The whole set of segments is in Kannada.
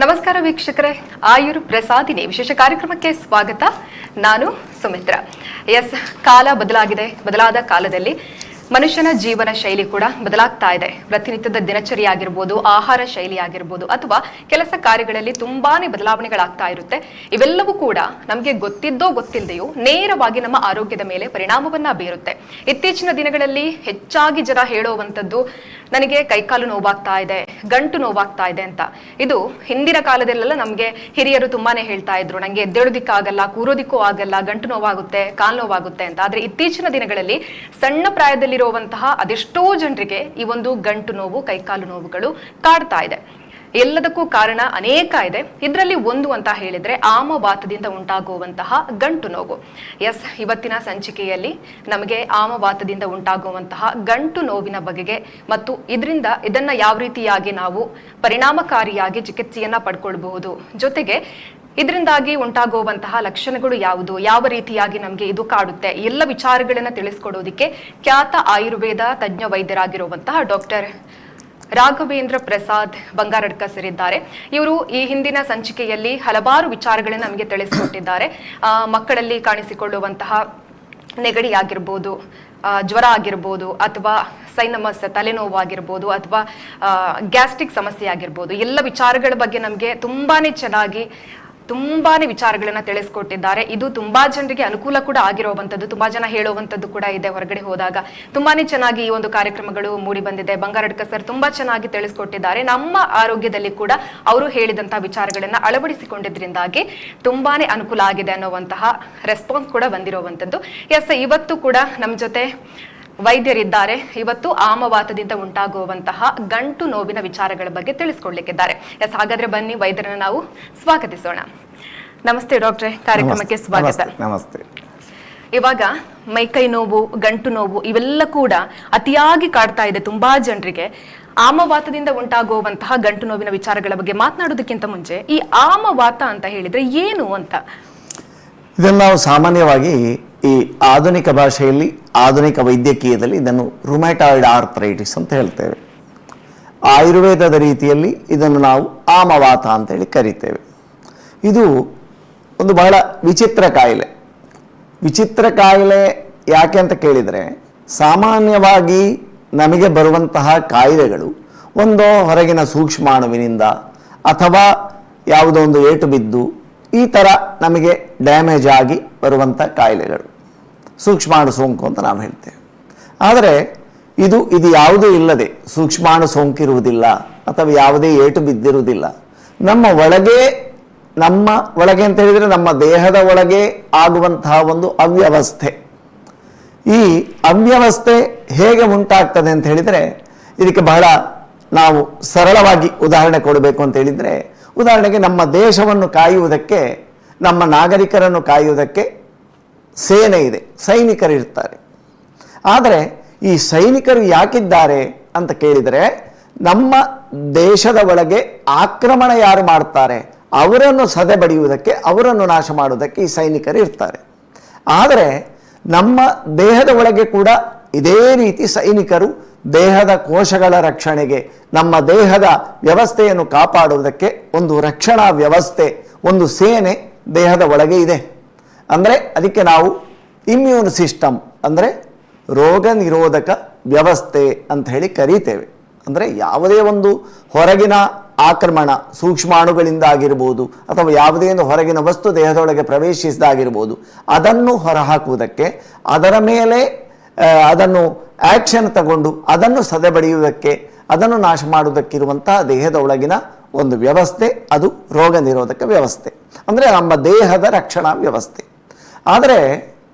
ನಮಸ್ಕಾರ ವೀಕ್ಷಕರೇ, ಆಯುರ್ ಪ್ರಸಾದಿನಿ ವಿಶೇಷ ಕಾರ್ಯಕ್ರಮಕ್ಕೆ ಸ್ವಾಗತ. ನಾನು ಸುಮಿತ್ರಾ. ಕಾಲ ಬದಲಾಗಿದೆ. ಬದಲಾದ ಕಾಲದಲ್ಲಿ ಮನುಷ್ಯನ ಜೀವನ ಶೈಲಿ ಕೂಡ ಬದಲಾಗ್ತಾ ಇದೆ. ಪ್ರತಿನಿತ್ಯದ ದಿನಚರಿ ಆಗಿರ್ಬೋದು, ಆಹಾರ ಶೈಲಿ ಆಗಿರ್ಬೋದು, ಅಥವಾ ಕೆಲಸ ಕಾರ್ಯಗಳಲ್ಲಿ ತುಂಬಾನೇ ಬದಲಾವಣೆಗಳಾಗ್ತಾ ಇರುತ್ತೆ. ಇವೆಲ್ಲವೂ ಕೂಡ ನಮಗೆ ಗೊತ್ತಿದ್ದೋ ಗೊತ್ತಿಲ್ಲದೆಯೋ ನೇರವಾಗಿ ನಮ್ಮ ಆರೋಗ್ಯದ ಮೇಲೆ ಪರಿಣಾಮವನ್ನ ಬೀರುತ್ತೆ. ಇತ್ತೀಚಿನ ದಿನಗಳಲ್ಲಿ ಹೆಚ್ಚಾಗಿ ಜನ ಹೇಳುವಂಥದ್ದು, ನನಗೆ ಕೈಕಾಲು ನೋವಾಗ್ತಾ ಇದೆ, ಗಂಟು ನೋವಾಗ್ತಾ ಇದೆ ಅಂತ. ಇದು ಹಿಂದಿನ ಕಾಲದಲ್ಲೆಲ್ಲ ನಮಗೆ ಹಿರಿಯರು ತುಂಬಾನೇ ಹೇಳ್ತಾ ಇದ್ರು, ನಂಗೆ ಎದ್ದೇಳೋದಿಕ್ಕಾಗಲ್ಲ, ಕೂರೋದಿಕ್ಕೂ ಆಗಲ್ಲ, ಗಂಟು ನೋವಾಗುತ್ತೆ, ಕಾಲು ನೋವಾಗುತ್ತೆ ಅಂತ. ಆದ್ರೆ ಇತ್ತೀಚಿನ ದಿನಗಳಲ್ಲಿ ಸಣ್ಣ ಪ್ರಾಯದಲ್ಲಿರುವಂತಹ ಅದೆಷ್ಟೋ ಜನರಿಗೆ ಈ ಒಂದು ಗಂಟು ನೋವು, ಕೈಕಾಲು ನೋವುಗಳು ಕಾಡ್ತಾ ಇದೆ. ಎಲ್ಲದಕ್ಕೂ ಕಾರಣ ಅನೇಕ ಇದೆ. ಇದರಲ್ಲಿ ಒಂದು ಅಂತ ಹೇಳಿದ್ರೆ ಆಮವಾತದಿಂದ ಉಂಟಾಗುವಂತಹ ಗಂಟು ನೋವು. ಇವತ್ತಿನ ಸಂಚಿಕೆಯಲ್ಲಿ ನಮಗೆ ಆಮವಾತದಿಂದ ಉಂಟಾಗುವಂತಹ ಗಂಟು ನೋವಿನ ಬಗೆಗೆ ಮತ್ತು ಇದನ್ನ ಯಾವ ರೀತಿಯಾಗಿ ನಾವು ಪರಿಣಾಮಕಾರಿಯಾಗಿ ಚಿಕಿತ್ಸೆಯನ್ನ ಪಡ್ಕೊಳ್ಬಹುದು, ಜೊತೆಗೆ ಇದರಿಂದಾಗಿ ಉಂಟಾಗುವಂತಹ ಲಕ್ಷಣಗಳು ಯಾವುದು, ಯಾವ ರೀತಿಯಾಗಿ ನಮಗೆ ಇದು ಕಾಡುತ್ತೆ, ಎಲ್ಲ ವಿಚಾರಗಳನ್ನ ತಿಳಿಸ್ಕೊಡೋದಿಕ್ಕೆ ಖ್ಯಾತ ಆಯುರ್ವೇದ ತಜ್ಞ ವೈದ್ಯರಾಗಿರುವಂತಹ ಡಾಕ್ಟರ್ ರಾಘವೇಂದ್ರ ಪ್ರಸಾದ್ ಬಂಗಾರಡ್ಕ ಸರ್ ಇದ್ದಾರೆ. ಇವರು ಈ ಹಿಂದಿನ ಸಂಚಿಕೆಯಲ್ಲಿ ಹಲವಾರು ವಿಚಾರಗಳನ್ನು ನಮಗೆ ತಿಳಿಸಿಕೊಟ್ಟಿದ್ದಾರೆ. ಮಕ್ಕಳಲ್ಲಿ ಕಾಣಿಸಿಕೊಳ್ಳುವಂತಹ ನೆಗಡಿ ಆಗಿರ್ಬೋದು, ಜ್ವರ ಆಗಿರ್ಬೋದು, ಅಥವಾ ಸೈನಮಸ್ ತಲೆನೋವು ಆಗಿರ್ಬೋದು, ಅಥವಾ ಗ್ಯಾಸ್ಟ್ರಿಕ್ ಸಮಸ್ಯೆ ಆಗಿರ್ಬೋದು, ಎಲ್ಲ ವಿಚಾರಗಳ ಬಗ್ಗೆ ನಮಗೆ ತುಂಬಾನೇ ವಿಚಾರಗಳನ್ನ ತಿಳಿಸ್ಕೊಟ್ಟಿದ್ದಾರೆ. ಇದು ತುಂಬಾ ಜನರಿಗೆ ಅನುಕೂಲ ಕೂಡ ಆಗಿರುವಂತದ್ದು. ತುಂಬಾ ಜನ ಹೇಳುವಂತದ್ದು ಕೂಡ ಇದೆ, ಹೊರಗಡೆ ಹೋದಾಗ ತುಂಬಾನೇ ಚೆನ್ನಾಗಿ ಈ ಒಂದು ಕಾರ್ಯಕ್ರಮಗಳು ಮೂಡಿ ಬಂದಿದೆ. ಬಂಗಾರಡ್ಕ ಸರ್ ತುಂಬಾ ಚೆನ್ನಾಗಿ ತಿಳಿಸ್ಕೊಟ್ಟಿದ್ದಾರೆ. ನಮ್ಮ ಆರೋಗ್ಯದಲ್ಲಿ ಕೂಡ ಅವರು ಹೇಳಿದಂತಹ ವಿಚಾರಗಳನ್ನ ಅಳವಡಿಸಿಕೊಂಡಿದ್ರಿಂದಾಗಿ ತುಂಬಾನೇ ಅನುಕೂಲ ಆಗಿದೆ ಅನ್ನುವಂತಹ ರೆಸ್ಪಾನ್ಸ್ ಕೂಡ ಬಂದಿರುವಂತದ್ದು. ಇವತ್ತು ಕೂಡ ನಮ್ಮ ಜೊತೆ ವೈದ್ಯರಿದ್ದಾರೆ. ಇವತ್ತು ಆಮವಾತದಿಂದ ಉಂಟಾಗುವಂತಹ ಗಂಟು ನೋವಿನ ವಿಚಾರಗಳ ಬಗ್ಗೆ ತಿಳಿಸ್ಕೊಡ್ಲಿಕ್ಕಿದ್ದಾರೆ. ಹಾಗಾದ್ರೆ ಬನ್ನಿ ವೈದ್ಯರನ್ನ ನಾವು ಸ್ವಾಗತಿಸೋಣ. ನಮಸ್ತೆ ಡಾಕ್ಟ್ರೆ, ಕಾರ್ಯಕ್ರಮಕ್ಕೆ ಸ್ವಾಗತ. ನಮಸ್ತೆ. ಇವಾಗ ಮೈಕೈ ನೋವು, ಗಂಟು ನೋವು ಇವೆಲ್ಲ ಕೂಡ ಅತಿಯಾಗಿ ಕಾಡ್ತಾ ಇದೆ ತುಂಬಾ ಜನರಿಗೆ. ಆಮವಾತದಿಂದ ಉಂಟಾಗುವಂತಹ ಗಂಟು ನೋವಿನ ವಿಚಾರಗಳ ಬಗ್ಗೆ ಮಾತನಾಡೋದಕ್ಕಿಂತ ಮುಂಚೆ ಈ ಆಮವಾತ ಅಂತ ಹೇಳಿದ್ರೆ ಏನು ಅಂತ. ಇದನ್ನು ನಾವು ಸಾಮಾನ್ಯವಾಗಿ ಈ ಆಧುನಿಕ ಭಾಷೆಯಲ್ಲಿ, ಆಧುನಿಕ ವೈದ್ಯಕೀಯದಲ್ಲಿ ಇದನ್ನು ರುಮ್ಯಾಟಾಯ್ಡ್ ಆರ್ಥರೈಟಿಸ್ ಅಂತ ಹೇಳ್ತೇವೆ. ಆಯುರ್ವೇದದ ರೀತಿಯಲ್ಲಿ ಇದನ್ನು ನಾವು ಆಮವಾತ ಅಂತೇಳಿ ಕರಿತೇವೆ. ಇದು ಒಂದು ಬಹಳ ವಿಚಿತ್ರ ಕಾಯಿಲೆ. ವಿಚಿತ್ರ ಕಾಯಿಲೆ ಯಾಕೆ ಅಂತ ಕೇಳಿದರೆ, ಸಾಮಾನ್ಯವಾಗಿ ನಮಗೆ ಬರುವಂತಹ ಕಾಯಿಲೆಗಳು ಒಂದು ಹೊರಗಿನ ಸೂಕ್ಷ್ಮಾಣುವಿನಿಂದ ಅಥವಾ ಯಾವುದೋ ಒಂದು ಏಟು ಬಿದ್ದು ಈ ಥರ ನಮಗೆ ಡ್ಯಾಮೇಜ್ ಆಗಿ ಬರುವಂಥ ಕಾಯಿಲೆಗಳು ಸೂಕ್ಷ್ಮಾಣು ಸೋಂಕು ಅಂತ ನಾವು ಹೇಳ್ತೇವೆ. ಆದರೆ ಇದು ಯಾವುದೂ ಇಲ್ಲದೆ, ಸೂಕ್ಷ್ಮಾಣು ಸೋಂಕಿರುವುದಿಲ್ಲ ಅಥವಾ ಯಾವುದೇ ಏಟು ಬಿದ್ದಿರುವುದಿಲ್ಲ, ನಮ್ಮ ಒಳಗೆ ಅಂತ ಹೇಳಿದರೆ ನಮ್ಮ ದೇಹದ ಒಳಗೆ ಆಗುವಂತಹ ಒಂದು ಅವ್ಯವಸ್ಥೆ. ಈ ಅವ್ಯವಸ್ಥೆ ಹೇಗೆ ಉಂಟಾಗ್ತದೆ ಅಂತ ಹೇಳಿದರೆ, ಇದಕ್ಕೆ ಬಹಳ ನಾವು ಸರಳವಾಗಿ ಉದಾಹರಣೆ ಕೊಡಬೇಕು ಅಂತ ಹೇಳಿದರೆ, ಉದಾಹರಣೆಗೆ ನಮ್ಮ ದೇಶವನ್ನು ಕಾಯುವುದಕ್ಕೆ, ನಮ್ಮ ನಾಗರಿಕರನ್ನು ಕಾಯುವುದಕ್ಕೆ ಸೇನೆ ಇದೆ, ಸೈನಿಕರು ಇರ್ತಾರೆ. ಆದರೆ ಈ ಸೈನಿಕರು ಯಾಕಿದ್ದಾರೆ ಅಂತ ಕೇಳಿದರೆ, ನಮ್ಮ ದೇಶದ ಒಳಗೆ ಆಕ್ರಮಣ ಯಾರು ಮಾಡ್ತಾರೆ ಅವರನ್ನು ಸದೆಬಡಿಯುವುದಕ್ಕೆ, ಅವರನ್ನು ನಾಶ ಮಾಡುವುದಕ್ಕೆ ಈ ಸೈನಿಕರು ಇರ್ತಾರೆ. ಆದರೆ ನಮ್ಮ ದೇಹದ ಒಳಗೆ ಕೂಡ ಇದೇ ರೀತಿ ಸೈನಿಕರು ದೇಹದ ಕೋಶಗಳ ರಕ್ಷಣೆಗೆ, ನಮ್ಮ ದೇಹದ ವ್ಯವಸ್ಥೆಯನ್ನು ಕಾಪಾಡುವುದಕ್ಕೆ ಒಂದು ರಕ್ಷಣಾ ವ್ಯವಸ್ಥೆ, ಒಂದು ಸೇನೆ ದೇಹದ ಒಳಗೆ ಇದೆ. ಅಂದರೆ ಅದಕ್ಕೆ ನಾವು ಇಮ್ಯೂನ್ ಸಿಸ್ಟಮ್ ಅಂದರೆ ರೋಗ ನಿರೋಧಕ ವ್ಯವಸ್ಥೆ ಅಂತ ಹೇಳಿ ಕರೀತೇವೆ. ಅಂದರೆ ಯಾವುದೇ ಒಂದು ಹೊರಗಿನ ಆಕ್ರಮಣ, ಸೂಕ್ಷ್ಮಾಣುಗಳಿಂದ ಆಗಿರ್ಬೋದು, ಅಥವಾ ಯಾವುದೇ ಒಂದು ಹೊರಗಿನ ವಸ್ತು ದೇಹದೊಳಗೆ ಪ್ರವೇಶಿಸಿದಾಗಿರ್ಬೋದು, ಅದನ್ನು ಹೊರಹಾಕುವುದಕ್ಕೆ, ಅದರ ಮೇಲೆ ಅದನ್ನು ಆ್ಯಕ್ಷನ್ ತಗೊಂಡು ಅದನ್ನು ಸದೆಬಡಿಯುವುದಕ್ಕೆ, ಅದನ್ನು ನಾಶ ಮಾಡುವುದಕ್ಕಿರುವಂತಹ ದೇಹದ ಒಳಗಿನ ಒಂದು ವ್ಯವಸ್ಥೆ, ಅದು ರೋಗ ನಿರೋಧಕ ವ್ಯವಸ್ಥೆ, ಅಂದರೆ ನಮ್ಮ ದೇಹದ ರಕ್ಷಣಾ ವ್ಯವಸ್ಥೆ. ಆದರೆ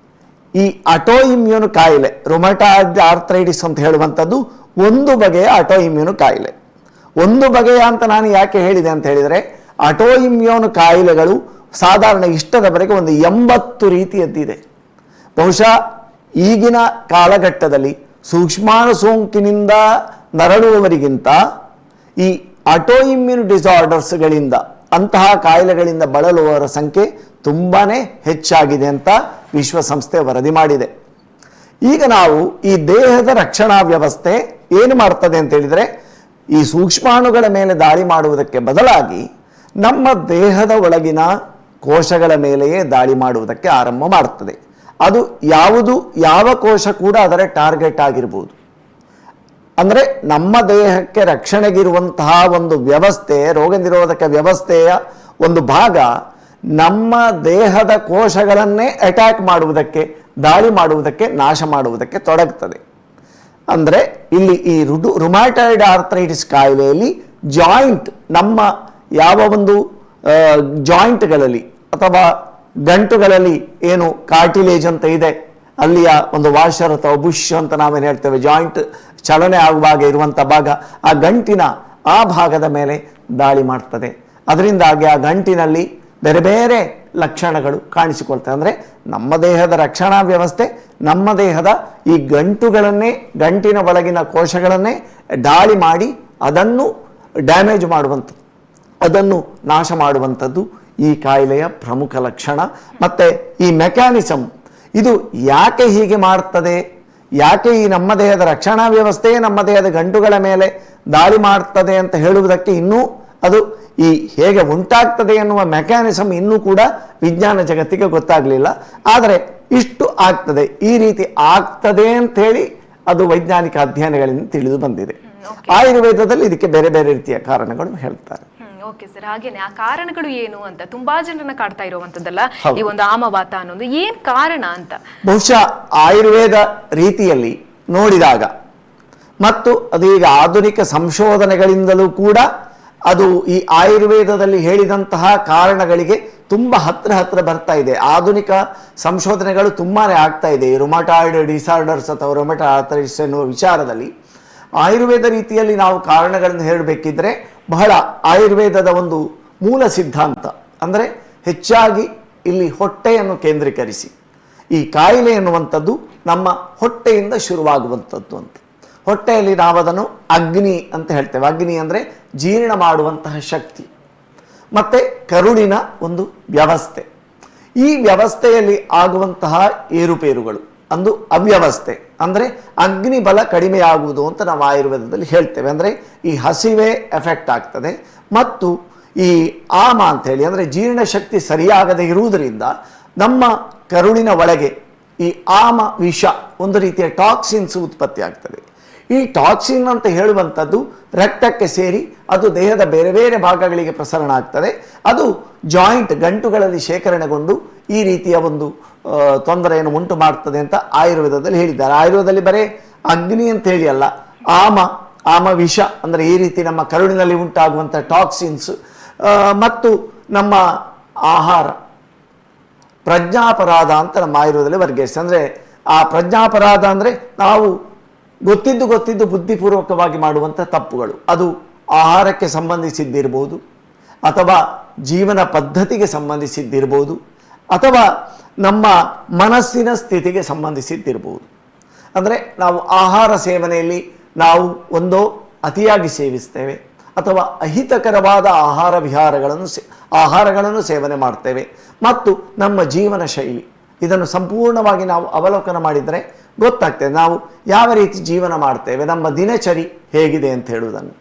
ಈ ಆಟೋ ಇಮ್ಯೂನ್ ಕಾಯಿಲೆ, ರುಮಟಾಯ್ಡ್ ಆರ್ಥರೈಟಿಸ್ ಅಂತ ಹೇಳುವಂಥದ್ದು ಒಂದು ಬಗೆಯ ಆಟೋ ಇಮ್ಯೂನ್ ಕಾಯಿಲೆ. ಒಂದು ಬಗೆಯ ಅಂತ ನಾನು ಯಾಕೆ ಹೇಳಿದೆ ಅಂತ ಹೇಳಿದರೆ, ಆಟೋ ಇಮ್ಯೂನ್ ಕಾಯಿಲೆಗಳು ಸಾಧಾರಣ ಇಷ್ಟದವರೆಗೆ ಒಂದು 80 ರೀತಿಯದ್ದಿದೆ. ಬಹುಶಃ ಈಗಿನ ಕಾಲಘಟ್ಟದಲ್ಲಿ ಸೂಕ್ಷ್ಮಾಣು ಸೋಂಕಿನಿಂದ ನರಳುವವರಿಗಿಂತ ಈ ಆಟೋ ಇಮ್ಯೂನ್ ಡಿಸಾರ್ಡರ್ಸ್ಗಳಿಂದ, ಅಂತಹ ಕಾಯಿಲೆಗಳಿಂದ ಬಳಲುವವರ ಸಂಖ್ಯೆ ತುಂಬಾ ಹೆಚ್ಚಾಗಿದೆ ಅಂತ ವಿಶ್ವಸಂಸ್ಥೆ ವರದಿ ಮಾಡಿದೆ. ಈಗ ನಾವು ಈ ದೇಹದ ರಕ್ಷಣಾ ವ್ಯವಸ್ಥೆ ಏನು ಮಾಡ್ತದೆ ಅಂತ ಹೇಳಿದರೆ, ಈ ಸೂಕ್ಷ್ಮಾಣುಗಳ ಮೇಲೆ ದಾಳಿ ಮಾಡುವುದಕ್ಕೆ ಬದಲಾಗಿ ನಮ್ಮ ದೇಹದ ಒಳಗಿನ ಕೋಶಗಳ ಮೇಲೆಯೇ ದಾಳಿ ಮಾಡುವುದಕ್ಕೆ ಆರಂಭ ಮಾಡುತ್ತದೆ. ಅದು ಯಾವ ಕೋಶ ಕೂಡ ಅದರ ಟಾರ್ಗೆಟ್ ಆಗಿರ್ಬೋದು. ಅಂದರೆ ನಮ್ಮ ದೇಹಕ್ಕೆ ರಕ್ಷಣೆಗಿರುವಂತಹ ಒಂದು ವ್ಯವಸ್ಥೆ, ರೋಗ ನಿರೋಧಕ ವ್ಯವಸ್ಥೆಯ ಒಂದು ಭಾಗ ನಮ್ಮ ದೇಹದ ಕೋಶಗಳನ್ನೇ ಅಟ್ಯಾಕ್ ಮಾಡುವುದಕ್ಕೆ, ದಾಳಿ ಮಾಡುವುದಕ್ಕೆ, ನಾಶ ಮಾಡುವುದಕ್ಕೆ ತೊಡಗ್ತದೆ. ಅಂದರೆ ಇಲ್ಲಿ ಈ ರುಮ್ಯಾಟಾಯ್ಡ್ ಆರ್ಥರೈಟಿಸ್ ಕಾಯಿಲೆಯಲ್ಲಿ ಜಾಯಿಂಟ್, ನಮ್ಮ ಯಾವ ಒಂದು ಜಾಯಿಂಟ್ಗಳಲ್ಲಿ ಅಥವಾ ಗಂಟುಗಳಲ್ಲಿ ಏನು ಕಾರ್ಟಿಲೇಜ್ ಅಂತ ಇದೆ, ಅಲ್ಲಿಯ ಒಂದು ವಾಷರ್ ಅಥವಾ ಬುಷ್ ಅಂತ ನಾವೇನು ಹೇಳ್ತೇವೆ, ಜಾಯಿಂಟ್ ಚಲನೆ ಆಗುವಾಗ ಇರುವಂಥ ಭಾಗ, ಆ ಗಂಟಿನ ಆ ಭಾಗದ ಮೇಲೆ ದಾಳಿ ಮಾಡ್ತದೆ. ಅದರಿಂದಾಗಿ ಆ ಗಂಟಿನಲ್ಲಿ ಬೇರೆ ಬೇರೆ ಲಕ್ಷಣಗಳು ಕಾಣಿಸಿಕೊಳ್ತವೆ. ಅಂದರೆ ನಮ್ಮ ದೇಹದ ರಕ್ಷಣಾ ವ್ಯವಸ್ಥೆ ನಮ್ಮ ದೇಹದ ಈ ಗಂಟುಗಳನ್ನೇ, ಗಂಟಿನ ಒಳಗಿನ ಕೋಶಗಳನ್ನೇ ದಾಳಿ ಮಾಡಿ ಅದನ್ನು ಡ್ಯಾಮೇಜ್ ಮಾಡುವಂಥದ್ದು, ಅದನ್ನು ನಾಶ ಮಾಡುವಂಥದ್ದು ಈ ಕಾಯಿಲೆಯ ಪ್ರಮುಖ ಲಕ್ಷಣ. ಮತ್ತು ಈ ಮೆಕ್ಯಾನಿಸಮ್ ಇದು ಯಾಕೆ ಹೀಗೆ ಮಾಡ್ತದೆ, ಯಾಕೆ ಈ ನಮ್ಮ ದೇಹದ ರಕ್ಷಣಾ ವ್ಯವಸ್ಥೆಯೇ ನಮ್ಮ ದೇಹದ ಗಂಟುಗಳ ಮೇಲೆ ದಾಳಿ ಮಾಡ್ತದೆ ಅಂತ ಹೇಳುವುದಕ್ಕೆ ಇನ್ನೂ ಅದು ಈ ಹೇಗೆ ಉಂಟಾಗ್ತದೆ ಎನ್ನುವ ಮೆಕ್ಯಾನಿಸಮ್ ಇನ್ನೂ ಕೂಡ ವಿಜ್ಞಾನ ಜಗತ್ತಿಗೆ ಗೊತ್ತಾಗಲಿಲ್ಲ. ಆದರೆ ಇಷ್ಟು ಆಗ್ತದೆ, ಈ ರೀತಿ ಆಗ್ತದೆ ಅಂಥೇಳಿ ಅದು ವೈಜ್ಞಾನಿಕ ಅಧ್ಯಯನಗಳಿಂದ ತಿಳಿದು ಬಂದಿದೆ. ಆಯುರ್ವೇದದಲ್ಲಿ ಇದಕ್ಕೆ ಬೇರೆ ಬೇರೆ ರೀತಿಯ ಕಾರಣಗಳು ಹೇಳ್ತಾರೆ. ಓಕೆ ಸರ್, ಹಾಗೇನೆ ಆ ಕಾರಣಗಳು ಏನು ಅಂತ ತುಂಬಾ ಜನರನ್ನ ಕಾಡ್ತಾ ಇರುವಂತದ್ದಲ್ಲ ಈ ಒಂದು ಆಮವಾತ ಅನ್ನೋದು, ಏನ್ ಕಾರಣ ಅಂತ? ಬಹುಶಃ ಆಯುರ್ವೇದ ರೀತಿಯಲ್ಲಿ ನೋಡಿದಾಗ ಮತ್ತು ಅದು ಈಗ ಆಧುನಿಕ ಸಂಶೋಧನೆಗಳಿಂದಲೂ ಕೂಡ ಅದು ಈ ಆಯುರ್ವೇದದಲ್ಲಿ ಹೇಳಿದಂತಹ ಕಾರಣಗಳಿಗೆ ತುಂಬ ಹತ್ರ ಬರ್ತಾ ಇದೆ. ಆಧುನಿಕ ಸಂಶೋಧನೆಗಳು ತುಂಬಾ ಆಗ್ತಾ ಇದೆ. ಈ ರುಮಟಾಯ್ಡ್ ಡಿಸಾರ್ಡರ್ಸ್ ಅಥವಾ ರುಮಟಾಯ್ಡ್ ಆರ್ಥರೈಟಿಸ್ ಎನ್ನುವ ವಿಚಾರದಲ್ಲಿ ಆಯುರ್ವೇದ ರೀತಿಯಲ್ಲಿ ನಾವು ಕಾರಣಗಳನ್ನು ಹೇಳಬೇಕಿದ್ರೆ ಬಹಳ ಆಯುರ್ವೇದದ ಒಂದು ಮೂಲ ಸಿದ್ಧಾಂತ ಅಂದರೆ ಹೆಚ್ಚಾಗಿ ಇಲ್ಲಿ ಹೊಟ್ಟೆಯನ್ನು ಕೇಂದ್ರೀಕರಿಸಿ, ಈ ಕಾಯಿಲೆ ಎನ್ನುವಂಥದ್ದು ನಮ್ಮ ಹೊಟ್ಟೆಯಿಂದ ಶುರುವಾಗುವಂಥದ್ದು ಅಂತ. ಹೊಟ್ಟೆಯಲ್ಲಿ ನಾವು ಅದನ್ನು ಅಗ್ನಿ ಅಂತ ಹೇಳ್ತೇವೆ. ಅಗ್ನಿ ಅಂದರೆ ಜೀರ್ಣ ಮಾಡುವಂತಹ ಶಕ್ತಿ ಮತ್ತು ಕರುಳಿನ ಒಂದು ವ್ಯವಸ್ಥೆ. ಈ ವ್ಯವಸ್ಥೆಯಲ್ಲಿ ಆಗುವಂತಹ ಏರುಪೇರುಗಳು ಅಂದು ಅವ್ಯವಸ್ಥೆ, ಅಂದರೆ ಅಗ್ನಿ ಬಲ ಕಡಿಮೆಯಾಗುವುದು ಅಂತ ನಾವು ಆಯುರ್ವೇದದಲ್ಲಿ ಹೇಳ್ತೇವೆ. ಅಂದರೆ ಈ ಹಸಿವೆ ಎಫೆಕ್ಟ್ ಆಗ್ತದೆ ಮತ್ತು ಈ ಆಮ ಅಂಥೇಳಿ ಅಂದರೆ ಜೀರ್ಣಶಕ್ತಿ ಸರಿಯಾಗದೇ ಇರುವುದರಿಂದ ನಮ್ಮ ಕರುಳಿನ ಒಳಗೆ ಈ ಆಮ ವಿಷ, ಒಂದು ರೀತಿಯ ಟಾಕ್ಸಿನ್ಸ್ ಉತ್ಪತ್ತಿ ಆಗ್ತದೆ. ಈ ಟಾಕ್ಸಿನ್ ಅಂತ ಹೇಳುವಂಥದ್ದು ರಕ್ತಕ್ಕೆ ಸೇರಿ ಅದು ದೇಹದ ಬೇರೆ ಬೇರೆ ಭಾಗಗಳಿಗೆ ಪ್ರಸರಣ ಆಗ್ತದೆ. ಅದು ಜಾಯಿಂಟ್ ಗಂಟುಗಳಲ್ಲಿ ಶೇಖರಣೆಗೊಂಡು ಈ ರೀತಿಯ ಒಂದು ತೊಂದರೆಯನ್ನು ಉಂಟು ಮಾಡ್ತದೆ ಅಂತ ಆಯುರ್ವೇದದಲ್ಲಿ ಹೇಳಿದ್ದಾರೆ. ಆಯುರ್ವೇದದಲ್ಲಿ ಬರೀ ಅಗ್ನಿ ಅಂತ ಹೇಳಿ ಅಲ್ಲ, ಆಮ ವಿಷ ಅಂದರೆ ಈ ರೀತಿ ನಮ್ಮ ಕರುಳಿನಲ್ಲಿ ಉಂಟಾಗುವಂಥ ಟಾಕ್ಸಿನ್ಸ್ ಮತ್ತು ನಮ್ಮ ಆಹಾರ ಪ್ರಜ್ಞಾಪರಾಧ ಅಂತ ನಮ್ಮ ಆಯುರ್ವೇದದಲ್ಲಿ ವರ್ಗೀಕರಿಸಿ. ಅಂದರೆ ಆ ಪ್ರಜ್ಞಾಪರಾಧ ಅಂದರೆ ನಾವು ಗೊತ್ತಿದ್ದು ಬುದ್ಧಿಪೂರ್ವಕವಾಗಿ ಮಾಡುವಂಥ ತಪ್ಪುಗಳು, ಅದು ಆಹಾರಕ್ಕೆ ಸಂಬಂಧಿಸಿದ್ದಿರ್ಬೋದು ಅಥವಾ ಜೀವನ ಪದ್ಧತಿಗೆ ಸಂಬಂಧಿಸಿದ್ದಿರ್ಬೋದು ಅಥವಾ ನಮ್ಮ ಮನಸ್ಸಿನ ಸ್ಥಿತಿಗೆ ಸಂಬಂಧಿಸಿದ್ದಿರ್ಬೋದು. ಅಂದರೆ ನಾವು ಆಹಾರ ಸೇವನೆಯಲ್ಲಿ ನಾವು ಒಂದೋ ಅತಿಯಾಗಿ ಸೇವಿಸ್ತೇವೆ ಅಥವಾ ಅಹಿತಕರವಾದ ಆಹಾರಗಳನ್ನು ಸೇವನೆ ಮಾಡ್ತೇವೆ. ಮತ್ತು ನಮ್ಮ ಜೀವನ ಶೈಲಿ, ಇದನ್ನು ಸಂಪೂರ್ಣವಾಗಿ ನಾವು ಅವಲೋಕನ ಮಾಡಿದರೆ ಗೊತ್ತಾಗ್ತದೆ ನಾವು ಯಾವ ರೀತಿ ಜೀವನ ಮಾಡ್ತೇವೆ, ನಮ್ಮ ದಿನಚರಿ ಹೇಗಿದೆ ಅಂತ ಹೇಳುವುದನ್ನು.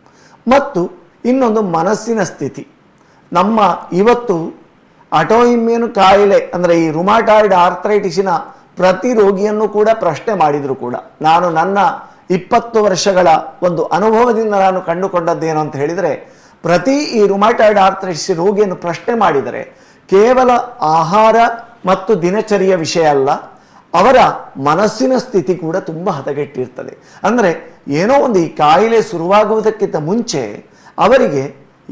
ಮತ್ತು ಇನ್ನೊಂದು ಮನಸ್ಸಿನ ಸ್ಥಿತಿ. ನಮ್ಮ ಇವತ್ತು ಆಟೋಇಮ್ಯೂನ್ ಕಾಯಿಲೆ ಅಂದರೆ ಈ ರುಮಾಟಾಯ್ಡ್ ಆರ್ಥರೈಟಿಸಿನ ಪ್ರತಿ ರೋಗಿಯನ್ನು ಕೂಡ ಪ್ರಶ್ನೆ ಮಾಡಿದರೂ ಕೂಡ ನಾನು ನನ್ನ 20 ವರ್ಷಗಳ ಒಂದು ಅನುಭವದಿಂದ ನಾನು ಕಂಡುಕೊಂಡದ್ದೇನು ಅಂತ ಹೇಳಿದರೆ, ಪ್ರತಿ ಈ ರುಮಾಟಾಯ್ಡ್ ಆರ್ಥರೈಟಿಸ್ ರೋಗಿಯನ್ನು ಪ್ರಶ್ನೆ ಮಾಡಿದರೆ ಕೇವಲ ಆಹಾರ ಮತ್ತು ದಿನಚರಿಯ ವಿಷಯ ಅಲ್ಲ, ಅವರ ಮನಸ್ಸಿನ ಸ್ಥಿತಿ ಕೂಡ ತುಂಬ ಹದಗೆಟ್ಟಿರ್ತದೆ. ಅಂದರೆ ಏನೋ ಒಂದು ಈ ಕಾಯಿಲೆ ಶುರುವಾಗುವುದಕ್ಕಿಂತ ಮುಂಚೆ ಅವರಿಗೆ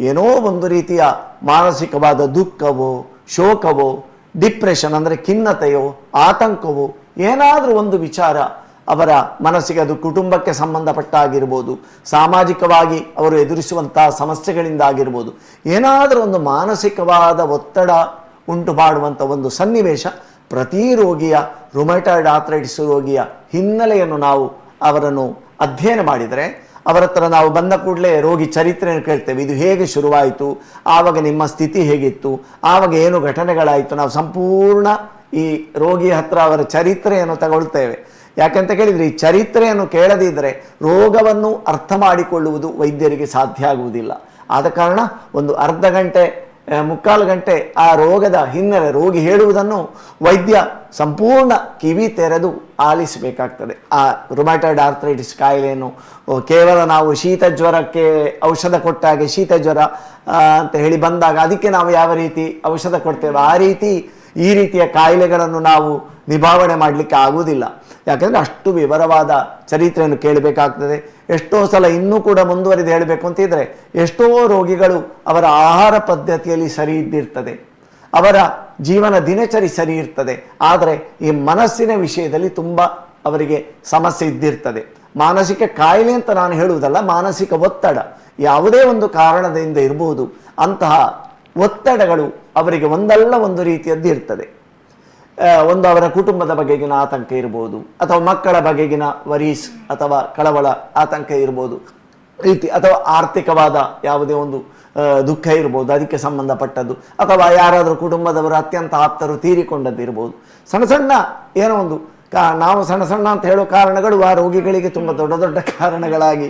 ಏನೋ ಒಂದು ರೀತಿಯ ಮಾನಸಿಕವಾದ ದುಃಖವೋ, ಶೋಕವೋ, ಡಿಪ್ರೆಷನ್ ಅಂದರೆ ಖಿನ್ನತೆಯೋ, ಆತಂಕವೋ, ಏನಾದರೂ ಒಂದು ವಿಚಾರ ಅವರ ಮನಸ್ಸಿಗೆ, ಅದು ಕುಟುಂಬಕ್ಕೆ ಸಂಬಂಧಪಟ್ಟಾಗಿರ್ಬೋದು, ಸಾಮಾಜಿಕವಾಗಿ ಅವರು ಎದುರಿಸುವಂತಹ ಸಮಸ್ಯೆಗಳಿಂದ ಆಗಿರ್ಬೋದು, ಏನಾದರೂ ಒಂದು ಮಾನಸಿಕವಾದ ಒತ್ತಡ ಉಂಟು ಮಾಡುವಂಥ ಒಂದು ಸನ್ನಿವೇಶ ಪ್ರತಿ ರೋಗಿಯ, ರುಮಟಾಯ್ಡ್ ಆರ್ಥರೈಟಿಸ್ ರೋಗಿಯ ಹಿನ್ನೆಲೆಯನ್ನು ನಾವು ಅವರನ್ನು ಅಧ್ಯಯನ ಮಾಡಿದರೆ, ಅವರ ಹತ್ರ ನಾವು ಬಂದ ಕೂಡಲೇ ರೋಗಿ ಚರಿತ್ರೆಯನ್ನು ಕೇಳ್ತೇವೆ. ಇದು ಹೇಗೆ ಶುರುವಾಯಿತು, ಆವಾಗ ನಿಮ್ಮ ಸ್ಥಿತಿ ಹೇಗಿತ್ತು, ಆವಾಗ ಏನು ಘಟನೆಗಳಾಯಿತು, ನಾವು ಸಂಪೂರ್ಣ ಈ ರೋಗಿಯ ಹತ್ರ ಅವರ ಚರಿತ್ರೆಯನ್ನು ತಗೊಳ್ತೇವೆ. ಯಾಕಂತ ಕೇಳಿದರೆ ಈ ಚರಿತ್ರೆಯನ್ನು ಕೇಳದಿದ್ದರೆ ರೋಗವನ್ನು ಅರ್ಥ ಮಾಡಿಕೊಳ್ಳುವುದು ವೈದ್ಯರಿಗೆ ಸಾಧ್ಯ ಆಗುವುದಿಲ್ಲ. ಆದ ಕಾರಣ ಒಂದು ಅರ್ಧ ಗಂಟೆ ಮುಕ್ಕಾಲು ಗಂಟೆ ಆ ರೋಗದ ಹಿನ್ನೆಲೆ ರೋಗಿ ಹೇಳುವುದನ್ನು ವೈದ್ಯ ಸಂಪೂರ್ಣ ಕಿವಿ ತೆರೆದು ಆಲಿಸಬೇಕಾಗ್ತದೆ. ಆ ರುಮ್ಯಾಟಾಯ್ಡ್ ಆರ್ಥ್ರೈಟಿಸ್ ಕಾಯಿಲೆಯನ್ನು ಕೇವಲ ನಾವು ಶೀತ ಜ್ವರಕ್ಕೆ ಔಷಧ ಕೊಟ್ಟಾಗೆ ಶೀತ ಜ್ವರ ಅಂತ ಹೇಳಿ ಬಂದಾಗ ಅದಕ್ಕೆ ನಾವು ಯಾವ ರೀತಿ ಔಷಧ ಕೊಡ್ತೇವೆ ಆ ರೀತಿ ಈ ರೀತಿಯ ಕಾಯಿಲೆಗಳನ್ನು ನಾವು ನಿಭಾವಣೆ ಮಾಡಲಿಕ್ಕೆ ಆಗುವುದಿಲ್ಲ. ಯಾಕಂದರೆ ಅಷ್ಟು ವಿವರವಾದ ಚರಿತ್ರೆಯನ್ನು ಕೇಳಬೇಕಾಗ್ತದೆ. ಎಷ್ಟೋ ಸಲ ಇನ್ನೂ ಕೂಡ ಮುಂದುವರಿದು ಹೇಳಬೇಕು ಅಂತಿದ್ರೆ ಎಷ್ಟೋ ರೋಗಿಗಳು ಅವರ ಆಹಾರ ಪದ್ಧತಿಯಲ್ಲಿ ಸರಿ ಇದ್ದಿರ್ತದೆ, ಅವರ ಜೀವನ ದಿನಚರಿ ಸರಿ ಇರ್ತದೆ, ಆದರೆ ಈ ಮನಸ್ಸಿನ ವಿಷಯದಲ್ಲಿ ತುಂಬ ಅವರಿಗೆ ಸಮಸ್ಯೆ ಇದ್ದಿರ್ತದೆ. ಮಾನಸಿಕ ಕಾಯಿಲೆ ಅಂತ ನಾನು ಹೇಳುವುದಲ್ಲ, ಮಾನಸಿಕ ಒತ್ತಡ ಯಾವುದೇ ಒಂದು ಕಾರಣದಿಂದ ಇರಬಹುದು. ಅಂತಹ ಒತ್ತಡಗಳು ಅವರಿಗೆ ಒಂದಲ್ಲ ಒಂದು ರೀತಿಯದ್ದು ಇರ್ತದೆ. ಒಂದು ಅವರ ಕುಟುಂಬದ ಬಗೆಗಿನ ಆತಂಕ ಇರ್ಬೋದು, ಅಥವಾ ಮಕ್ಕಳ ಬಗೆಗಿನ ವರೀಸ್ ಅಥವಾ ಕಳವಳ ಆತಂಕ ಇರ್ಬೋದು ರೀತಿ, ಅಥವಾ ಆರ್ಥಿಕವಾದ ಯಾವುದೇ ಒಂದು ದುಃಖ ಇರ್ಬೋದು ಅದಕ್ಕೆ ಸಂಬಂಧಪಟ್ಟದ್ದು, ಅಥವಾ ಯಾರಾದರೂ ಕುಟುಂಬದವರು ಅತ್ಯಂತ ಆಪ್ತರು ತೀರಿಕೊಂಡದ್ದು ಇರ್ಬೋದು. ಸಣ್ಣ ಸಣ್ಣ ಏನೋ ಒಂದು ನಾವು ಸಣ್ಣ ಸಣ್ಣ ಅಂತ ಹೇಳೋ ಕಾರಣಗಳು ಆ ರೋಗಿಗಳಿಗೆ ತುಂಬ ದೊಡ್ಡ ದೊಡ್ಡ ಕಾರಣಗಳಾಗಿ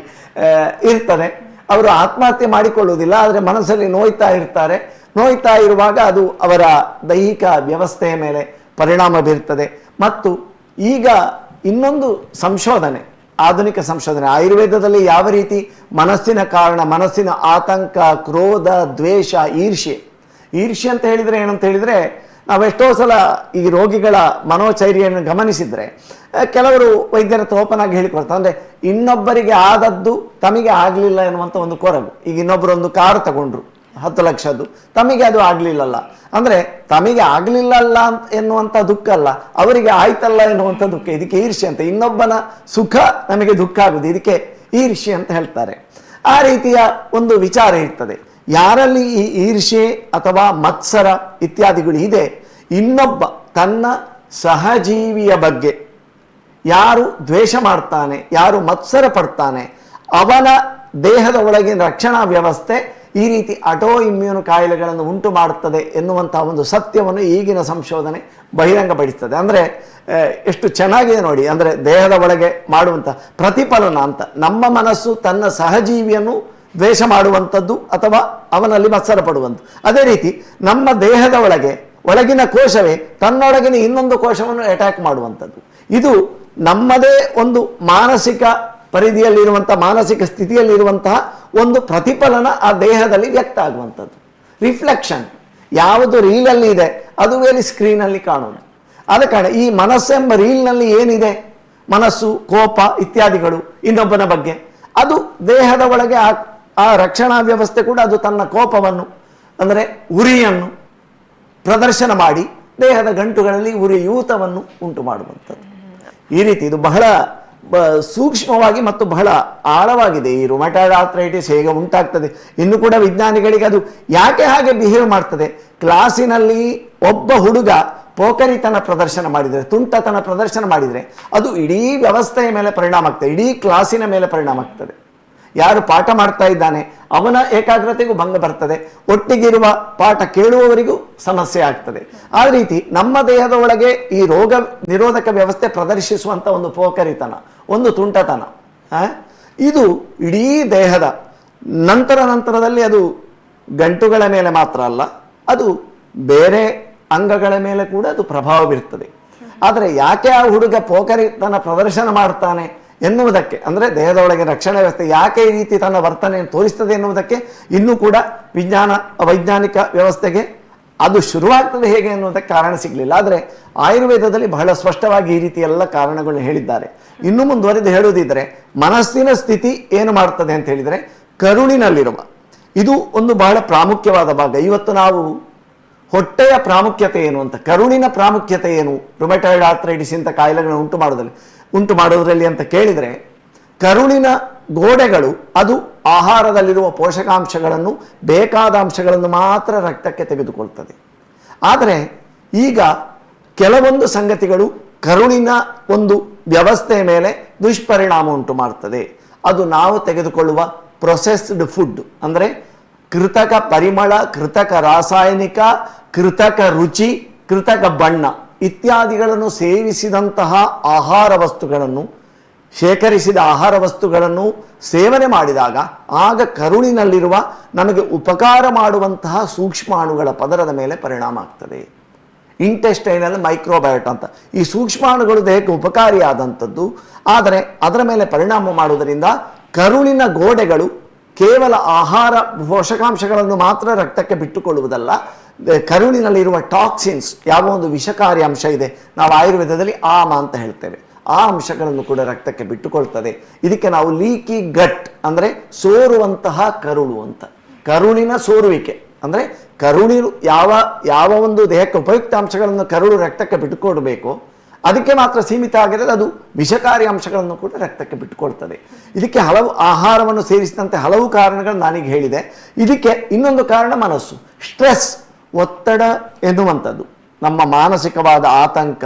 ಇರ್ತದೆ. ಅವರು ಆತ್ಮಹತ್ಯೆ ಮಾಡಿಕೊಳ್ಳುವುದಿಲ್ಲ, ಆದರೆ ಮನಸ್ಸಲ್ಲಿ ನೋಯ್ತಾ ಇರ್ತಾರೆ. ನೋಯ್ತಾ ಇರುವಾಗ ಅದು ಅವರ ದೈಹಿಕ ವ್ಯವಸ್ಥೆಯ ಮೇಲೆ ಪರಿಣಾಮ ಬೀರ್ತದೆ. ಮತ್ತು ಈಗ ಇನ್ನೊಂದು ಸಂಶೋಧನೆ, ಆಧುನಿಕ ಸಂಶೋಧನೆ, ಆಯುರ್ವೇದದಲ್ಲಿ ಯಾವ ರೀತಿ ಮನಸ್ಸಿನ ಕಾರಣ, ಮನಸ್ಸಿನ ಆತಂಕ, ಕ್ರೋಧ, ದ್ವೇಷ, ಈರ್ಷ್ಯೆ ಅಂತ ಹೇಳಿದರೆ ಏನಂತ ಹೇಳಿದರೆ, ನಾವೆಷ್ಟೋ ಸಲ ಈ ರೋಗಿಗಳ ಮನೋಚೈರ್ಯನ್ನು ಗಮನಿಸಿದರೆ ಕೆಲವರು ವೈದ್ಯರ ಓಪನ್ ಆಗಿ ಹೇಳಿಕೊಡ್ತಾರೆ. ಅಂದರೆ ಇನ್ನೊಬ್ಬರಿಗೆ ಆದದ್ದು ತಮಗೆ ಆಗಲಿಲ್ಲ ಎನ್ನುವಂಥ ಒಂದು ಕೊರಗು. ಈಗ ಇನ್ನೊಬ್ಬರು ಒಂದು ಕಾರು ತಗೊಂಡ್ರು 10 ಲಕ್ಷದ್ದು, ತಮಗೆ ಅದು ಆಗಲಿಲ್ಲಲ್ಲ ಅಂದರೆ ತಮಗೆ ಆಗಲಿಲ್ಲಲ್ಲ ಎನ್ನುವಂಥ ದುಃಖ ಅಲ್ಲ, ಅವರಿಗೆ ಆಯ್ತಲ್ಲ ಎನ್ನುವಂಥ ದುಃಖ. ಇದಕ್ಕೆ ಈರ್ಷ್ಯೆ ಅಂತ. ಇನ್ನೊಬ್ಬನ ಸುಖ ನಮಗೆ ದುಃಖ ಆಗುದು, ಇದಕ್ಕೆ ಈರ್ಷ್ಯೆ ಅಂತ ಹೇಳ್ತಾರೆ. ಆ ರೀತಿಯ ಒಂದು ವಿಚಾರ ಇರ್ತದೆ. ಯಾರಲ್ಲಿ ಈ ಈರ್ಷ್ಯೆ ಅಥವಾ ಮತ್ಸರ ಇತ್ಯಾದಿಗಳು ಇದೆ, ಇನ್ನೊಬ್ಬ ತನ್ನ ಸಹಜೀವಿಯ ಬಗ್ಗೆ ಯಾರು ದ್ವೇಷ ಮಾಡ್ತಾನೆ, ಯಾರು ಮತ್ಸರ ಪಡ್ತಾನೆ, ಅವನ ದೇಹದ ಒಳಗಿನ ರಕ್ಷಣಾ ವ್ಯವಸ್ಥೆ ಈ ರೀತಿ ಅಟೋ ಇಮ್ಯೂನ್ ಕಾಯಿಲೆಗಳನ್ನು ಉಂಟು ಮಾಡುತ್ತದೆ ಎನ್ನುವಂತಹ ಒಂದು ಸತ್ಯವನ್ನು ಈಗಿನ ಸಂಶೋಧನೆ ಬಹಿರಂಗಪಡಿಸ್ತದೆ. ಅಂದರೆ ಎಷ್ಟು ಚೆನ್ನಾಗಿದೆ ನೋಡಿ. ಅಂದರೆ ದೇಹದ ಒಳಗೆ ಮಾಡುವಂಥ ಪ್ರತಿಫಲನ ಅಂತ. ನಮ್ಮ ಮನಸ್ಸು ತನ್ನ ಸಹಜೀವಿಯನ್ನು ದ್ವೇಷ ಮಾಡುವಂಥದ್ದು ಅಥವಾ ಅವನಲ್ಲಿ ಮತ್ಸರ ಪಡುವಂಥದ್ದು. ಅದೇ ರೀತಿ ನಮ್ಮ ದೇಹದ ಒಳಗಿನ ಕೋಶವೇ ತನ್ನೊಳಗಿನ ಇನ್ನೊಂದು ಕೋಶವನ್ನು ಅಟ್ಯಾಕ್ ಮಾಡುವಂಥದ್ದು. ಇದು ನಮ್ಮದೇ ಒಂದು ಮಾನಸಿಕ ಪರಿಧಿಯಲ್ಲಿರುವಂಥ, ಮಾನಸಿಕ ಸ್ಥಿತಿಯಲ್ಲಿರುವಂತಹ ಒಂದು ಪ್ರತಿಫಲನ ಆ ದೇಹದಲ್ಲಿ ವ್ಯಕ್ತ ಆಗುವಂಥದ್ದು. ರಿಫ್ಲೆಕ್ಷನ್ ಯಾವುದು ರೀಲಲ್ಲಿ ಇದೆ ಅದುವೇ ಸ್ಕ್ರೀನಲ್ಲಿ ಕಾಣೋದು. ಆದ ಕಾರಣ ಈ ಮನಸ್ಸೆಂಬ ರೀಲ್ನಲ್ಲಿ ಏನಿದೆ, ಮನಸ್ಸು, ಕೋಪ ಇತ್ಯಾದಿಗಳು ಇನ್ನೊಬ್ಬನ ಬಗ್ಗೆ, ಅದು ದೇಹದ ಒಳಗೆ ಆ ರಕ್ಷಣಾ ವ್ಯವಸ್ಥೆ ಕೂಡ ಅದು ತನ್ನ ಕೋಪವನ್ನು ಅಂದರೆ ಉರಿಯನ್ನು ಪ್ರದರ್ಶನ ಮಾಡಿ ದೇಹದ ಗಂಟುಗಳಲ್ಲಿ ಉರಿಯೂತವನ್ನು ಉಂಟು ಮಾಡುವಂಥದ್ದು. ಈ ರೀತಿ ಇದು ಬಹಳ ಸೂಕ್ಷ್ಮವಾಗಿ ಮತ್ತು ಬಹಳ ಆಳವಾಗಿದೆ. ಈ ರುಮ್ಯಾಟಾಯ್ಡ್ ಆರ್ಥ್ರೈಟಿಸ್ ಹೇಗೆ ಉಂಟಾಗ್ತದೆ, ಇನ್ನು ಕೂಡ ವಿಜ್ಞಾನಿಗಳಿಗೆ ಅದು ಯಾಕೆ ಹಾಗೆ ಬಿಹೇವ್ ಮಾಡ್ತದೆ. ಕ್ಲಾಸಿನಲ್ಲಿ ಒಬ್ಬ ಹುಡುಗ ಪೋಖರಿತನ ಪ್ರದರ್ಶನ ಮಾಡಿದರೆ, ತುಂಟತನ ಪ್ರದರ್ಶನ ಮಾಡಿದರೆ ಅದು ಇಡೀ ವ್ಯವಸ್ಥೆಯ ಮೇಲೆ ಪರಿಣಾಮ ಆಗ್ತದೆ, ಇಡೀ ಕ್ಲಾಸಿನ ಮೇಲೆ ಪರಿಣಾಮ ಆಗ್ತದೆ. ಯಾರು ಪಾಠ ಮಾಡ್ತಾ ಇದ್ದಾನೆ ಅವನ ಏಕಾಗ್ರತೆಗೂ ಭಂಗ ಬರ್ತದೆ, ಒಟ್ಟಿಗಿರುವ ಪಾಠ ಕೇಳುವವರಿಗೂ ಸಮಸ್ಯೆ ಆಗ್ತದೆ. ಆ ರೀತಿ ನಮ್ಮ ದೇಹದ ಒಳಗೆ ಈ ರೋಗ ನಿರೋಧಕ ವ್ಯವಸ್ಥೆ ಪ್ರದರ್ಶಿಸುವಂಥ ಒಂದು ಪೋಖರಿತನ, ಒಂದು ತುಂಟತನ, ಇದು ಇಡೀ ದೇಹದ ನಂತರದಲ್ಲಿ ಅದು ಗಂಟುಗಳ ಮೇಲೆ ಮಾತ್ರ ಅಲ್ಲ, ಅದು ಬೇರೆ ಅಂಗಗಳ ಮೇಲೆ ಕೂಡ ಅದು ಪ್ರಭಾವ ಬೀರ್ತದೆ. ಆದರೆ ಯಾಕೆ ಆ ಹುಡುಗ ಪೋಖರಿತನ ಪ್ರದರ್ಶನ ಮಾಡ್ತಾನೆ ಎನ್ನುವುದಕ್ಕೆ, ಅಂದರೆ ದೇಹದ ಒಳಗೆ ರಕ್ಷಣಾ ವ್ಯವಸ್ಥೆ ಯಾಕೆ ಈ ರೀತಿ ತನ್ನ ವರ್ತನೆಯನ್ನು ತೋರಿಸ್ತದೆ ಎನ್ನುವುದಕ್ಕೆ ಇನ್ನೂ ಕೂಡ ವೈಜ್ಞಾನಿಕ ವ್ಯವಸ್ಥೆಗೆ ಅದು ಶುರುವಾಗ್ತದೆ ಹೇಗೆ ಎನ್ನುವುದಕ್ಕೆ ಕಾರಣ ಸಿಗಲಿಲ್ಲ. ಆದರೆ ಆಯುರ್ವೇದದಲ್ಲಿ ಬಹಳ ಸ್ಪಷ್ಟವಾಗಿ ಈ ರೀತಿ ಎಲ್ಲ ಕಾರಣಗಳನ್ನು ಹೇಳಿದ್ದಾರೆ. ಇನ್ನೂ ಮುಂದುವರೆದು ಹೇಳುವುದಿದ್ದರೆ ಮನಸ್ಸಿನ ಸ್ಥಿತಿ ಏನು ಮಾಡ್ತದೆ ಅಂತ ಹೇಳಿದರೆ, ಕರುಳಿನಲ್ಲಿರುವ ಇದು ಒಂದು ಬಹಳ ಪ್ರಾಮುಖ್ಯವಾದ ಭಾಗ. ಇವತ್ತು ನಾವು ಹೊಟ್ಟೆಯ ಪ್ರಾಮುಖ್ಯತೆ ಏನು ಅಂತ, ಕರುಳಿನ ಪ್ರಾಮುಖ್ಯತೆ ಏನು ರುಮ್ಯಾಟಾಯ್ಡ್ ಆರ್ಥ್ರೈಟಿಸ್ ಇಂಥ ಕಾಯಿಲೆಗಳನ್ನು ಉಂಟು ಮಾಡೋದ್ರಲ್ಲಿ ಅಂತ ಕೇಳಿದರೆ, ಕರುಳಿನ ಗೋಡೆಗಳು ಅದು ಆಹಾರದಲ್ಲಿರುವ ಪೋಷಕಾಂಶಗಳನ್ನು, ಬೇಕಾದ ಅಂಶಗಳನ್ನು ಮಾತ್ರ ರಕ್ತಕ್ಕೆ ತೆಗೆದುಕೊಳ್ತದೆ. ಆದರೆ ಈಗ ಕೆಲವೊಂದು ಸಂಗತಿಗಳು ಕರುಳಿನ ಒಂದು ವ್ಯವಸ್ಥೆಯ ಮೇಲೆ ದುಷ್ಪರಿಣಾಮ ಉಂಟು ಮಾಡ್ತದೆ. ಅದು ನಾವು ತೆಗೆದುಕೊಳ್ಳುವ ಪ್ರೊಸೆಸ್ಡ್ ಫುಡ್, ಅಂದರೆ ಕೃತಕ ಪರಿಮಳ, ಕೃತಕ ರಾಸಾಯನಿಕ, ಕೃತಕ ರುಚಿ, ಕೃತಕ ಬಣ್ಣ ಇತ್ಯಾದಿಗಳನ್ನು ಸೇವಿಸಿದಂತಹ ಆಹಾರ ವಸ್ತುಗಳನ್ನು ಶೇಖರಿಸಿದ ಆಹಾರ ವಸ್ತುಗಳನ್ನು ಸೇವನೆ ಮಾಡಿದಾಗ ಆಗ ಕರುಳಿನಲ್ಲಿರುವ ನಮಗೆ ಉಪಕಾರ ಮಾಡುವಂತಹ ಸೂಕ್ಷ್ಮಾಣುಗಳ ಪದರದ ಮೇಲೆ ಪರಿಣಾಮ ಆಗ್ತದೆ. ಇಂಟೆಸ್ಟೈನಲ್ ಮೈಕ್ರೋಬಯೋಟ್ ಅಂತ ಈ ಸೂಕ್ಷ್ಮಾಣುಗಳು ದೇಹಕ್ಕೆ ಉಪಕಾರಿಯಾದಂಥದ್ದು. ಆದರೆ ಅದರ ಮೇಲೆ ಪರಿಣಾಮ ಮಾಡುವುದರಿಂದ ಕರುಳಿನ ಗೋಡೆಗಳು ಕೇವಲ ಆಹಾರ ಪೋಷಕಾಂಶಗಳನ್ನು ಮಾತ್ರ ರಕ್ತಕ್ಕೆ ಬಿಟ್ಟುಕೊಳ್ಳುವುದಲ್ಲ, ಕರುಳಿನಲ್ಲಿರುವ ಟಾಕ್ಸಿನ್ಸ್, ಯಾವ ಒಂದು ವಿಷಕಾರಿ ಅಂಶ ಇದೆ, ನಾವು ಆಯುರ್ವೇದದಲ್ಲಿ ಆಮ ಅಂತ ಹೇಳ್ತೇವೆ, ಆ ಅಂಶಗಳನ್ನು ಕೂಡ ರಕ್ತಕ್ಕೆ ಬಿಟ್ಟುಕೊಳ್ತದೆ. ಇದಕ್ಕೆ ನಾವು ಲೀಕಿ ಗಟ್ ಅಂದರೆ ಸೋರುವಂತಹ ಕರುಳು ಅಂತ. ಕರುಳಿನ ಸೋರುವಿಕೆ ಅಂದರೆ ಕರುಳಿನ ಯಾವ ಒಂದು ದೇಹಕ್ಕೆ ಉಪಯುಕ್ತ ಅಂಶಗಳನ್ನು ಕರುಳು ರಕ್ತಕ್ಕೆ ಬಿಟ್ಟುಕೊಡಬೇಕು ಅದಕ್ಕೆ ಮಾತ್ರ ಸೀಮಿತ ಆಗಿರೋದು, ಅದು ವಿಷಕಾರಿ ಅಂಶಗಳನ್ನು ಕೂಡ ರಕ್ತಕ್ಕೆ ಬಿಟ್ಟುಕೊಳ್ತದೆ. ಇದಕ್ಕೆ ಹಲವು ಆಹಾರವನ್ನು ಸೇರಿಸಿದಂತೆ ಹಲವು ಕಾರಣಗಳು ನಾನೀಗ ಹೇಳಿದೆ. ಇದಕ್ಕೆ ಇನ್ನೊಂದು ಕಾರಣ ಮನಸ್ಸು, ಸ್ಟ್ರೆಸ್, ಒತ್ತಡ ಎನ್ನುವಂಥದ್ದು. ನಮ್ಮ ಮಾನಸಿಕವಾದ ಆತಂಕ,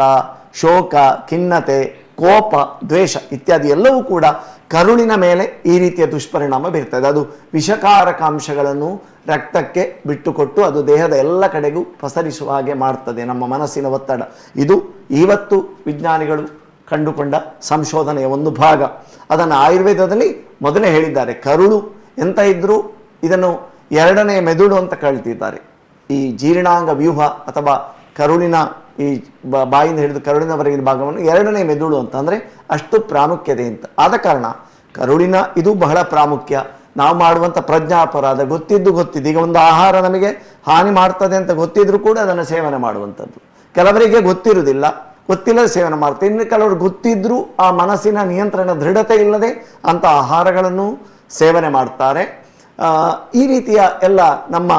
ಶೋಕ, ಖಿನ್ನತೆ, ಕೋಪ, ದ್ವೇಷ ಇತ್ಯಾದಿ ಎಲ್ಲವೂ ಕೂಡ ಕರುಳಿನ ಮೇಲೆ ಈ ರೀತಿಯ ದುಷ್ಪರಿಣಾಮ ಬೀರ್ತದೆ. ಅದು ವಿಷಕಾರಕ ಅಂಶಗಳನ್ನು ರಕ್ತಕ್ಕೆ ಬಿಟ್ಟುಕೊಟ್ಟು ಅದು ದೇಹದ ಎಲ್ಲ ಕಡೆಗೂ ಪಸರಿಸುವ ಹಾಗೆ ಮಾಡ್ತದೆ ನಮ್ಮ ಮನಸ್ಸಿನ ಒತ್ತಡ. ಇದು ಇವತ್ತು ವಿಜ್ಞಾನಿಗಳು ಕಂಡುಕೊಂಡ ಸಂಶೋಧನೆಯ ಒಂದು ಭಾಗ. ಅದನ್ನು ಆಯುರ್ವೇದದಲ್ಲಿ ಮೊದಲೇ ಹೇಳಿದ್ದಾರೆ. ಕರುಳು ಎಂತ ಇದ್ರೂ ಇದನ್ನು ಎರಡನೇ ಮೆದುಳು ಅಂತ ಕಳ್ತಿದ್ದಾರೆ. ಈ ಜೀರ್ಣಾಂಗ ವ್ಯೂಹ ಅಥವಾ ಕರುಳಿನ ಈ ಬಾಯಿಂದ ಹಿಡಿದು ಕರುಳಿನವರೆಗಿನ ಭಾಗವನ್ನು ಎರಡನೇ ಮೆದುಳು ಅಂತ, ಅಂದರೆ ಅಷ್ಟು ಪ್ರಾಮುಖ್ಯತೆ ಅಂತ. ಆದ ಕಾರಣ ಕರುಳಿನ ಇದು ಬಹಳ ಪ್ರಾಮುಖ್ಯ. ನಾವು ಮಾಡುವಂಥ ಪ್ರಜ್ಞಾಪರಾಧ ಗೊತ್ತಿದ್ದು ಈಗ ಒಂದು ಆಹಾರ ನಮಗೆ ಹಾನಿ ಮಾಡ್ತದೆ ಅಂತ ಗೊತ್ತಿದ್ರೂ ಕೂಡ ಅದನ್ನು ಸೇವನೆ ಮಾಡುವಂಥದ್ದು. ಕೆಲವರಿಗೆ ಗೊತ್ತಿರುವುದಿಲ್ಲ, ಗೊತ್ತಿಲ್ಲದೆ ಸೇವನೆ ಮಾಡ್ತಾರೆ. ಇನ್ನು ಕೆಲವರು ಗೊತ್ತಿದ್ರೂ ಆ ಮನಸ್ಸಿನ ನಿಯಂತ್ರಣ ದೃಢತೆ ಇಲ್ಲದೆ ಅಂಥ ಆಹಾರಗಳನ್ನು ಸೇವನೆ ಮಾಡ್ತಾರೆ. ಈ ರೀತಿಯ ಎಲ್ಲ ನಮ್ಮ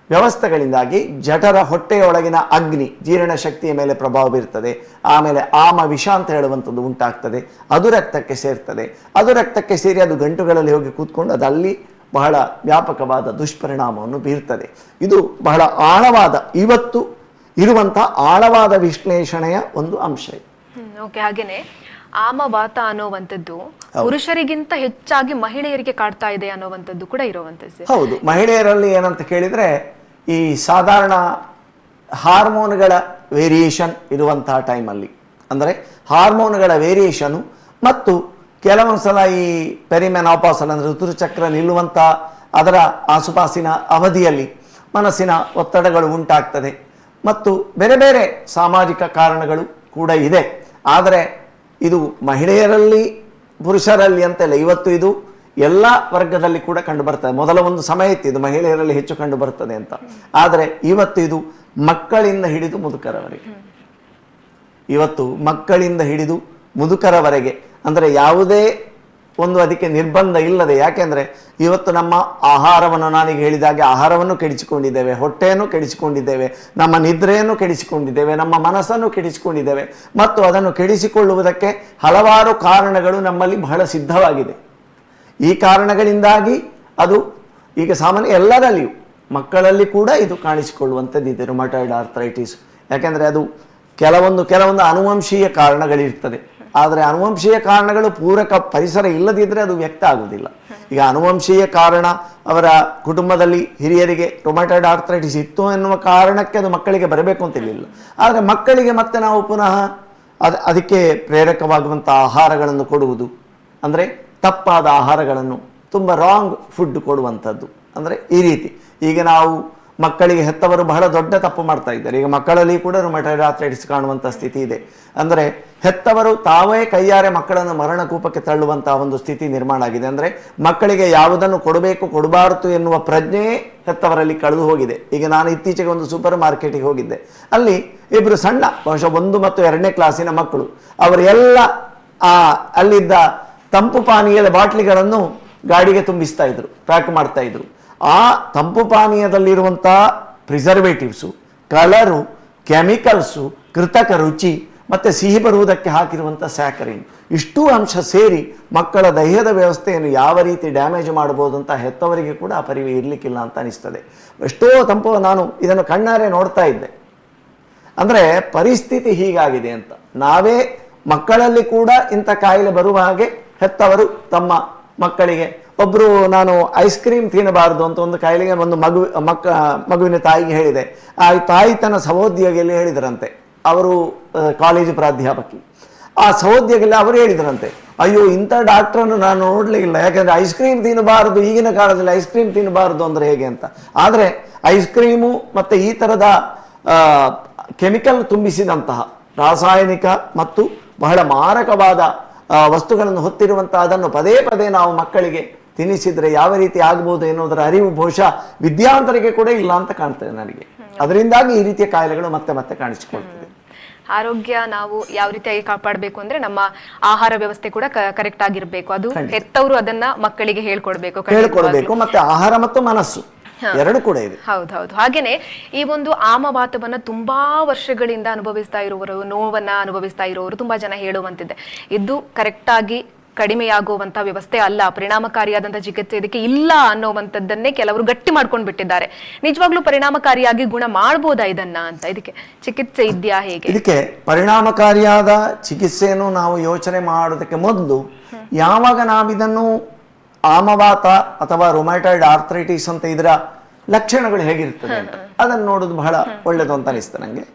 ವ್ಯವಸ್ಥೆಗಳಿಂದಾಗಿ ಜಠರ ಹೊಟ್ಟೆಯೊಳಗಿನ ಅಗ್ನಿ ಜೀರ್ಣಶಕ್ತಿಯ ಮೇಲೆ ಪ್ರಭಾವ ಬೀರ್ತದೆ. ಆಮೇಲೆ ಆಮ ವಿಷ ಅಂತ ಹೇಳುವಂಥದ್ದು ಉಂಟಾಗ್ತದೆ, ಅದು ರಕ್ತಕ್ಕೆ ಸೇರ್ತದೆ. ಅದು ರಕ್ತಕ್ಕೆ ಸೇರಿ ಅದು ಗಂಟುಗಳಲ್ಲಿ ಹೋಗಿ ಕೂತ್ಕೊಂಡು ಅದು ಅಲ್ಲಿ ಬಹಳ ವ್ಯಾಪಕವಾದ ದುಷ್ಪರಿಣಾಮವನ್ನು ಬೀರ್ತದೆ. ಇದು ಬಹಳ ಆಳವಾದ, ಇವತ್ತು ಇರುವಂಥ ಆಳವಾದ ವಿಶ್ಲೇಷಣೆಯ ಒಂದು ಅಂಶ. ಓಕೆ, ಹಾಗೇನೆ ಆಮವಾತ ಅನ್ನೋವಂಥದ್ದು ಪುರುಷರಿಗಿಂತ ಹೆಚ್ಚಾಗಿ ಮಹಿಳೆಯರಿಗೆ ಕಾಡ್ತಾ ಇದೆ ಅನ್ನೋವಂಥದ್ದು ಕೂಡ ಇರುವಂಥದ್ದು. ಹೌದು, ಮಹಿಳೆಯರಲ್ಲಿ ಏನಂತ ಕೇಳಿದ್ರೆ ಈ ಸಾಧಾರಣ ಹಾರ್ಮೋನ್ಗಳ ವೇರಿಯೇಷನ್ ಇರುವಂತಹ ಟೈಮಲ್ಲಿ, ಅಂದರೆ ಹಾರ್ಮೋನ್ಗಳ ವೇರಿಯೇಷನು ಮತ್ತು ಕೆಲವೊಂದ್ಸಲ ಈ ಪೆರಿಮೆನಾಪಾಸಲ್ ಅಂದರೆ ಋತುಚಕ್ರ ನಿಲ್ಲುವಂಥ ಅದರ ಆಸುಪಾಸಿನ ಅವಧಿಯಲ್ಲಿ ಮನಸ್ಸಿನ ಒತ್ತಡಗಳು ಉಂಟಾಗ್ತದೆ ಮತ್ತು ಬೇರೆ ಬೇರೆ ಸಾಮಾಜಿಕ ಕಾರಣಗಳು ಕೂಡ ಇದೆ. ಆದರೆ ಇದು ಮಹಿಳೆಯರಲ್ಲಿ ಪುರುಷರಲ್ಲಿ ಅಂತೆಲ್ಲ, ಇವತ್ತು ಇದು ಎಲ್ಲ ವರ್ಗದಲ್ಲಿ ಕೂಡ ಕಂಡು ಬರ್ತದೆ. ಮೊದಲ ಒಂದು ಸಮಯ ಇತ್ತು ಇದು ಮಹಿಳೆಯರಲ್ಲಿ ಹೆಚ್ಚು ಕಂಡು ಬರ್ತದೆ ಅಂತ, ಆದರೆ ಇವತ್ತು ಇದು ಮಕ್ಕಳಿಂದ ಹಿಡಿದು ಮುದುಕರವರೆಗೆ, ಇವತ್ತು ಮಕ್ಕಳಿಂದ ಹಿಡಿದು ಮುದುಕರವರೆಗೆ, ಅಂದರೆ ಯಾವುದೇ ಒಂದು ಅದಕ್ಕೆ ನಿರ್ಬಂಧ ಇಲ್ಲದೆ. ಯಾಕೆಂದರೆ ಇವತ್ತು ನಮ್ಮ ಆಹಾರವನ್ನು, ನಾನೀಗ ಹೇಳಿದಾಗೆ ಆಹಾರವನ್ನು ಕೆಡಿಸಿಕೊಂಡಿದ್ದೇವೆ, ಹೊಟ್ಟೆಯನ್ನು ಕೆಡಿಸಿಕೊಂಡಿದ್ದೇವೆ, ನಮ್ಮ ನಿದ್ರೆಯನ್ನು ಕೆಡಿಸಿಕೊಂಡಿದ್ದೇವೆ, ನಮ್ಮ ಮನಸ್ಸನ್ನು ಕೆಡಿಸಿಕೊಂಡಿದ್ದೇವೆ ಮತ್ತು ಅದನ್ನು ಕೆಡಿಸಿಕೊಳ್ಳುವುದಕ್ಕೆ ಹಲವಾರು ಕಾರಣಗಳು ನಮ್ಮಲ್ಲಿ ಬಹಳ ಸಿದ್ಧವಾಗಿದೆ. ಈ ಕಾರಣಗಳಿಂದಾಗಿ ಅದು ಈಗ ಸಾಮಾನ್ಯ ಎಲ್ಲರಲ್ಲಿಯೂ, ಮಕ್ಕಳಲ್ಲಿ ಕೂಡ ಇದು ಕಾಣಿಸಿಕೊಳ್ಳುವಂಥದ್ದಿದೆ ರುಮಟಾಯ್ಡ್ ಆರ್ಥರೈಟಿಸ್. ಯಾಕೆಂದರೆ ಅದು ಕೆಲವೊಂದು ಆನುವಂಶೀಯ ಕಾರಣಗಳಿರ್ತದೆ. ಆದರೆ ಆನುವಂಶೀಯ ಕಾರಣಗಳು ಪೂರಕ ಪರಿಸರ ಇಲ್ಲದಿದ್ದರೆ ಅದು ವ್ಯಕ್ತ ಆಗುವುದಿಲ್ಲ. ಈಗ ಆನುವಂಶೀಯ ಕಾರಣ, ಅವರ ಕುಟುಂಬದಲ್ಲಿ ಹಿರಿಯರಿಗೆ ರುಮಟಾಯ್ಡ್ ಆರ್ಥರೈಟಿಸ್ ಇತ್ತು ಎನ್ನುವ ಕಾರಣಕ್ಕೆ ಅದು ಮಕ್ಕಳಿಗೆ ಬರಬೇಕು ಅಂತಿರಲಿಲ್ಲ. ಆದರೆ ಮಕ್ಕಳಿಗೆ ಮತ್ತೆ ನಾವು ಪುನಃ ಅದಕ್ಕೆ ಪ್ರೇರಕವಾಗುವಂಥ ಆಹಾರಗಳನ್ನು ಕೊಡುವುದು, ಅಂದರೆ ತಪ್ಪಾದ ಆಹಾರಗಳನ್ನು, ತುಂಬ ರಾಂಗ್ ಫುಡ್ ಕೊಡುವಂಥದ್ದು. ಅಂದರೆ ಈ ರೀತಿ ಈಗ ನಾವು ಮಕ್ಕಳಿಗೆ ಹೆತ್ತವರು ಬಹಳ ದೊಡ್ಡ ತಪ್ಪು ಮಾಡ್ತಾ ಇದ್ದಾರೆ. ಈಗ ಮಕ್ಕಳಲ್ಲಿ ಕೂಡ ರುಮಟಾಯ್ಡ್ ಆರ್ಥರೈಟಿಸ್ ಕಾಣುವಂಥ ಸ್ಥಿತಿ ಇದೆ. ಅಂದರೆ ಹೆತ್ತವರು ತಾವೇ ಕೈಯಾರೆ ಮಕ್ಕಳನ್ನು ಮರಣಕೂಪಕ್ಕೆ ತಳ್ಳುವಂತಹ ಒಂದು ಸ್ಥಿತಿ ನಿರ್ಮಾಣ ಆಗಿದೆ. ಅಂದರೆ ಮಕ್ಕಳಿಗೆ ಯಾವುದನ್ನು ಕೊಡಬೇಕು ಕೊಡಬಾರದು ಎನ್ನುವ ಪ್ರಜ್ಞೆಯೇ ಹೆತ್ತವರಲ್ಲಿ ಕಳೆದು ಹೋಗಿದೆ. ಈಗ ನಾನು ಇತ್ತೀಚೆಗೆ ಒಂದು ಸೂಪರ್ ಮಾರ್ಕೆಟಿಗೆ ಹೋಗಿದ್ದೆ. ಅಲ್ಲಿ ಇಬ್ಬರು ಸಣ್ಣ, ಬಹುಶಃ 1 ಮತ್ತು 2ನೇ ಕ್ಲಾಸಿನ ಮಕ್ಕಳು, ಅವರೆಲ್ಲ ಅಲ್ಲಿದ್ದ ತಂಪು ಪಾನೀಯದ ಬಾಟ್ಲಿಗಳನ್ನು ಗಾಡಿಗೆ ತುಂಬಿಸ್ತಾ ಇದ್ರು, ಪ್ಯಾಕ್ ಮಾಡ್ತಾ ಇದ್ರು. ಆ ತಂಪು ಪಾನೀಯದಲ್ಲಿರುವಂಥ ಪ್ರಿಸರ್ವೇಟಿವ್ಸು, ಕಲರು, ಕೆಮಿಕಲ್ಸು, ಕೃತಕ ರುಚಿ ಮತ್ತು ಸಿಹಿ ಬರುವುದಕ್ಕೆ ಹಾಕಿರುವಂಥ ಸ್ಯಾಕರಿನ್, ಇಷ್ಟೂ ಅಂಶ ಸೇರಿ ಮಕ್ಕಳ ದೇಹದ ವ್ಯವಸ್ಥೆಯನ್ನು ಯಾವ ರೀತಿ ಡ್ಯಾಮೇಜ್ ಮಾಡ್ಬೋದು ಅಂತ ಹೆತ್ತವರಿಗೆ ಕೂಡ ಆ ಪರಿವೆ ಇರಲಿಕ್ಕಿಲ್ಲ ಅಂತ ಅನಿಸ್ತದೆ. ಎಷ್ಟೋ ತಂಪು, ನಾನು ಇದನ್ನು ಕಣ್ಣಾರೆ ನೋಡ್ತಾ ಇದ್ದೆ. ಅಂದರೆ ಪರಿಸ್ಥಿತಿ ಹೀಗಾಗಿದೆ ಅಂತ. ನಾವೇ ಮಕ್ಕಳಲ್ಲಿ ಕೂಡ ಇಂಥ ಕಾಯಿಲೆ ಬರುವ ಹಾಗೆ ಹೆತ್ತವರು ತಮ್ಮ ಮಕ್ಕಳಿಗೆ, ಒಬ್ಬರು ನಾನು ಐಸ್ ಕ್ರೀಮ್ ತಿನ್ನಬಾರ್ದು ಅಂತ ಒಂದು ಕಾಯಿಲೆಗೆ ಒಂದು ಮಗುವಿನ ತಾಯಿಗೆ ಹೇಳಿದೆ. ಆ ತಾಯಿ ತನ್ನ ಸಹೋದ್ಯೋಗಿಯಲ್ಲಿ ಹೇಳಿದರಂತೆ, ಅವರು ಕಾಲೇಜು ಪ್ರಾಧ್ಯಾಪಕಿ. ಆ ಸಹೋದ್ಯೋಗಿಲ್ಲ ಅವರು ಹೇಳಿದ್ರಂತೆ, ಅಯ್ಯೋ ಇಂಥ ಡಾಕ್ಟ್ರನ್ನು ನಾನು ನೋಡ್ಲಿಕ್ಕಿಲ್ಲ, ಯಾಕಂದ್ರೆ ಐಸ್ ಕ್ರೀಮ್ ತಿನ್ನಬಾರದು, ಈಗಿನ ಕಾಲದಲ್ಲಿ ಐಸ್ ಕ್ರೀಮ್ ತಿನ್ನಬಾರದು ಅಂದ್ರೆ ಹೇಗೆ ಅಂತ. ಆದರೆ ಐಸ್ ಕ್ರೀಮು ಮತ್ತೆ ಈ ತರದ ಕೆಮಿಕಲ್ ತುಂಬಿಸಿದಂತಹ ರಾಸಾಯನಿಕ ಮತ್ತು ಬಹಳ ಮಾರಕವಾದ ವಸ್ತುಗಳನ್ನು ಹೊತ್ತಿರುವಂತಹ ಅದನ್ನು ಪದೇ ಪದೇ ನಾವು ಮಕ್ಕಳಿಗೆ ತಿನ್ನಿಸಿದ್ರೆ ಯಾವ ರೀತಿ ಆಗ್ಬೋದು ಎನ್ನುವುದರ ಅರಿವು ಬಹುಶಃ ವಿದ್ಯಾವಂತರಿಗೆ ಕೂಡ ಇಲ್ಲ ಅಂತ ಕಾಣ್ತದೆ ನನಗೆ. ಅದರಿಂದಾಗಿ ಈ ರೀತಿಯ ಕಾಯಿಲೆಗಳು ಮತ್ತೆ ಮತ್ತೆ ಕಾಣಿಸಿಕೊಳ್ತದೆ. ಆರೋಗ್ಯ ನಾವು ಯಾವ ರೀತಿಯಾಗಿ ಕಾಪಾಡಬೇಕು ಅಂದ್ರೆ ನಮ್ಮ ಆಹಾರ ವ್ಯವಸ್ಥೆ ಕೂಡ ಕರೆಕ್ಟ್ ಆಗಿರ್ಬೇಕು. ಅದು ಹೆತ್ತವರು ಅದನ್ನ ಮಕ್ಕಳಿಗೆ ಹೇಳ್ಕೊಡ್ಬೇಕು. ಮತ್ತೆ ಆಹಾರ ಮತ್ತು ಮನಸ್ಸು ಎರಡು ಕೂಡ ಇದೆ. ಹೌದೌದು. ಹಾಗೇನೆ ಈ ಒಂದು ಆಮವಾತವನ್ನ ತುಂಬಾ ವರ್ಷಗಳಿಂದ ಅನುಭವಿಸ್ತಾ ಇರುವವರು, ನೋವನ್ನ ಅನುಭವಿಸ್ತಾ ಇರುವವರು ತುಂಬಾ ಜನ ಹೇಳುವಂತಿದೆ, ಇದು ಕರೆಕ್ಟ್ ಆಗಿ ಕಡಿಮೆಯಾಗುವಂತ ವ್ಯವಸ್ಥೆ ಅಲ್ಲ, ಪರಿಣಾಮಕಾರಿಯಾದಂತಹ ಚಿಕಿತ್ಸೆ ಇದಕ್ಕೆ ಇಲ್ಲ ಅನ್ನೋವಂಥದ್ದನ್ನೇ ಕೆಲವರು ಗಟ್ಟಿ ಮಾಡ್ಕೊಂಡು ಬಿಟ್ಟಿದ್ದಾರೆ. ನಿಜವಾಗ್ಲೂ ಪರಿಣಾಮಕಾರಿಯಾಗಿ ಗುಣ ಮಾಡಬಹುದಾ ಇದನ್ನ ಅಂತ? ಇದಕ್ಕೆ ಚಿಕಿತ್ಸೆ ಇದೆಯಾ? ಹೇಗೆ ಇದಕ್ಕೆ ಪರಿಣಾಮಕಾರಿಯಾದ ಚಿಕಿತ್ಸೆಯನ್ನು ನಾವು ಯೋಚನೆ ಮಾಡೋದಕ್ಕೆ ಮೊದಲು ಯಾವಾಗ ನಾವಿದನ್ನು ಆಮವಾತ ಅಥವಾ ರೊಮ್ಯಾಟಾಯ್ಡ್ ಆರ್ಥರೈಟಿಸ್ ಅಂತ ಇದರ ಲಕ್ಷಣಗಳು ಹೇಗಿರ್ತದೆ ಅಂತ ಅದನ್ನು ನೋಡೋದು ಬಹಳ ಒಳ್ಳೆಯದು ಅಂತ ಅನಿಸ್ತದೆ ನನಗೆ.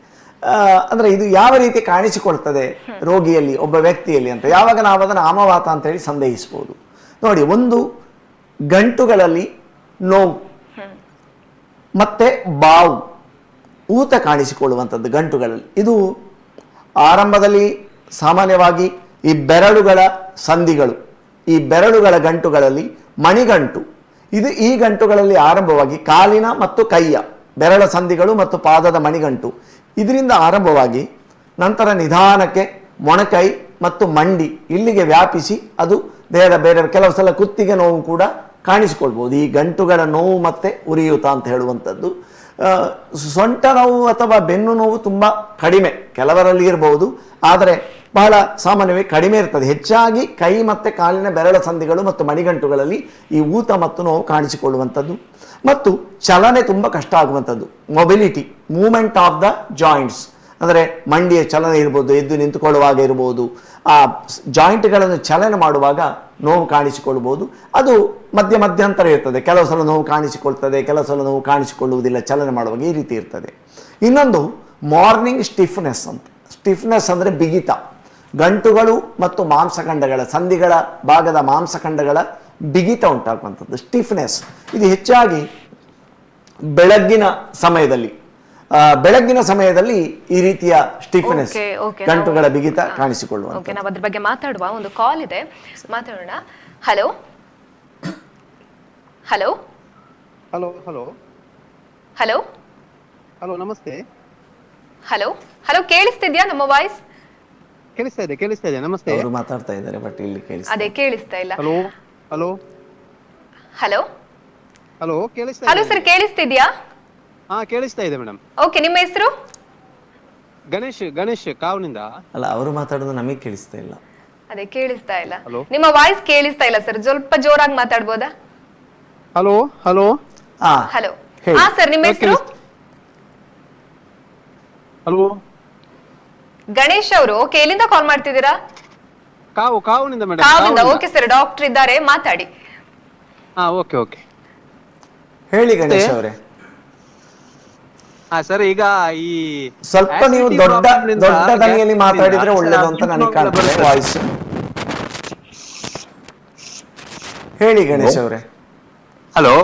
ಅಂದ್ರೆ ಇದು ಯಾವ ರೀತಿ ಕಾಣಿಸಿಕೊಳ್ತದೆ ರೋಗಿಯಲ್ಲಿ, ಒಬ್ಬ ವ್ಯಕ್ತಿಯಲ್ಲಿ ಅಂತ ಯಾವಾಗ ನಾವು ಅದನ್ನು ಆಮವಾತ ಅಂತ ಹೇಳಿ ಸಂದೇಹಿಸಬಹುದು. ನೋಡಿ, ಒಂದು ಗಂಟುಗಳಲ್ಲಿ ನೋವು ಮತ್ತೆ ಬಾವು, ಊತ ಕಾಣಿಸಿಕೊಳ್ಳುವಂಥದ್ದು ಗಂಟುಗಳಲ್ಲಿ. ಇದು ಆರಂಭದಲ್ಲಿ ಸಾಮಾನ್ಯವಾಗಿ ಈ ಬೆರಳುಗಳ ಸಂಧಿಗಳು, ಈ ಬೆರಳುಗಳ ಗಂಟುಗಳಲ್ಲಿ ಮಣಿಗಂಟು, ಈ ಗಂಟುಗಳಲ್ಲಿ ಆರಂಭವಾಗಿ ಕಾಲಿನ ಮತ್ತು ಕೈಯ ಬೆರಳ ಸಂಧಿಗಳು ಮತ್ತು ಪಾದದ ಮಣಿಗಂಟು ಇದರಿಂದ ಆರಂಭವಾಗಿ ನಂತರ ನಿಧಾನಕ್ಕೆ ಮೊಣಕೈ ಮತ್ತು ಮಂಡಿ ಇಲ್ಲಿಗೆ ವ್ಯಾಪಿಸಿ ಅದು ದೇಹದ ಬೇರೆ ಕೆಲವು ಸಲ ಕುತ್ತಿಗೆ ನೋವು ಕೂಡ ಕಾಣಿಸಿಕೊಳ್ಬೋದು. ಈ ಗಂಟುಗಳ ನೋವು ಮತ್ತೆ ಉರಿಯೂತ ಅಂತ ಹೇಳುವಂಥದ್ದು. ಸೊಂಟ ನೋವು ಅಥವಾ ಬೆನ್ನು ನೋವು ತುಂಬ ಕಡಿಮೆ ಕೆಲವರಲ್ಲಿ ಇರಬಹುದು, ಆದರೆ ಬಹಳ ಸಾಮಾನ್ಯವಾಗಿ ಕಡಿಮೆ ಇರ್ತದೆ. ಹೆಚ್ಚಾಗಿ ಕೈ ಮತ್ತು ಕಾಲಿನ ಬೆರಳ ಸಂಧಿಗಳು ಮತ್ತು ಮಣಿಗಂಟುಗಳಲ್ಲಿ ಈ ಊತ ಮತ್ತು ನೋವು ಕಾಣಿಸಿಕೊಳ್ಳುವಂಥದ್ದು. ಮತ್ತು ಚಲನೆ ತುಂಬ ಕಷ್ಟ ಆಗುವಂಥದ್ದು. Mobility, movement of the joints, ಅಂದರೆ ಮಂಡಿಯ ಚಲನೆ ಇರ್ಬೋದು, ಎದ್ದು ನಿಂತುಕೊಳ್ಳುವಾಗ ಇರ್ಬೋದು, ಆ ಜಾಯಿಂಟ್ಗಳನ್ನು ಚಲನೆ ಮಾಡುವಾಗ ನೋವು ಕಾಣಿಸಿಕೊಳ್ಬೋದು. ಅದು ಮಧ್ಯಂತರ ಇರ್ತದೆ. ಕೆಲವು ಸಲ ನೋವು ಕಾಣಿಸಿಕೊಳ್ತದೆ, ಕೆಲವು ಸಲ ನೋವು ಕಾಣಿಸಿಕೊಳ್ಳುವುದಿಲ್ಲ ಚಲನೆ ಮಾಡುವಾಗ, ಈ ರೀತಿ ಇರ್ತದೆ. ಇನ್ನೊಂದು ಮಾರ್ನಿಂಗ್ ಸ್ಟಿಫ್ನೆಸ್ ಅಂತ. ಸ್ಟಿಫ್ನೆಸ್ ಅಂದರೆ ಬಿಗಿತ, ಗಂಟುಗಳು ಮತ್ತು ಮಾಂಸಖಂಡಗಳ ಸಂಧಿಗಳ ಭಾಗದ ಮಾಂಸಖಂಡಗಳ ಬಿಗಿತ ಉಂಟಾಗುವಂಥದ್ದು ಸ್ಟಿಫ್ನೆಸ್. ಇದು ಹೆಚ್ಚಾಗಿ ಬೆಳಗ್ಗಿನ ಸಮಯದಲ್ಲಿ ಈ ರೀತಿಯ ಸ್ಟಿಫ್ನೆಸ್, ಗಂಟುಗಳ ಬಿಗಿತ ಕಾಣಿಸಿಕೊಳ್ಳುವ. ನಾವು ಅದ್ರ ಬಗ್ಗೆ ಮಾತಾಡುವ. ಒಂದು ಕಾಲ್ ಇದೆ, ಮಾತಾಡೋಣ. Hello hello hello hello hello hello ನಮಸ್ತೆ. ಹಲೋ ಹಲೋ ಕೇಳಿಸ್ತಿದ್ಯಾ ನಮ್ಮ ವಾಯ್ಸ್? ಕೇಳಿಸ್ತಾ ಇದೆ. ನಮಸ್ತೆ. ಅವರು ಮಾತಾಡ್ತಾ ಇದ್ದಾರೆ ಬಟ್ ಇಲ್ಲಿ ಅದೇ ಕೇಳಿಸ್ತಾ ಇಲ್ಲ. ಹಲೋ ಹಲೋ ಹಲೋ ಹಲೋ ಕೇಳಿಸ್ತಾ ಹಲೋ ಸರ್, ಕೇಳಿಸ್ತಿದ್ಯಾ? ಹಾ ಕೇಳಿಸ್ತಾ ಇದೆ ಮೇಡಮ್. ಓಕೆ, ನಿಮ್ಮ ಹೆಸರು? ಗಣೇಶ್ ಕಾವ್ನಿಂದ. ಅಲ್ಲ, ಅವರು ಮಾತಾಡೋದು ನಮಗೆ ಕೇಳಿಸ್ತಾ ಇಲ್ಲ. ಅದೇ ಕೇಳಿಸ್ತಾ ಇಲ್ಲ, ನಿಮ್ಮ ವಾಯ್ಸ್ ಕೇಳಿಸ್ತಾ ಇಲ್ಲ ಸರ್. ಸ್ವಲ್ಪ ಜೋರಾಗಿ ಮಾತಾಡ್ಬೋದಾ? Hello hello hello. ಹಾ ಸರ್, ನಿಮ್ಮ ಹೆಸರು? ಹಲೋ ಗಣೇಶ್ ಅವರು. ಓಕೆ, ಎಲ್ಲಿಂದ ಕಾಲ್ ಮಾಡ್ತಿದ್ದೀರಾ? ಕಾವ್ನಿಂದ ಮೇಡಮ್. ಕಾವ್ನಿಂದ. ಓಕೆ ಸರ್, ಡಾಕ್ಟರ್ ಇದ್ದಾರೆ, ಮಾತಾಡಿ. ಹಾ ಓಕೆ ಹೇಳಿ ಗಣೇಶ್ ಅವರೇ. ಹಾ ಸರ್, ಈಗ ಈ ಸ್ವಲ್ಪ ನೀವು ದೊಡ್ಡ ದನಿಯಲ್ಲಿ ಮಾತಾಡಿದ್ರೆ ಒಳ್ಳೇದು ಅಂತ ನನಗೆ ಕಾಣ್ತದೆ ವಾಯ್ಸ್. ಹೇಳಿ ಗಣೇಶ್ ಅವರೇ. ಹಲೋ,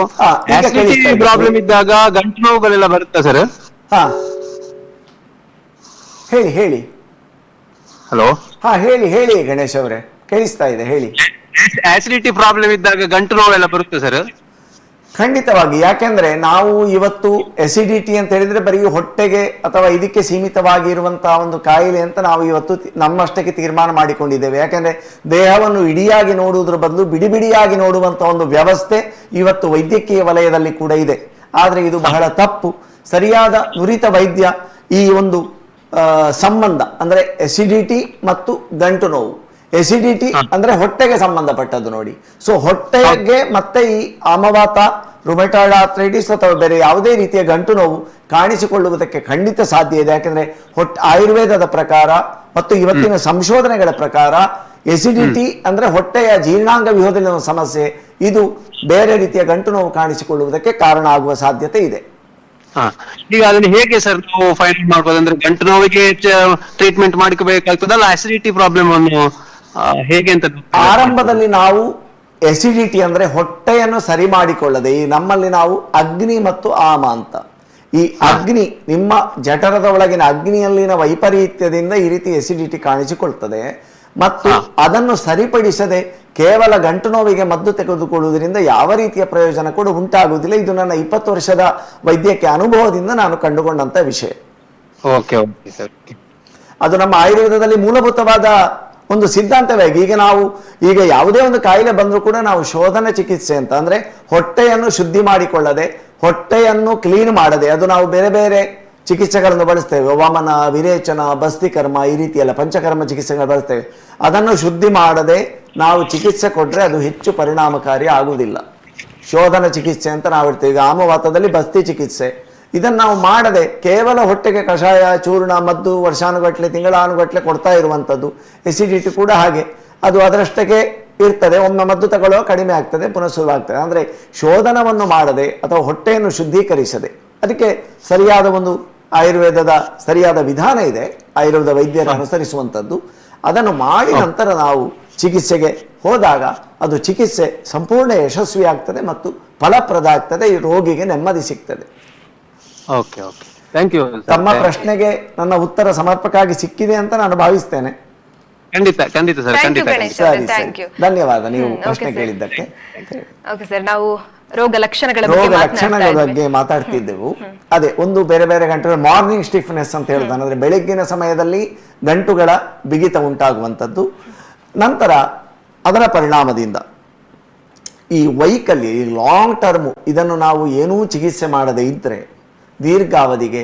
ಪ್ರಾಬ್ಲಮ್ ಇದ್ದಾಗ ಗಂಟು ನೋವುಗಳೆಲ್ಲ ಬರುತ್ತಾ ಸರ್? ಹಾ ಹೇಳಿ. ಹಲೋ, ಹಾ ಹೇಳಿ ಗಣೇಶ್ ಅವರೇ, ಕೇಳಿಸ್ತಾ ಇದೆ, ಹೇಳಿ. ಆಸಿಡಿಟಿ ಪ್ರಾಬ್ಲಮ್ ಇದ್ದಾಗ ಗಂಟು ನೋವೆಲ್ಲ ಬರುತ್ತೆ ಸರ್? ಖಂಡಿತವಾಗಿ. ಯಾಕೆಂದ್ರೆ ನಾವು ಇವತ್ತು ಎಸಿಡಿಟಿ ಅಂತ ಹೇಳಿದ್ರೆ ಬರೀ ಹೊಟ್ಟೆಗೆ ಅಥವಾ ಇದಕ್ಕೆ ಸೀಮಿತವಾಗಿ ಇರುವಂತಹ ಒಂದು ಕಾಯಿಲೆ ಅಂತ ನಾವು ಇವತ್ತು ನಮ್ಮಷ್ಟಕ್ಕೆ ತೀರ್ಮಾನ ಮಾಡಿಕೊಂಡಿದ್ದೇವೆ. ಯಾಕೆಂದ್ರೆ ದೇಹವನ್ನು ಇಡಿಯಾಗಿ ನೋಡುವುದರ ಬದಲು ಬಿಡಿಯಾಗಿ ನೋಡುವಂತಹ ಒಂದು ವ್ಯವಸ್ಥೆ ಇವತ್ತು ವೈದ್ಯಕೀಯ ವಲಯದಲ್ಲಿ ಕೂಡ ಇದೆ. ಆದ್ರೆ ಇದು ಬಹಳ ತಪ್ಪು. ಸರಿಯಾದ ನುರಿತ ವೈದ್ಯ ಈ ಒಂದು ಸಂಬಂಧ ಅಂದ್ರೆ ಎಸಿಡಿಟಿ ಮತ್ತು ಗಂಟು ನೋವು, ಎಸಿಡಿಟಿ ಅಂದ್ರೆ ಹೊಟ್ಟೆಗೆ ಸಂಬಂಧಪಟ್ಟದ್ದು ನೋಡಿ. ಸೊ ಹೊಟ್ಟೆಗೆ ಮತ್ತೆ ಈ ಆಮವಾತ, ರುಮೆಟಾಯ್ಡ್ ಆರ್ಥರೈಟಿಸ್ ಅಥವಾ ಬೇರೆ ಯಾವುದೇ ರೀತಿಯ ಗಂಟು ನೋವು ಕಾಣಿಸಿಕೊಳ್ಳುವುದಕ್ಕೆ ಖಂಡಿತ ಸಾಧ್ಯ ಇದೆ. ಯಾಕೆಂದ್ರೆ ಆಯುರ್ವೇದದ ಪ್ರಕಾರ ಮತ್ತು ಇವತ್ತಿನ ಸಂಶೋಧನೆಗಳ ಪ್ರಕಾರ ಎಸಿಡಿಟಿ ಅಂದ್ರೆ ಹೊಟ್ಟೆಯ ಜೀರ್ಣಾಂಗ ವ್ಯೂಹದಲ್ಲಿನ ಸಮಸ್ಯೆ, ಇದು ಬೇರೆ ರೀತಿಯ ಗಂಟು ನೋವು ಕಾಣಿಸಿಕೊಳ್ಳುವುದಕ್ಕೆ ಕಾರಣ ಆಗುವ ಸಾಧ್ಯತೆ ಇದೆ. ಈಗ ಅದನ್ನ ಹೇಗೆ ಸರ್ ನಾವು ಫೈಂಡ್ ಮಾಡ್ಬೋದು? ಅಂದ್ರೆ ಗಂಟು ನೋವಿಗೆ ಟ್ರೀಟ್ಮೆಂಟ್ ಮಾಡ್ಕೋಬೇಕಾಗ್ತದಲ್ಲ, ಅಸಿಡಿಟಿ ಪ್ರಾಬ್ಲಮ್ ಅನ್ನು ಹೇಗೆ ಅಂತ ಆರಂಭದಲ್ಲಿ ನಾವು ಎಸಿಡಿಟಿ ಅಂದ್ರೆ ಹೊಟ್ಟೆಯನ್ನು ಸರಿ ಮಾಡಿಕೊಳ್ಳದೆ, ಈ ನಮ್ಮಲ್ಲಿ ನಾವು ಅಗ್ನಿ ಮತ್ತು ಆಮ ಅಂತ, ಈ ಅಗ್ನಿ ನಿಮ್ಮ ಜಠರದ ಒಳಗಿನ ಅಗ್ನಿಯಲ್ಲಿನ ವೈಪರೀತ್ಯದಿಂದ ಈ ರೀತಿ ಎಸಿಡಿಟಿ ಕಾಣಿಸಿಕೊಳ್ತದೆ. ಮತ್ತು ಅದನ್ನು ಸರಿಪಡಿಸದೆ ಕೇವಲ ಗಂಟು ನೋವಿಗೆ ಮದ್ದು ತೆಗೆದುಕೊಳ್ಳುವುದರಿಂದ ಯಾವ ರೀತಿಯ ಪ್ರಯೋಜನ ಕೂಡ ಉಂಟಾಗುವುದಿಲ್ಲ. ಇದು ನನ್ನ 20 ವರ್ಷದ ವೈದ್ಯಕೀಯ ಅನುಭವದಿಂದ ನಾನು ಕಂಡುಕೊಂಡಂತ ವಿಷಯ. ಅದು ನಮ್ಮ ಆಯುರ್ವೇದದಲ್ಲಿ ಮೂಲಭೂತವಾದ ಒಂದು ಸಿದ್ಧಾಂತವೇ. ಈಗ ಯಾವುದೇ ಒಂದು ಕಾಯಿಲೆ ಬಂದರೂ ಕೂಡ ನಾವು ಶೋಧನ ಚಿಕಿತ್ಸೆ ಅಂತ, ಅಂದ್ರೆ ಹೊಟ್ಟೆಯನ್ನು ಶುದ್ಧಿ ಮಾಡಿಕೊಳ್ಳದೆ, ಹೊಟ್ಟೆಯನ್ನು ಕ್ಲೀನ್ ಮಾಡದೆ, ಅದು ನಾವು ಬೇರೆ ಬೇರೆ ಚಿಕಿತ್ಸೆಗಳನ್ನು ಬಳಸ್ತೇವೆ, ವಮನ, ವಿರೇಚನ, ಬಸ್ತಿಕರ್ಮ, ಈ ರೀತಿಯೆಲ್ಲ ಪಂಚಕರ್ಮ ಚಿಕಿತ್ಸೆಗಳನ್ನು ಬಳಸ್ತೇವೆ. ಅದನ್ನು ಶುದ್ಧಿ ಮಾಡದೆ ನಾವು ಚಿಕಿತ್ಸೆ ಕೊಟ್ಟರೆ ಅದು ಹೆಚ್ಚು ಪರಿಣಾಮಕಾರಿ ಆಗುವುದಿಲ್ಲ. ಶೋಧನ ಚಿಕಿತ್ಸೆ ಅಂತ ನಾವು ಹೇಳ್ತೇವೆ. ಈಗ ಆಮವಾತದಲ್ಲಿ ಬಸ್ತಿ ಚಿಕಿತ್ಸೆ, ಇದನ್ನು ನಾವು ಮಾಡದೆ ಕೇವಲ ಹೊಟ್ಟೆಗೆ ಕಷಾಯ, ಚೂರ್ಣ, ಮದ್ದು ವರ್ಷಾನುಗಟ್ಟಲೆ, ತಿಂಗಳಾನುಗಟ್ಟಲೆ ಕೊಡ್ತಾ ಇರುವಂಥದ್ದು. ಎಸಿಡಿಟಿ ಕೂಡ ಹಾಗೆ, ಅದು ಅದರಷ್ಟಕ್ಕೆ ಇರ್ತದೆ, ಒಮ್ಮೆ ಮದ್ದು ತಗೊಳ್ಳುವ ಕಡಿಮೆ ಆಗ್ತದೆ, ಪುನಃ ಶುರುವಾಗ್ತದೆ. ಅಂದರೆ ಶೋಧನವನ್ನು ಮಾಡದೆ ಅಥವಾ ಹೊಟ್ಟೆಯನ್ನು ಶುದ್ಧೀಕರಿಸದೆ, ಅದಕ್ಕೆ ಸರಿಯಾದ ಒಂದು ಆಯುರ್ವೇದದ ಸರಿಯಾದ ವಿಧಾನ ಇದೆ, ಆಯುರ್ವೇದ ವೈದ್ಯರು ಅನುಸರಿಸುವಂಥದ್ದು. ಅದನ್ನು ಮಾಡಿ ನಂತರ ನಾವು ಚಿಕಿತ್ಸೆಗೆ ಹೋದಾಗ ಅದು ಚಿಕಿತ್ಸೆ ಸಂಪೂರ್ಣ ಯಶಸ್ವಿ ಆಗ್ತದೆ ಮತ್ತು ಫಲಪ್ರದ ಆಗ್ತದೆ, ಈ ರೋಗಿಗೆ ನೆಮ್ಮದಿ ಸಿಗ್ತದೆ. ತಮ್ಮ ಪ್ರಶ್ನೆಗೆ ನನ್ನ ಉತ್ತರ ಸಮರ್ಪಕವಾಗಿ ಸಿಕ್ಕಿದೆ ಅಂತ ನಾನು ಭಾವಿಸ್ತೇನೆ. ಖಂಡಿತ ಸರ್, ಸರಿ, ಧನ್ಯವಾದ ನೀವು ಪ್ರಶ್ನೆ ಕೇಳಿದ್ದಕ್ಕೆ. ನಾವು ರೋಗ ಲಕ್ಷಣಗಳ ಬಗ್ಗೆ ಮಾತಾಡ್ತಿದ್ದೆವು. ಅದೇ ಒಂದು ಬೇರೆ ಬೇರೆ ಗಂಟುಗಳು, ಮಾರ್ನಿಂಗ್ ಸ್ಟಿಫ್ನೆಸ್ ಅಂತ ಹೇಳುತ್ತಾನೆ, ಅಂದ್ರೆ ಬೆಳಗ್ಗಿನ ಸಮಯದಲ್ಲಿ ಗಂಟುಗಳ ಬಿಗಿತ ಉಂಟಾಗುವಂಥದ್ದು. ನಂತರ ಅದರ ಪರಿಣಾಮದಿಂದ ಈ ವೈಕಲ್ಯ, ಈ ಲಾಂಗ್ ಟರ್ಮ್, ಇದನ್ನು ನಾವು ಏನೂ ಚಿಕಿತ್ಸೆ ಮಾಡದೇ ಇದ್ದರೆ ದೀರ್ಘಾವಧಿಗೆ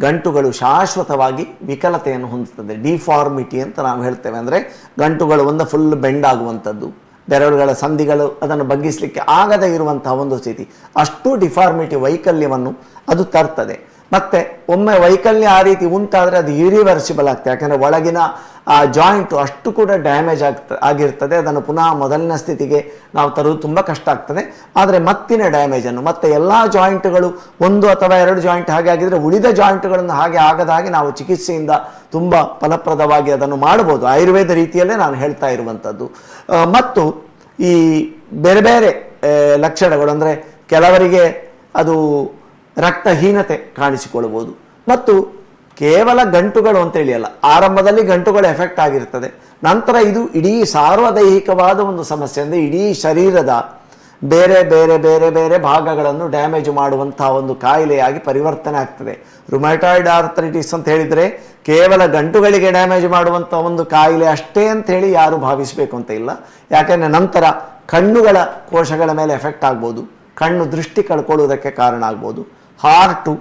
ಗಂಟುಗಳು ಶಾಶ್ವತವಾಗಿ ವಿಕಲತೆಯನ್ನು ಹೊಂದುತ್ತದೆ. ಡಿಫಾರ್ಮಿಟಿ ಅಂತ ನಾವು ಹೇಳ್ತೇವೆ. ಅಂದರೆ ಗಂಟುಗಳು ಒಂದು ಫುಲ್ ಬೆಂಡ್ ಆಗುವಂಥದ್ದು, ಬೆರಳುಗಳ ಸಂಧಿಗಳು ಅದನ್ನು ಬಗ್ಗಿಸಲಿಕ್ಕೆ ಆಗದೇ ಇರುವಂತಹ ಒಂದು ಸ್ಥಿತಿ, ಅಷ್ಟು ಡಿಫಾರ್ಮಿಟಿ, ವೈಕಲ್ಯವನ್ನು ಅದು ತರ್ತದೆ. ಮತ್ತೆ ಒಮ್ಮೆ ವೈಕಲ್ಯ ಆ ರೀತಿ ಉಂಟಾದರೆ ಅದು ಇರಿವರ್ಸಿಬಲ್ ಆಗ್ತದೆ. ಯಾಕಂದರೆ ಒಳಗಿನ ಆ ಜಾಯಿಂಟು ಅಷ್ಟು ಕೂಡ ಡ್ಯಾಮೇಜ್ ಆಗಿರ್ತದೆ. ಅದನ್ನು ಪುನಃ ಮೊದಲಿನ ಸ್ಥಿತಿಗೆ ನಾವು ತರುವುದು ತುಂಬ ಕಷ್ಟ ಆಗ್ತದೆ. ಆದರೆ ಮತ್ತಿನ ಡ್ಯಾಮೇಜನ್ನು, ಮತ್ತೆ ಎಲ್ಲ ಜಾಯಿಂಟ್ಗಳು, 1 ಅಥವಾ 2 ಜಾಯಿಂಟ್ ಹಾಗೆ ಆಗಿದ್ರೆ ಉಳಿದ ಜಾಯಿಂಟ್ಗಳನ್ನು ಹಾಗೆ ಆಗದ ಹಾಗೆ ನಾವು ಚಿಕಿತ್ಸೆಯಿಂದ ತುಂಬ ಫಲಪ್ರದವಾಗಿ ಅದನ್ನು ಮಾಡಬಹುದು, ಆಯುರ್ವೇದ ರೀತಿಯಲ್ಲೇ ನಾನು ಹೇಳ್ತಾ ಇರುವಂಥದ್ದು. ಮತ್ತು ಈ ಬೇರೆ ಬೇರೆ ಲಕ್ಷಣಗಳು, ಅಂದರೆ ಕೆಲವರಿಗೆ ಅದು ರಕ್ತಹೀನತೆ ಕಾಣಿಸಿಕೊಳ್ಳಬಹುದು. ಮತ್ತು ಕೇವಲ ಗಂಟುಗಳು ಅಂತೇಳಿ ಅಲ್ಲ, ಆರಂಭದಲ್ಲಿ ಗಂಟುಗಳು ಎಫೆಕ್ಟ್ ಆಗಿರ್ತದೆ, ನಂತರ ಇದು ಇಡೀ ಸಾರ್ವದೈಹಿಕವಾದ ಒಂದು ಸಮಸ್ಯೆ. ಅಂದರೆ ಇಡೀ ಶರೀರದ ಬೇರೆ ಬೇರೆ ಬೇರೆ ಬೇರೆ ಭಾಗಗಳನ್ನು ಡ್ಯಾಮೇಜ್ ಮಾಡುವಂತಹ ಒಂದು ಕಾಯಿಲೆಯಾಗಿ ಪರಿವರ್ತನೆ ಆಗ್ತದೆ. ರುಮಟಾಯ್ಡ್ ಆರ್ಥರೈಟಿಸ್ ಅಂತ ಹೇಳಿದರೆ ಕೇವಲ ಗಂಟುಗಳಿಗೆ ಡ್ಯಾಮೇಜ್ ಮಾಡುವಂಥ ಒಂದು ಕಾಯಿಲೆ ಅಷ್ಟೇ ಅಂತ ಹೇಳಿ ಯಾರು ಭಾವಿಸಬೇಕು ಅಂತ ಇಲ್ಲ. ಯಾಕೆಂದರೆ ನಂತರ ಕಣ್ಣುಗಳ ಕೋಶಗಳ ಮೇಲೆ ಎಫೆಕ್ಟ್ ಆಗ್ಬೋದು, ಕಣ್ಣು ದೃಷ್ಟಿ ಕಳ್ಕೊಳ್ಳುವುದಕ್ಕೆ ಕಾರಣ ಆಗ್ಬೋದು, ಹಾರ್ಟು,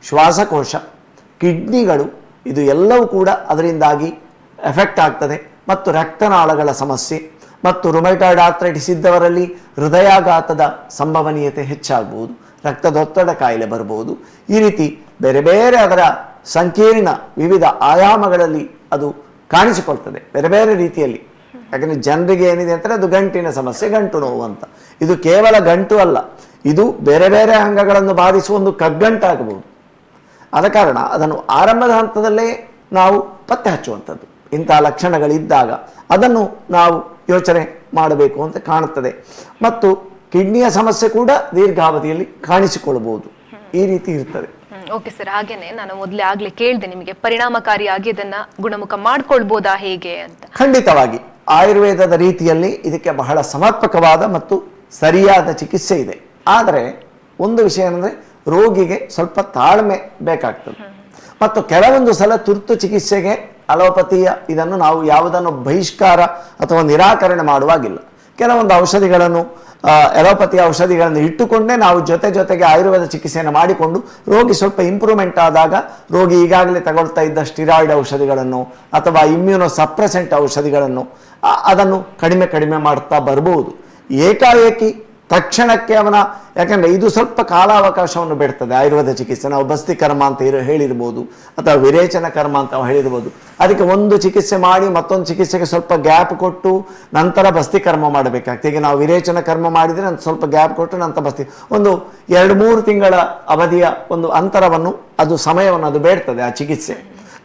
ಶ್ವಾಸಕೋಶ, ಕಿಡ್ನಿಗಳು, ಇದು ಎಲ್ಲವೂ ಕೂಡ ಅದರಿಂದಾಗಿ ಎಫೆಕ್ಟ್ ಆಗ್ತದೆ. ಮತ್ತು ರಕ್ತನಾಳಗಳ ಸಮಸ್ಯೆ, ಮತ್ತು ರುಮಟಾಯ್ಡ್ ಆರ್ಥರೈಟಿಸ್ ಇದ್ದವರಲ್ಲಿ ಹೃದಯಾಘಾತದ ಸಂಭವನೀಯತೆ ಹೆಚ್ಚಾಗಬಹುದು, ರಕ್ತದೊತ್ತಡ ಕಾಯಿಲೆ ಬರಬಹುದು. ಈ ರೀತಿ ಬೇರೆ ಬೇರೆ ಅದರ ಸಂಕೀರ್ಣ ವಿವಿಧ ಆಯಾಮಗಳಲ್ಲಿ ಅದು ಕಾಣಿಸಿಕೊಳ್ತದೆ ಬೇರೆ ಬೇರೆ ರೀತಿಯಲ್ಲಿ. ಯಾಕಂದರೆ ಜನರಿಗೆ ಏನಿದೆ ಅಂದರೆ ಅದು ಗಂಟಿನ ಸಮಸ್ಯೆ, ಗಂಟು ನೋವು ಅಂತ. ಇದು ಕೇವಲ ಗಂಟು ಅಲ್ಲ, ಇದು ಬೇರೆ ಬೇರೆ ಅಂಗಗಳನ್ನು ಬಾಧಿಸುವ ಒಂದು ಕಗ್ಗಂಟಾಗಬಹುದು. ಆದ ಕಾರಣ ಅದನ್ನು ಆರಂಭದ ಹಂತದಲ್ಲೇ ನಾವು ಪತ್ತೆ ಹಚ್ಚುವಂಥದ್ದು. ಇಂತಹ ಲಕ್ಷಣಗಳಿದ್ದಾಗ ಅದನ್ನು ನಾವು ಯೋಚನೆ ಮಾಡಬೇಕು ಅಂತ ಕಾಣುತ್ತದೆ. ಮತ್ತು ಕಿಡ್ನಿಯ ಸಮಸ್ಯೆ ಕೂಡ ದೀರ್ಘಾವಧಿಯಲ್ಲಿ ಕಾಣಿಸಿಕೊಳ್ಳಬಹುದು, ಈ ರೀತಿ ಇರ್ತದೆ. ಓಕೆ ಸರ್, ಹಾಗೇನೆ ನಾನು ಆಗ್ಲೇ ಕೇಳಿದೆ ನಿಮಗೆ, ಪರಿಣಾಮಕಾರಿಯಾಗಿ ಇದನ್ನ ಗುಣಮುಖ ಮಾಡ್ಕೊಳ್ಬೋದಾ ಹೇಗೆ ಅಂತ. ಖಂಡಿತವಾಗಿ ಆಯುರ್ವೇದದ ರೀತಿಯಲ್ಲಿ ಇದಕ್ಕೆ ಬಹಳ ಸಮರ್ಪಕವಾದ ಮತ್ತು ಸರಿಯಾದ ಚಿಕಿತ್ಸೆ ಇದೆ. ಆದರೆ ಒಂದು ವಿಷಯ ಏನಂದರೆ ರೋಗಿಗೆ ಸ್ವಲ್ಪ ತಾಳ್ಮೆ ಬೇಕಾಗ್ತದೆ. ಮತ್ತು ಕೆಲವೊಂದು ಸಲ ತುರ್ತು ಚಿಕಿತ್ಸೆಗೆ ಅಲೋಪತಿಯ ಇದನ್ನು ನಾವು ಯಾವುದನ್ನು ಬಹಿಷ್ಕಾರ ಅಥವಾ ನಿರಾಕರಣೆ ಮಾಡುವಾಗಿಲ್ಲ. ಕೆಲವೊಂದು ಔಷಧಿಗಳನ್ನು, ಅಲೋಪತಿಯ ಔಷಧಿಗಳನ್ನು ಇಟ್ಟುಕೊಂಡೇ ನಾವು ಜೊತೆಗೆ ಆಯುರ್ವೇದ ಚಿಕಿತ್ಸೆಯನ್ನು ಮಾಡಿಕೊಂಡು ರೋಗಿ ಸ್ವಲ್ಪ ಇಂಪ್ರೂವ್ಮೆಂಟ್ ಆದಾಗ ರೋಗಿ ಈಗಾಗಲೇ ತಗೊಳ್ತಾ ಇದ್ದ ಸ್ಟಿರಾಯ್ಡ್ ಔಷಧಿಗಳನ್ನು ಅಥವಾ ಇಮ್ಯುನೋ ಸಪ್ರೆಸೆಂಟ್ ಔಷಧಿಗಳನ್ನು ಅದನ್ನು ಕಡಿಮೆ ಮಾಡ್ತಾ ಬರ್ಬೋದು. ಏಕಾಏಕಿ ತಕ್ಷಣಕ್ಕೆ ಅವನ, ಯಾಕಂದರೆ ಇದು ಸ್ವಲ್ಪ ಕಾಲಾವಕಾಶವನ್ನು ಬಿಡ್ತದೆ ಆಯುರ್ವೇದ ಚಿಕಿತ್ಸೆ. ನಾವು ಬಸ್ತಿ ಕರ್ಮ ಅಂತ ಹೇಳಿರ್ಬೋದು, ಅಥವಾ ವಿರೇಚನ ಕರ್ಮ ಅಂತ ನಾವು ಹೇಳಿರ್ಬೋದು. ಅದಕ್ಕೆ ಒಂದು ಚಿಕಿತ್ಸೆ ಮಾಡಿ ಮತ್ತೊಂದು ಚಿಕಿತ್ಸೆಗೆ ಸ್ವಲ್ಪ ಗ್ಯಾಪ್ ಕೊಟ್ಟು ನಂತರ ಬಸ್ತಿ ಕರ್ಮ ಮಾಡಬೇಕಾಗ್ತದೆ. ಈಗ ನಾವು ವಿರೇಚನ ಕರ್ಮ ಮಾಡಿದರೆ ನಂತರ ಸ್ವಲ್ಪ ಗ್ಯಾಪ್ ಕೊಟ್ಟು ನಂತರ ಬಸ್ತಿ, ಒಂದು 2-3 ತಿಂಗಳ ಅವಧಿಯ ಒಂದು ಅಂತರವನ್ನು, ಅದು ಸಮಯವನ್ನು ಅದು ಬೇಡ್ತದೆ ಆ ಚಿಕಿತ್ಸೆ.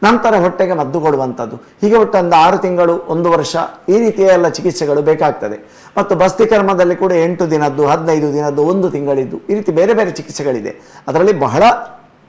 ನಂತರ ಹೊಟ್ಟೆಗೆ ಮದ್ದು ಕೊಡುವಂಥದ್ದು. ಹೀಗೆ ಒಟ್ಟು ಒಂದು 6 ತಿಂಗಳು, 1 ವರ್ಷ ಈ ರೀತಿಯ ಎಲ್ಲ ಚಿಕಿತ್ಸೆಗಳು ಬೇಕಾಗ್ತದೆ. ಮತ್ತು ಬಸ್ತಿ ಕರ್ಮದಲ್ಲಿ ಕೂಡ 8 ದಿನದ್ದು, 15 ದಿನದ್ದು, 1 ತಿಂಗಳಿದ್ದು, ಈ ರೀತಿ ಬೇರೆ ಬೇರೆ ಚಿಕಿತ್ಸೆಗಳಿದೆ. ಅದರಲ್ಲಿ ಬಹಳ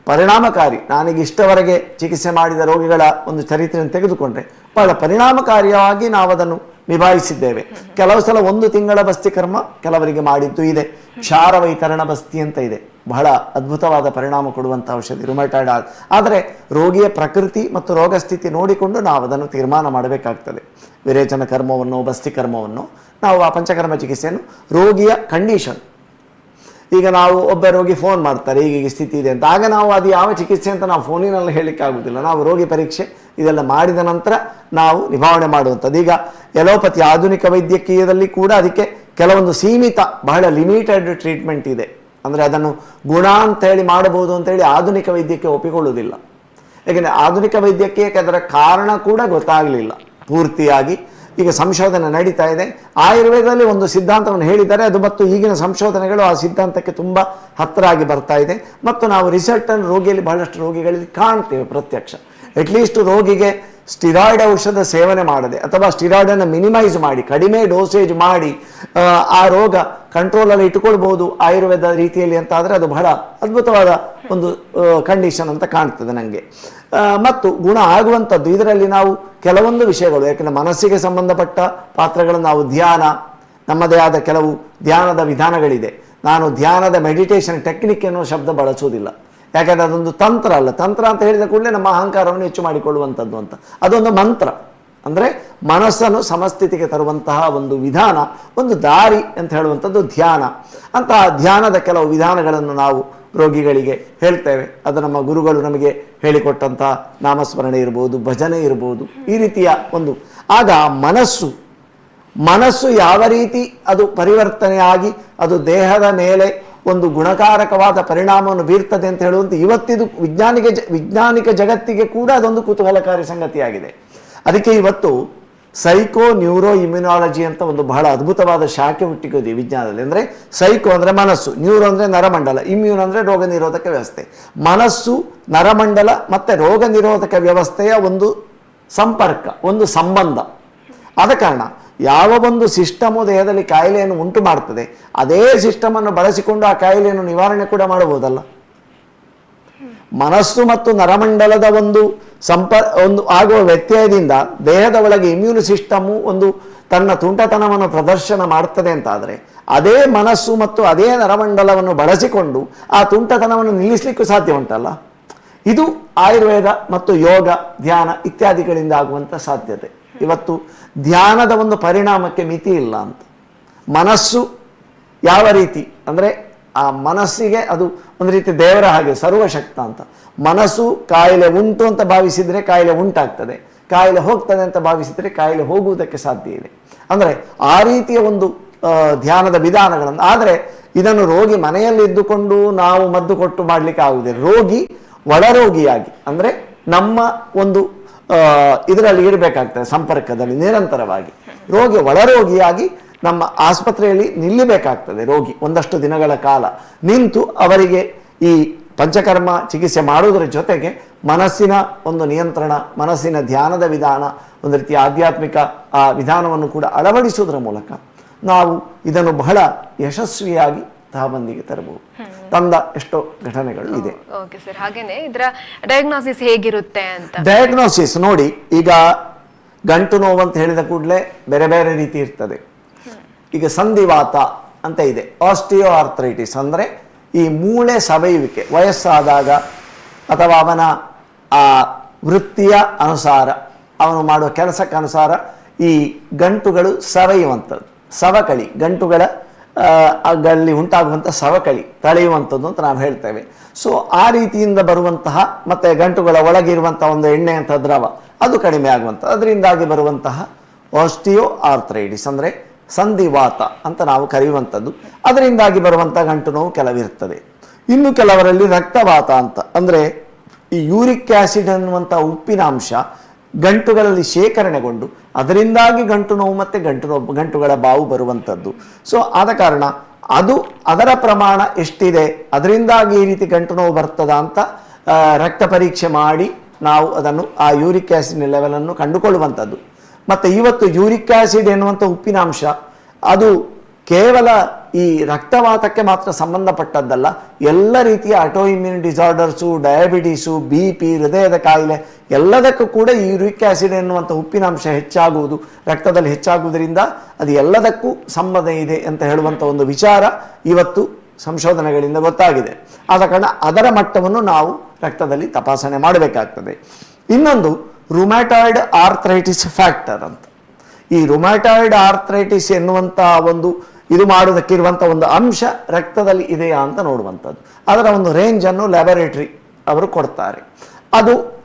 ಪರಿಣಾಮಕಾರಿ, ನಾನೀಗ ಇಷ್ಟವರೆಗೆ ಚಿಕಿತ್ಸೆ ಮಾಡಿದ ರೋಗಿಗಳ ಒಂದು ಚರಿತ್ರೆಯನ್ನು ತೆಗೆದುಕೊಂಡ್ರೆ ಬಹಳ ಪರಿಣಾಮಕಾರಿಯಾಗಿ ನಾವು ಅದನ್ನು ನಿಭಾಯಿಸಿದ್ದೇವೆ. ಕೆಲವು ಸಲ 1 ತಿಂಗಳ ಬಸ್ತಿ ಕರ್ಮ ಕೆಲವರಿಗೆ ಮಾಡಿದ್ದು ಇದೆ. ಕ್ಷಾರ ವೈತರಣ ಬಸ್ತಿ ಅಂತ ಇದೆ, ಬಹಳ ಅದ್ಭುತವಾದ ಪರಿಣಾಮ ಕೊಡುವಂಥ ಔಷಧಿ ರುಮಟಾಯ್ಡ್. ಆದರೆ ರೋಗಿಯ ಪ್ರಕೃತಿ ಮತ್ತು ರೋಗ ಸ್ಥಿತಿ ನೋಡಿಕೊಂಡು ನಾವು ಅದನ್ನು ತೀರ್ಮಾನ ಮಾಡಬೇಕಾಗ್ತದೆ. ವಿರೇಚನ ಕರ್ಮವನ್ನು, ಬಸ್ತಿ ಕರ್ಮವನ್ನು, ನಾವು ಆ ಪಂಚಕರ್ಮ ಚಿಕಿತ್ಸೆಯನ್ನು ರೋಗಿಯ ಕಂಡೀಷನ್. ಈಗ ನಾವು ಒಬ್ಬ ರೋಗಿ ಫೋನ್ ಮಾಡ್ತಾರೆ ಹೀಗೆ ಸ್ಥಿತಿ ಇದೆ ಅಂತ, ಆಗ ನಾವು ಅದು ಯಾವ ಚಿಕಿತ್ಸೆ ಅಂತ ನಾವು ಫೋನಿನಲ್ಲಿ ಹೇಳಲಿಕ್ಕೆ ಆಗುವುದಿಲ್ಲ. ನಾವು ರೋಗಿ ಪರೀಕ್ಷೆ ಇದೆಲ್ಲ ಮಾಡಿದ ನಂತರ ನಾವು ನಿಭಾವಣೆ ಮಾಡುವಂಥದ್ದು. ಈಗ ಎಲೋಪತಿ ಆಧುನಿಕ ವೈದ್ಯಕೀಯದಲ್ಲಿ ಕೂಡ ಅದಕ್ಕೆ ಕೆಲವೊಂದು ಸೀಮಿತ, ಬಹಳ ಲಿಮಿಟೆಡ್ ಟ್ರೀಟ್ಮೆಂಟ್ ಇದೆ. ಅಂದರೆ ಅದನ್ನು ಗುಣ ಅಂತೇಳಿ ಮಾಡಬಹುದು ಅಂತೇಳಿ ಆಧುನಿಕ ವೈದ್ಯಕ್ಕೆ ಒಪ್ಪಿಕೊಳ್ಳುವುದಿಲ್ಲ. ಯಾಕೆಂದರೆ ಆಧುನಿಕ ವೈದ್ಯಕೀಯಕ್ಕೆ ಅದರ ಕಾರಣ ಕೂಡ ಗೊತ್ತಾಗಲಿಲ್ಲ ಪೂರ್ತಿಯಾಗಿ. ಈಗ ಸಂಶೋಧನೆ ನಡೀತಾ ಇದೆ. ಆಯುರ್ವೇದದಲ್ಲಿ ಒಂದು ಸಿದ್ಧಾಂತವನ್ನು ಹೇಳಿದ್ದಾರೆ, ಅದು ಮತ್ತು ಈಗಿನ ಸಂಶೋಧನೆಗಳು ಆ ಸಿದ್ಧಾಂತಕ್ಕೆ ತುಂಬ ಹತ್ತಿರ ಆಗಿ ಬರ್ತಾ ಇದೆ. ಮತ್ತು ನಾವು ರಿಸಲ್ಟನ್ನು ರೋಗಿಯಲ್ಲಿ, ಬಹಳಷ್ಟು ರೋಗಿಗಳಲ್ಲಿ ಕಾಣ್ತೇವೆ ಪ್ರತ್ಯಕ್ಷ. ಅಟ್ಲೀಸ್ಟ್ ರೋಗಿಗೆ ಸ್ಟಿರಾಯ್ಡ್ ಔಷಧ ಸೇವನೆ ಮಾಡದೆ, ಅಥವಾ ಸ್ಟಿರಾಯ್ಡನ್ನು ಮಿನಿಮೈಸ್ ಮಾಡಿ, ಕಡಿಮೆ ಡೋಸೇಜ್ ಮಾಡಿ ಆ ರೋಗ ಕಂಟ್ರೋಲಲ್ಲಿ ಇಟ್ಟುಕೊಳ್ಬೋದು ಆಯುರ್ವೇದ ರೀತಿಯಲ್ಲಿ ಅಂತ ಆದರೆ ಅದು ಬಹಳ ಅದ್ಭುತವಾದ ಒಂದು ಕಂಡೀಷನ್ ಅಂತ ಕಾಣ್ತದೆ ನನಗೆ. ಮತ್ತು ಗುಣ ಆಗುವಂಥದ್ದು ಇದರಲ್ಲಿ ನಾವು ಕೆಲವೊಂದು ವಿಷಯಗಳು, ಯಾಕೆಂದರೆ ಮನಸ್ಸಿಗೆ ಸಂಬಂಧಪಟ್ಟ ಪಾತ್ರಗಳನ್ನು ನಾವು ಧ್ಯಾನ, ನಮ್ಮದೇ ಆದ ಕೆಲವು ಧ್ಯಾನದ ವಿಧಾನಗಳಿದೆ. ನಾನು ಧ್ಯಾನದ ಮೆಡಿಟೇಷನ್ ಟೆಕ್ನಿಕ್ ಎನ್ನುವ ಶಬ್ದ ಬಳಸುವುದಿಲ್ಲ, ಯಾಕಂದರೆ ಅದೊಂದು ತಂತ್ರ ಅಲ್ಲ. ತಂತ್ರ ಅಂತ ಹೇಳಿದ ಕೂಡಲೇ ನಮ್ಮ ಅಹಂಕಾರವನ್ನು ಹೆಚ್ಚು ಮಾಡಿಕೊಳ್ಳುವಂಥದ್ದು ಅಂತ. ಅದೊಂದು ಮಂತ್ರ, ಅಂದರೆ ಮನಸ್ಸನ್ನು ಸಮಸ್ಥಿತಿಗೆ ತರುವಂತಹ ಒಂದು ವಿಧಾನ, ಒಂದು ದಾರಿ ಅಂತ ಹೇಳುವಂಥದ್ದು ಧ್ಯಾನ. ಅಂತಹ ಧ್ಯಾನದ ಕೆಲವು ವಿಧಾನಗಳನ್ನು ನಾವು ರೋಗಿಗಳಿಗೆ ಹೇಳ್ತೇವೆ. ಅದು ನಮ್ಮ ಗುರುಗಳು ನಮಗೆ ಹೇಳಿಕೊಟ್ಟಂತಹ ನಾಮಸ್ಮರಣೆ ಇರ್ಬೋದು, ಭಜನೆ ಇರ್ಬೋದು, ಈ ರೀತಿಯ ಒಂದು. ಆಗ ಮನಸ್ಸು ಯಾವ ರೀತಿ ಅದು ಪರಿವರ್ತನೆಯಾಗಿ ಅದು ದೇಹದ ಮೇಲೆ ಒಂದು ಗುಣಕಾರಕವಾದ ಪರಿಣಾಮವನ್ನು ಬೀರ್ತದೆ ಅಂತ ಹೇಳುವಂಥ ಇವತ್ತಿದು ವಿಜ್ಞಾನಿಕ ಜಗತ್ತಿಗೆ ಕೂಡ ಅದೊಂದು ಕುತೂಹಲಕಾರಿ ಸಂಗತಿಯಾಗಿದೆ. ಅದಕ್ಕೆ ಇವತ್ತು ಸೈಕೋ ನ್ಯೂರೋ ಇಮ್ಯುನಾಲಜಿ ಅಂತ ಒಂದು ಬಹಳ ಅದ್ಭುತವಾದ ಶಾಖೆ ಹುಟ್ಟಿಕೋದು ವಿಜ್ಞಾನದಲ್ಲಿ. ಅಂದರೆ ಸೈಕೋ ಅಂದರೆ ಮನಸ್ಸು, ನ್ಯೂರೋ ಅಂದರೆ ನರಮಂಡಲ, ಇಮ್ಯೂನ್ ಅಂದರೆ ರೋಗ ನಿರೋಧಕ ವ್ಯವಸ್ಥೆ. ಮನಸ್ಸು, ನರಮಂಡಲ ಮತ್ತು ರೋಗ ನಿರೋಧಕ ವ್ಯವಸ್ಥೆಯ ಒಂದು ಸಂಪರ್ಕ, ಒಂದು ಸಂಬಂಧ. ಆದ ಕಾರಣ ಯಾವ ಒಂದು ಸಿಸ್ಟಮು ದೇಹದಲ್ಲಿ ಕಾಯಿಲೆಯನ್ನು ಉಂಟು ಮಾಡ್ತದೆ, ಅದೇ ಸಿಸ್ಟಮನ್ನು ಬಳಸಿಕೊಂಡು ಆ ಕಾಯಿಲೆಯನ್ನು ನಿವಾರಣೆ ಕೂಡ ಮಾಡಬಹುದಲ್ಲ. ಮನಸ್ಸು ಮತ್ತು ನರಮಂಡಲದ ಒಂದು ಆಗುವ ವ್ಯತ್ಯಯದಿಂದ ದೇಹದ ಒಳಗೆ ಇಮ್ಯೂನ್ ಸಿಸ್ಟಮು ಒಂದು ತನ್ನ ತುಂಟತನವನ್ನು ಪ್ರದರ್ಶನ ಮಾಡ್ತದೆ ಅಂತಾದರೆ, ಅದೇ ಮನಸ್ಸು ಮತ್ತು ಅದೇ ನರಮಂಡಲವನ್ನು ಬಳಸಿಕೊಂಡು ಆ ತುಂಟತನವನ್ನು ನಿಲ್ಲಿಸಲಿಕ್ಕೂ ಸಾಧ್ಯ ಉಂಟಲ್ಲ. ಇದು ಆಯುರ್ವೇದ ಮತ್ತು ಯೋಗ, ಧ್ಯಾನ ಇತ್ಯಾದಿಗಳಿಂದ ಆಗುವಂಥ ಸಾಧ್ಯತೆ. ಇವತ್ತು ಧ್ಯಾನದ ಒಂದು ಪರಿಣಾಮಕ್ಕೆ ಮಿತಿ ಇಲ್ಲ ಅಂತ. ಮನಸ್ಸು ಯಾವ ರೀತಿ ಅಂದರೆ ಆ ಮನಸ್ಸಿಗೆ ಅದು ಒಂದು ರೀತಿ ದೇವರ ಹಾಗೆ ಸರ್ವಶಕ್ತ ಅಂತ. ಮನಸ್ಸು ಕಾಯಿಲೆ ಉಂಟು ಅಂತ ಭಾವಿಸಿದರೆ ಕಾಯಿಲೆ ಉಂಟಾಗ್ತದೆ, ಕಾಯಿಲೆ ಹೋಗ್ತದೆ ಅಂತ ಭಾವಿಸಿದರೆ ಕಾಯಿಲೆ ಹೋಗುವುದಕ್ಕೆ ಸಾಧ್ಯ ಇದೆ. ಅಂದರೆ ಆ ರೀತಿಯ ಒಂದು ಧ್ಯಾನದ ವಿಧಾನಗಳನ್ನು. ಆದರೆ ಇದನ್ನು ರೋಗಿ ಮನೆಯಲ್ಲಿ ಇದ್ದುಕೊಂಡು ನಾವು ಮದ್ದು ಕೊಟ್ಟು ಮಾಡಲಿಕ್ಕೆ ಆಗುವುದಿಲ್ಲ. ರೋಗಿ ಒಳರೋಗಿಯಾಗಿ, ಅಂದರೆ ನಮ್ಮ ಒಂದು ಇದರಲ್ಲಿ ಇರಬೇಕಾಗ್ತದೆ, ಸಂಪರ್ಕದಲ್ಲಿ ನಿರಂತರವಾಗಿ. ರೋಗಿ ಒಳರೋಗಿಯಾಗಿ ನಮ್ಮ ಆಸ್ಪತ್ರೆಯಲ್ಲಿ ನಿಲ್ಲಬೇಕಾಗ್ತದೆ. ರೋಗಿ ಒಂದಷ್ಟು ದಿನಗಳ ಕಾಲ ನಿಂತು ಅವರಿಗೆ ಈ ಪಂಚಕರ್ಮ ಚಿಕಿತ್ಸೆ ಮಾಡುವುದರ ಜೊತೆಗೆ ಮನಸ್ಸಿನ ಒಂದು ನಿಯಂತ್ರಣ, ಮನಸ್ಸಿನ ಧ್ಯಾನದ ವಿಧಾನ, ಒಂದು ರೀತಿಯ ಆಧ್ಯಾತ್ಮಿಕ ಆ ವಿಧಾನವನ್ನು ಕೂಡ ಅಳವಡಿಸುವುದರ ಮೂಲಕ ನಾವು ಇದನ್ನು ಬಹಳ ಯಶಸ್ವಿಯಾಗಿ ತಹಬಂದಿಗೆ ತರಬಹುದು. ತಂದ ಎಷ್ಟೋ ಘಟನೆಗಳು ಇದೆ. ಓಕೆ ಸರ್, ಹಾಗೇನೆ ಇದರ ಡಯಾಗ್ನೋಸಿಸ್ ಹೇಗಿರುತ್ತೆ ಅಂತ. ಡಯಾಗ್ನೋಸಿಸ್ ನೋಡಿ, ಈಗ ಗಂಟು ನೋವು ಅಂತ ಹೇಳಿದ ಕೂಡಲೇ ಬೇರೆ ಬೇರೆ ರೀತಿ ಇರ್ತದೆ. ಈಗ ಸಂಧಿವಾತ ಅಂತ ಇದೆ, ಆಸ್ಟಿಯೋ ಆರ್ಥರೈಟಿಸ್ ಅಂದರೆ ಈ ಮೂಳೆ ಸವೆಯುವಿಕೆ ವಯಸ್ಸಾದಾಗ ಅಥವಾ ಅವನ ಆ ವೃತ್ತಿಯ ಅನುಸಾರ, ಅವನು ಮಾಡುವ ಕೆಲಸಕ್ಕನುಸಾರ ಈ ಗಂಟುಗಳು ಸವೆಯುವಂಥದ್ದು, ಸವಕಳಿ, ಗಂಟುಗಳ ಗಳಲ್ಲಿ ಉಂಟಾಗುವಂಥ ಸವಕಳಿ ತಳೆಯುವಂಥದ್ದು ಅಂತ ನಾವು ಹೇಳ್ತೇವೆ. ಸೊ ಆ ರೀತಿಯಿಂದ ಬರುವಂತಹ, ಮತ್ತು ಗಂಟುಗಳ ಒಳಗಿರುವಂಥ ಒಂದು ಎಣ್ಣೆಯಂಥ ದ್ರವ ಅದು ಕಡಿಮೆ ಆಗುವಂಥ, ಅದರಿಂದಾಗಿ ಬರುವಂತಹ ಆಸ್ಟಿಯೋ ಆರ್ಥರೈಟಿಸ್ ಅಂದರೆ ಸಂಧಿವಾತ ಅಂತ ನಾವು ಕರೆಯುವಂಥದ್ದು. ಅದರಿಂದಾಗಿ ಬರುವಂಥ ಗಂಟು ನೋವು ಕೆಲವಿರ್ತದೆ. ಇನ್ನು ಕೆಲವರಲ್ಲಿ ರಕ್ತವಾತ ಅಂತ, ಅಂದರೆ ಈ ಯೂರಿಕ್ ಆ್ಯಸಿಡ್ ಅನ್ನುವಂಥ ಉಪ್ಪಿನಾಂಶ ಗಂಟುಗಳಲ್ಲಿ ಶೇಖರಣೆಗೊಂಡು ಅದರಿಂದಾಗಿ ಗಂಟು ನೋವು ಮತ್ತು ಗಂಟುಗಳ ಬಾವು ಬರುವಂಥದ್ದು. ಸೊ ಆದ ಕಾರಣ ಅದರ ಪ್ರಮಾಣ ಎಷ್ಟಿದೆ, ಅದರಿಂದಾಗಿ ಈ ರೀತಿ ಗಂಟು ನೋವು ಬರ್ತದ ಅಂತ ರಕ್ತ ಪರೀಕ್ಷೆ ಮಾಡಿ ನಾವು ಅದನ್ನು ಆ ಯೂರಿಕ್ ಆ್ಯಸಿಡ್ ಲೆವೆಲನ್ನು ಕಂಡುಕೊಳ್ಳುವಂಥದ್ದು. ಮತ್ತು ಇವತ್ತು ಯೂರಿಕ್ ಆ್ಯಸಿಡ್ ಎನ್ನುವಂಥ ಉಪ್ಪಿನಾಂಶ ಅದು ಕೇವಲ ಈ ರಕ್ತವಾತಕ್ಕೆ ಮಾತ್ರ ಸಂಬಂಧಪಟ್ಟದ್ದಲ್ಲ, ಎಲ್ಲ ರೀತಿಯ ಆಟೋಇಮ್ಯೂನ್ ಡಿಸಾರ್ಡರ್ಸು, ಡಯಾಬಿಟೀಸು, BP, ಹೃದಯದ ಕಾಯಿಲೆ ಎಲ್ಲದಕ್ಕೂ ಕೂಡ ಈ ಯೂರಿಕ್ ಆ್ಯಸಿಡ್ ಎನ್ನುವಂಥ ಉಪ್ಪಿನಾಂಶ ಹೆಚ್ಚಾಗುವುದು, ರಕ್ತದಲ್ಲಿ ಹೆಚ್ಚಾಗುವುದರಿಂದ ಅದು ಎಲ್ಲದಕ್ಕೂ ಸಂಬಂಧ ಇದೆ ಅಂತ ಹೇಳುವಂಥ ಒಂದು ವಿಚಾರ ಇವತ್ತು ಸಂಶೋಧನೆಗಳಿಂದ ಗೊತ್ತಾಗಿದೆ. ಆದ ಕಾರಣ ಅದರ ಮಟ್ಟವನ್ನು ನಾವು ರಕ್ತದಲ್ಲಿ ತಪಾಸಣೆ ಮಾಡಬೇಕಾಗ್ತದೆ. ಇನ್ನೊಂದು ರುಮ್ಯಾಟಾಯ್ಡ್ ಆರ್ಥ್ರೈಟಿಸ್ ಫ್ಯಾಕ್ಟರ್ ಅಂತ. ಈ ರುಮ್ಯಾಟಾಯ್ಡ್ ಆರ್ಥ್ರೈಟಿಸ್ ಎನ್ನುವಂಥ ಒಂದು ಇದು ಮಾಡೋದಕ್ಕಿರುವಂಥ ಒಂದು ಅಂಶ ರಕ್ತದಲ್ಲಿ ಇದೆಯಾ ಅಂತ ನೋಡುವಂಥದ್ದು. ಅದರ ಒಂದು ರೇಂಜನ್ನು ಲ್ಯಾಬೊರೇಟರಿ ಅವರು ಕೊಡ್ತಾರೆ.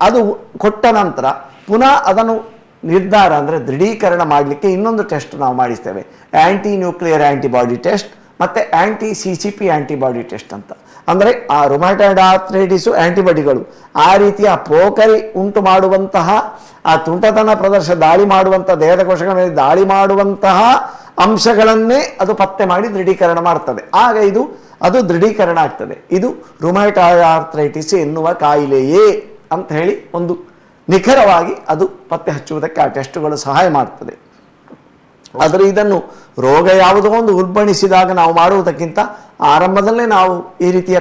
ಅದು ಕೊಟ್ಟ ನಂತರ ಪುನಃ ಅದನ್ನು ನಿರ್ಧಾರ ಅಂದರೆ ದೃಢೀಕರಣ ಮಾಡಲಿಕ್ಕೆ ಇನ್ನೊಂದು ಟೆಸ್ಟ್ ನಾವು ಮಾಡಿಸ್ತೇವೆ, ಆ್ಯಂಟಿ ನ್ಯೂಕ್ಲಿಯರ್ ಆ್ಯಂಟಿಬಾಡಿ ಟೆಸ್ಟ್ ಮತ್ತು CCP ಆ್ಯಂಟಿಬಾಡಿ ಟೆಸ್ಟ್ ಅಂತ. ಅಂದರೆ ಆ ರುಮ್ಯಾಟಾಯ್ಡ್ ಆರ್ಥ್ರೈಟಿಸು ಆ್ಯಂಟಿಬಾಡಿಗಳು ಆ ರೀತಿಯ ಪೋಕರಿ ಉಂಟು ಮಾಡುವಂತಹ, ಆ ತುಂಟತನ ದಾಳಿ ಮಾಡುವಂಥ, ದೇಹದ ಕೋಶಗಳ ಮೇಲೆ ದಾಳಿ ಮಾಡುವಂತಹ ಅಂಶಗಳನ್ನೇ ಅದು ಪತ್ತೆ ಮಾಡಿ ದೃಢೀಕರಣ ಮಾಡ್ತದೆ. ಆಗ ಅದು ದೃಢೀಕರಣ ಆಗ್ತದೆ, ಇದು ರುಮ್ಯಾಟಾಯ್ಡ್ ಆರ್ಥ್ರೈಟಿಸ್ ಎನ್ನುವ ಕಾಯಿಲೆಯೇ ಅಂತ ಹೇಳಿ ಒಂದು ನಿಖರವಾಗಿ ಅದು ಪತ್ತೆ ಹಚ್ಚುವುದಕ್ಕೆ ಆ ಟೆಸ್ಟುಗಳು ಸಹಾಯ ಮಾಡ್ತದೆ. ಆದರೆ ಇದನ್ನು ರೋಗ ಯಾವುದೋ ಒಂದು ಉಲ್ಬಣಿಸಿದಾಗ ನಾವು ಮಾಡುವುದಕ್ಕಿಂತ ಆರಂಭದಲ್ಲೇ ನಾವು ಈ ರೀತಿಯ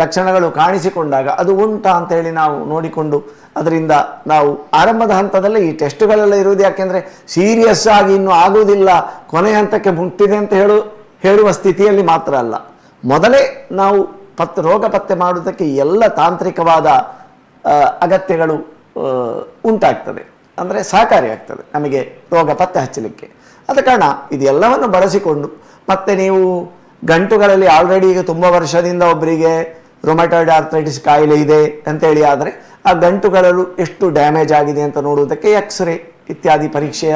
ಲಕ್ಷಣಗಳು ಕಾಣಿಸಿಕೊಂಡಾಗ ಅದು ಉಂಟಾ ಅಂತೇಳಿ ನಾವು ನೋಡಿಕೊಂಡು ಅದರಿಂದ ನಾವು ಆರಂಭದ ಹಂತದಲ್ಲೇ ಈ ಟೆಸ್ಟುಗಳೆಲ್ಲ ಇರುವುದು. ಯಾಕೆಂದರೆ ಸೀರಿಯಸ್ ಆಗಿ ಇನ್ನೂ ಆಗುವುದಿಲ್ಲ, ಕೊನೆ ಹಂತಕ್ಕೆ ಮುಟ್ಟಿದೆ ಅಂತ ಹೇಳುವ ಸ್ಥಿತಿಯಲ್ಲಿ ಮಾತ್ರ ಅಲ್ಲ, ಮೊದಲೇ ನಾವು ರೋಗ ಪತ್ತೆ ಮಾಡುವುದಕ್ಕೆ ಎಲ್ಲ ತಾಂತ್ರಿಕವಾದ ಅಗತ್ಯಗಳು ಉಂಟಾಗ್ತದೆ, ಅಂದರೆ ಸಹಕಾರಿಯಾಗ್ತದೆ ನಮಗೆ ರೋಗ ಪತ್ತೆ ಹಚ್ಚಲಿಕ್ಕೆ. ಆದ ಕಾರಣ ಇದೆಲ್ಲವನ್ನು ಬಳಸಿಕೊಂಡು ಮತ್ತೆ ನೀವು ಗಂಟುಗಳಲ್ಲಿ ಆಲ್ರೆಡಿ ಈಗ ತುಂಬ ವರ್ಷದಿಂದ ಒಬ್ಬರಿಗೆ ರುಮ್ಯಾಟಾಯ್ಡ್ ಆರ್ಥ್ರೈಟಿಸ್ ಕಾಯಿಲೆ ಇದೆ ಅಂತೇಳಿ ಆದರೆ ಆ ಗಂಟುಗಳಲ್ಲೂ ಎಷ್ಟು ಡ್ಯಾಮೇಜ್ ಆಗಿದೆ ಅಂತ ನೋಡುವುದಕ್ಕೆ ಎಕ್ಸ್ರೇ ಇತ್ಯಾದಿ ಪರೀಕ್ಷೆಯ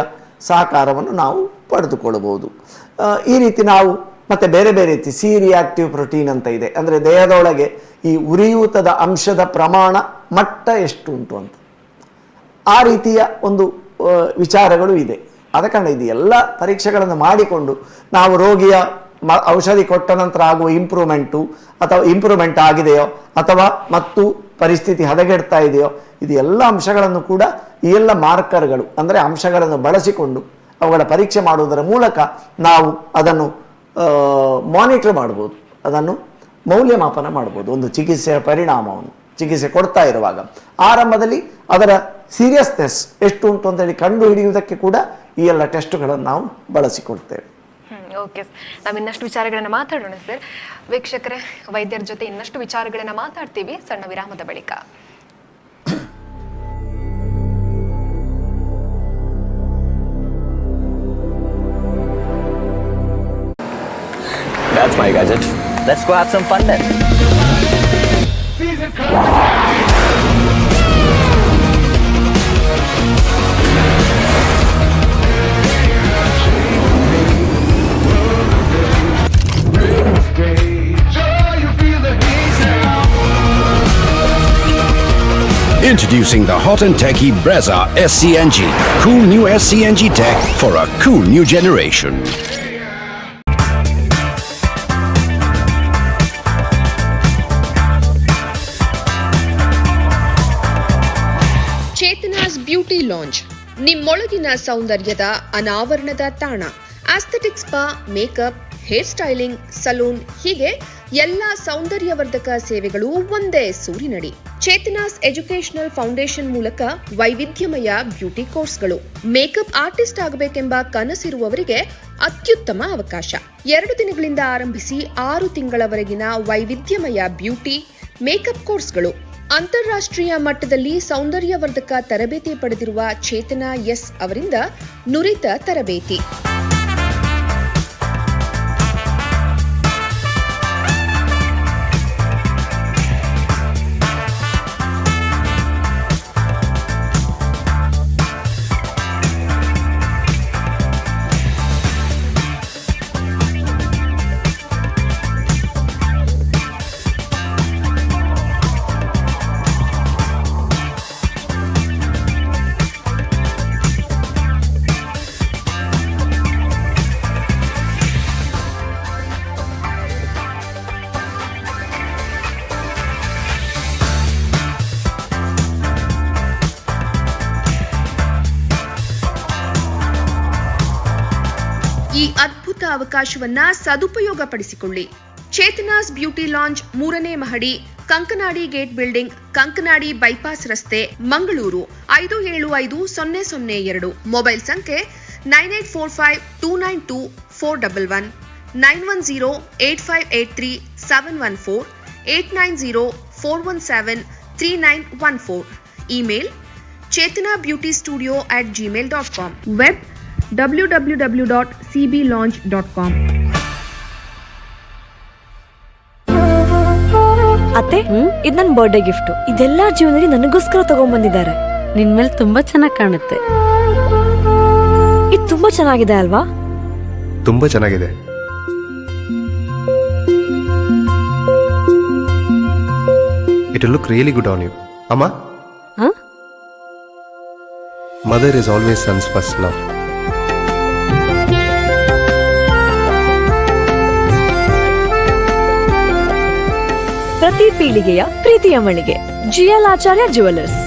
ಸಹಕಾರವನ್ನು ನಾವು ಪಡೆದುಕೊಳ್ಳಬಹುದು. ಈ ರೀತಿ ನಾವು ಮತ್ತೆ ಬೇರೆ ಬೇರೆ ರೀತಿ ರಿಯಾಕ್ಟಿವ್ ಪ್ರೋಟೀನ್ ಅಂತ ಇದೆ, ಅಂದರೆ ದೇಹದೊಳಗೆ ಈ ಉರಿಯೂತದ ಅಂಶದ ಪ್ರಮಾಣ ಮಟ್ಟ ಎಷ್ಟು ಉಂಟು ಅಂತ, ಆ ರೀತಿಯ ಒಂದು ವಿಚಾರಗಳು ಇದೆ. ಆದ ಕಾರಣ ಇದು ಎಲ್ಲ ಪರೀಕ್ಷೆಗಳನ್ನು ಮಾಡಿಕೊಂಡು ನಾವು ರೋಗಿಯ ಔಷಧಿ ಕೊಟ್ಟ ನಂತರ ಆಗುವ ಇಂಪ್ರೂವ್ಮೆಂಟ್ ಆಗಿದೆಯೋ ಅಥವಾ ಮತ್ತು ಪರಿಸ್ಥಿತಿ ಹದಗೆಡ್ತಾ ಇದೆಯೋ, ಇದು ಎಲ್ಲ ಅಂಶಗಳನ್ನು ಕೂಡ ಈ ಎಲ್ಲ ಮಾರ್ಕರ್ಗಳು ಅಂದರೆ ಅಂಶಗಳನ್ನು ಬಳಸಿಕೊಂಡು ಅವುಗಳ ಪರೀಕ್ಷೆ ಮಾಡುವುದರ ಮೂಲಕ ನಾವು ಅದನ್ನು ಮಾನಿಟರ್ ಮಾಡ್ಬೋದು, ಅದನ್ನು ಮೌಲ್ಯಮಾಪನ ಮಾಡ್ಬೋದು. ಒಂದು ಚಿಕಿತ್ಸೆಯ ಪರಿಣಾಮವನ್ನು ಚಿಕಿತ್ಸೆ ಕೊಡ್ತಾ ಇರುವಾಗ ಆರಂಭದಲ್ಲಿ ಅದರ ಸೀರಿಯಸ್ನೆಸ್ ಎಷ್ಟು ಉಂಟು ಅಂತೇಳಿ ಕಂಡು ಹಿಡಿಯುವುದಕ್ಕೆ ಕೂಡ ಈ ಎಲ್ಲ ಟೆಸ್ಟ್ಗಳನ್ನು ನಾವು ಬಳಸಿಕೊಡ್ತೇವೆ. ಓಕೆ, ನಾವು ಇನ್ನಷ್ಟು ವಿಚಾರಗಳನ್ನ ಮಾತಾಡೋಣ ಸರ್. ವೀಕ್ಷಕರೇ, ವೈದ್ಯರ ಜೊತೆ ಇನ್ನಷ್ಟು ವಿಚಾರಗಳನ್ನ ಮಾತಾಡ್ತೀವಿ ಸಣ್ಣ ವಿರಾಮದ ಬಳಿಕ. That's my gadget. Let's go have some fun then. Introducing the hot and techy Brezza SCNG. Cool new SCNG tech for a cool new generation. Chetana's beauty lounge, ನಿಮ್ಮೊಳಗಿನ ಸೌಂದರ್ಯದ ಅನಾವರಣದ ತಾಣ. Aesthetic spa, makeup, hair styling, salon, ಹೀಗೆ ಎಲ್ಲಾ ಸೌಂದರ್ಯವರ್ಧಕ ಸೇವೆಗಳು ಒಂದೇ ಸೂರಿನಡಿ. ಚೇತನಾಸ್ ಎಜುಕೇಶನಲ್ ಫೌಂಡೇಶನ್ ಮೂಲಕ ವೈವಿಧ್ಯಮಯ ಬ್ಯೂಟಿ ಕೋರ್ಸ್ಗಳು. ಮೇಕಪ್ ಆರ್ಟಿಸ್ಟ್ ಆಗಬೇಕೆಂಬ ಕನಸಿರುವವರಿಗೆ ಅತ್ಯುತ್ತಮ ಅವಕಾಶ. 2 ದಿನಗಳಿಂದ ಆರಂಭಿಸಿ 6 ತಿಂಗಳವರೆಗಿನ ವೈವಿಧ್ಯಮಯ ಬ್ಯೂಟಿ ಮೇಕಪ್ ಕೋರ್ಸ್ಗಳು. ಅಂತಾರಾಷ್ಟ್ರೀಯ ಮಟ್ಟದಲ್ಲಿ ಸೌಂದರ್ಯವರ್ಧಕ ತರಬೇತಿ ಪಡೆದಿರುವ ಚೇತನಾ ಎಸ್ ಅವರಿಂದ ನುರಿತ ತರಬೇತಿ. ಅವಕಾಶವನ್ನ ಸದುಪಯೋಗಪಡಿಸಿಕೊಳ್ಳಿ. ಚೇತನಾಸ್ ಬ್ಯೂಟಿ ಲಾಂಜ್ 3ನೇ ಮಹಡಿ, Kankanadi gate building, Kankanadi bypass ರಸ್ತೆ, ಮಂಗಳೂರು 575002. ಮೊಬೈಲ್ ಸಂಖ್ಯೆ 9845292411, 9108583714, 8904173914. Email chetanabeautystudio@gmail.com. Web www.cblaunch.com. ಅತ್ತೆ, ಇದು ನನ್ನ ಬರ್ಡೇ ಗಿಫ್ಟ್. ಇದೆಲ್ಲ ಜೀವನದಲ್ಲಿ ನನಗೋಸ್ಕರ ತಗೊಂಡ್ಬಂದಿದ್ದಾರೆ. ನಿನ್ ಮೇಲೆ ತುಂಬಾ ಚೆನ್ನಾಗಿ ಕಾಣುತ್ತೆ. ಇದು ತುಂಬಾ ಚೆನ್ನಾಗಿದೆ ಅಲ್ವಾ? ತುಂಬಾ ಚೆನ್ನಾಗಿದೆ. It will look really good on you. Amma? Huh? Mother is always son's first love. ಪ್ರತಿ ಪೀಳಿಗೆಯ ಪ್ರೀತಿಯ ಮಳಿಗೆ GL ಆಚಾರ್ಯ ಜುವೆಲ್ಲರ್ಸ್.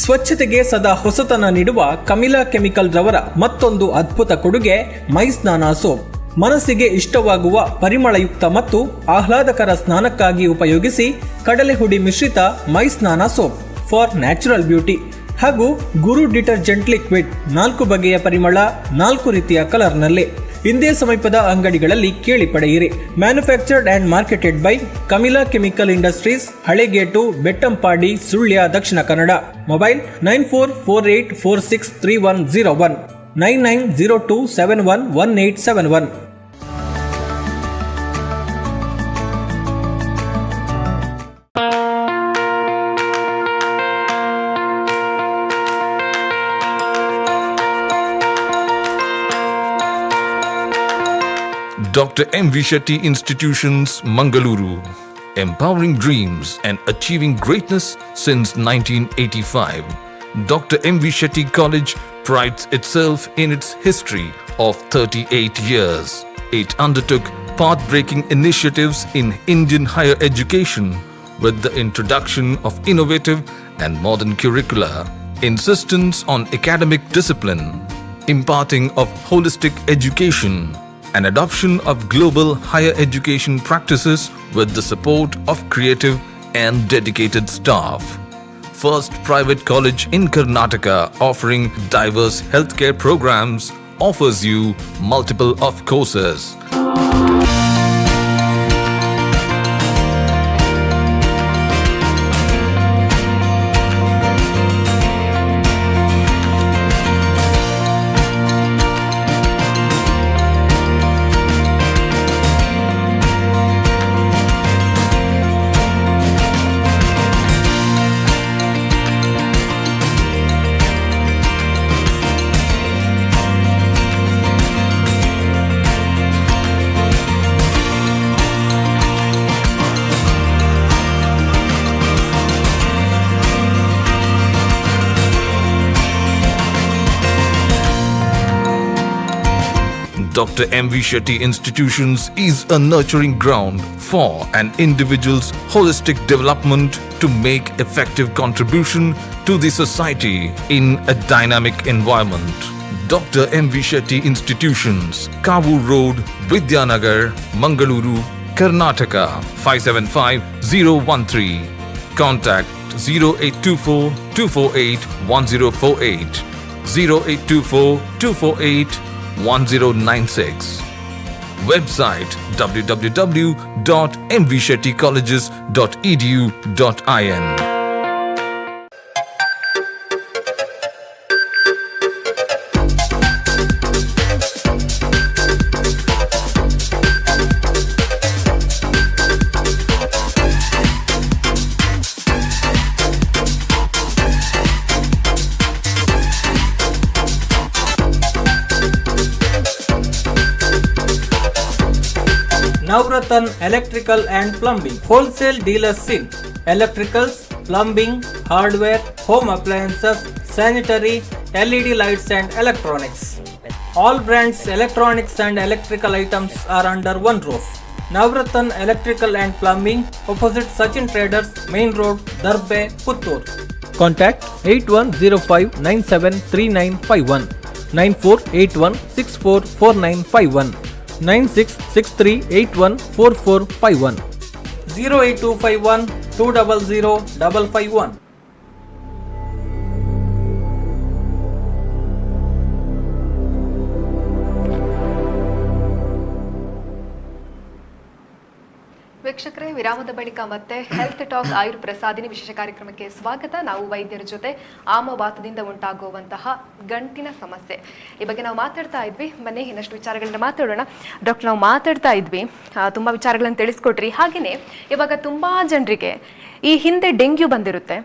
ಸ್ವಚ್ಛತೆಗೆ ಸದಾ ಹೊಸತನ ನೀಡುವ ಕಮಿಲಾ ಕೆಮಿಕಲ್ ರವರ ಮತ್ತೊಂದು ಅದ್ಭುತ ಕೊಡುಗೆ ಮೈ ಸ್ನಾನ ಸೋಪ್. ಮನಸ್ಸಿಗೆ ಇಷ್ಟವಾಗುವ ಪರಿಮಳಯುಕ್ತ ಮತ್ತು ಆಹ್ಲಾದಕರ ಸ್ನಾನಕ್ಕಾಗಿ ಉಪಯೋಗಿಸಿ ಕಡಲೆ ಹುಡಿ ಮಿಶ್ರಿತ ಮೈ ಸ್ನಾನ ಸೋಪ್ ಫಾರ್ ನ್ಯಾಚುರಲ್ ಬ್ಯೂಟಿ ಹಾಗೂ ಗುರು ಡಿಟರ್ಜೆಂಟ್ ಲಿಕ್ವಿಡ್ 4 ಬಗೆಯ ಪರಿಮಳ, 4 ರೀತಿಯ ಕಲರ್ನಲ್ಲಿ. ಇಂದೇ ಸಮೀಪದ ಅಂಗಡಿಗಳಲ್ಲಿ ಕೇಳಿ ಪಡೆಯಿರಿ. Manufactured and marketed by Kamila chemical industries, Halegate, Bettampady, Sullia, Dakshina Kannada. Mobile 9448463101, 9902711871. Dr. M.V. Shetty Institutions, Mangaluru. Empowering dreams and achieving greatness since 1985. Dr. M.V. Shetty College prides itself in its history of 38 years. It undertook path-breaking initiatives in Indian higher education with the introduction of innovative and modern curricula, insistence on academic discipline, imparting of holistic education, and adoption of global higher education practices with the support of creative and dedicated staff. First private college in Karnataka offering diverse healthcare programs offers you multiple of courses. Dr. M.V. Shetty Institutions is a nurturing ground for an individual's holistic development to make effective contribution to the society in a dynamic environment. Dr. M.V. Shetty Institutions, Kavu Road, Vidyanagar, Mangaluru, Karnataka 575013. Contact 0824 248 1048, 0824 248 1096. Website www.mvshettycolleges.edu.in. Navratan Electrical and Plumbing, wholesale dealers in electricals, plumbing, hardware, home appliances, sanitary, LED lights and electronics. All brands electronics and electrical items are under one roof. Navratan Electrical and Plumbing, opposite Sachin Traders, Main Road, Darbe, Puttur. Contact 8105973951, 9481644951, 9663814451, 08251 200 ವೀಕ್ಷಕರೇ, ವಿರಾಮದ ಬಳಿಕ ಮತ್ತೆ ಹೆಲ್ತ್ ಟಾಕ್ ಆಯುರ್ ಪ್ರಸಾದಿನಿ ವಿಶೇಷ ಕಾರ್ಯಕ್ರಮಕ್ಕೆ ಸ್ವಾಗತ. ನಾವು ವೈದ್ಯರ ಜೊತೆ ಆಮವಾತದಿಂದ ಉಂಟಾಗುವಂತಹ ಗಂಟಿನ ಸಮಸ್ಯೆ ಈ ಬಗ್ಗೆ ನಾವು ಮಾತಾಡ್ತಾ ಇದ್ವಿ. ಬನ್ನಿ ಇನ್ನಷ್ಟು ವಿಚಾರಗಳನ್ನ ಮಾತಾಡೋಣ. ಡಾಕ್ಟರ್, ನಾವು ಮಾತಾಡ್ತಾ ಇದ್ವಿ, ತುಂಬಾ ವಿಚಾರಗಳನ್ನು ತಿಳಿಸ್ಕೊಟ್ರಿ. ಹಾಗೆಯೇ ಇವಾಗ ತುಂಬಾ ಜನರಿಗೆ ಈ ಹಿಂದೆ ಡೆಂಗ್ಯೂ ಬಂದಿರುತ್ತೆ,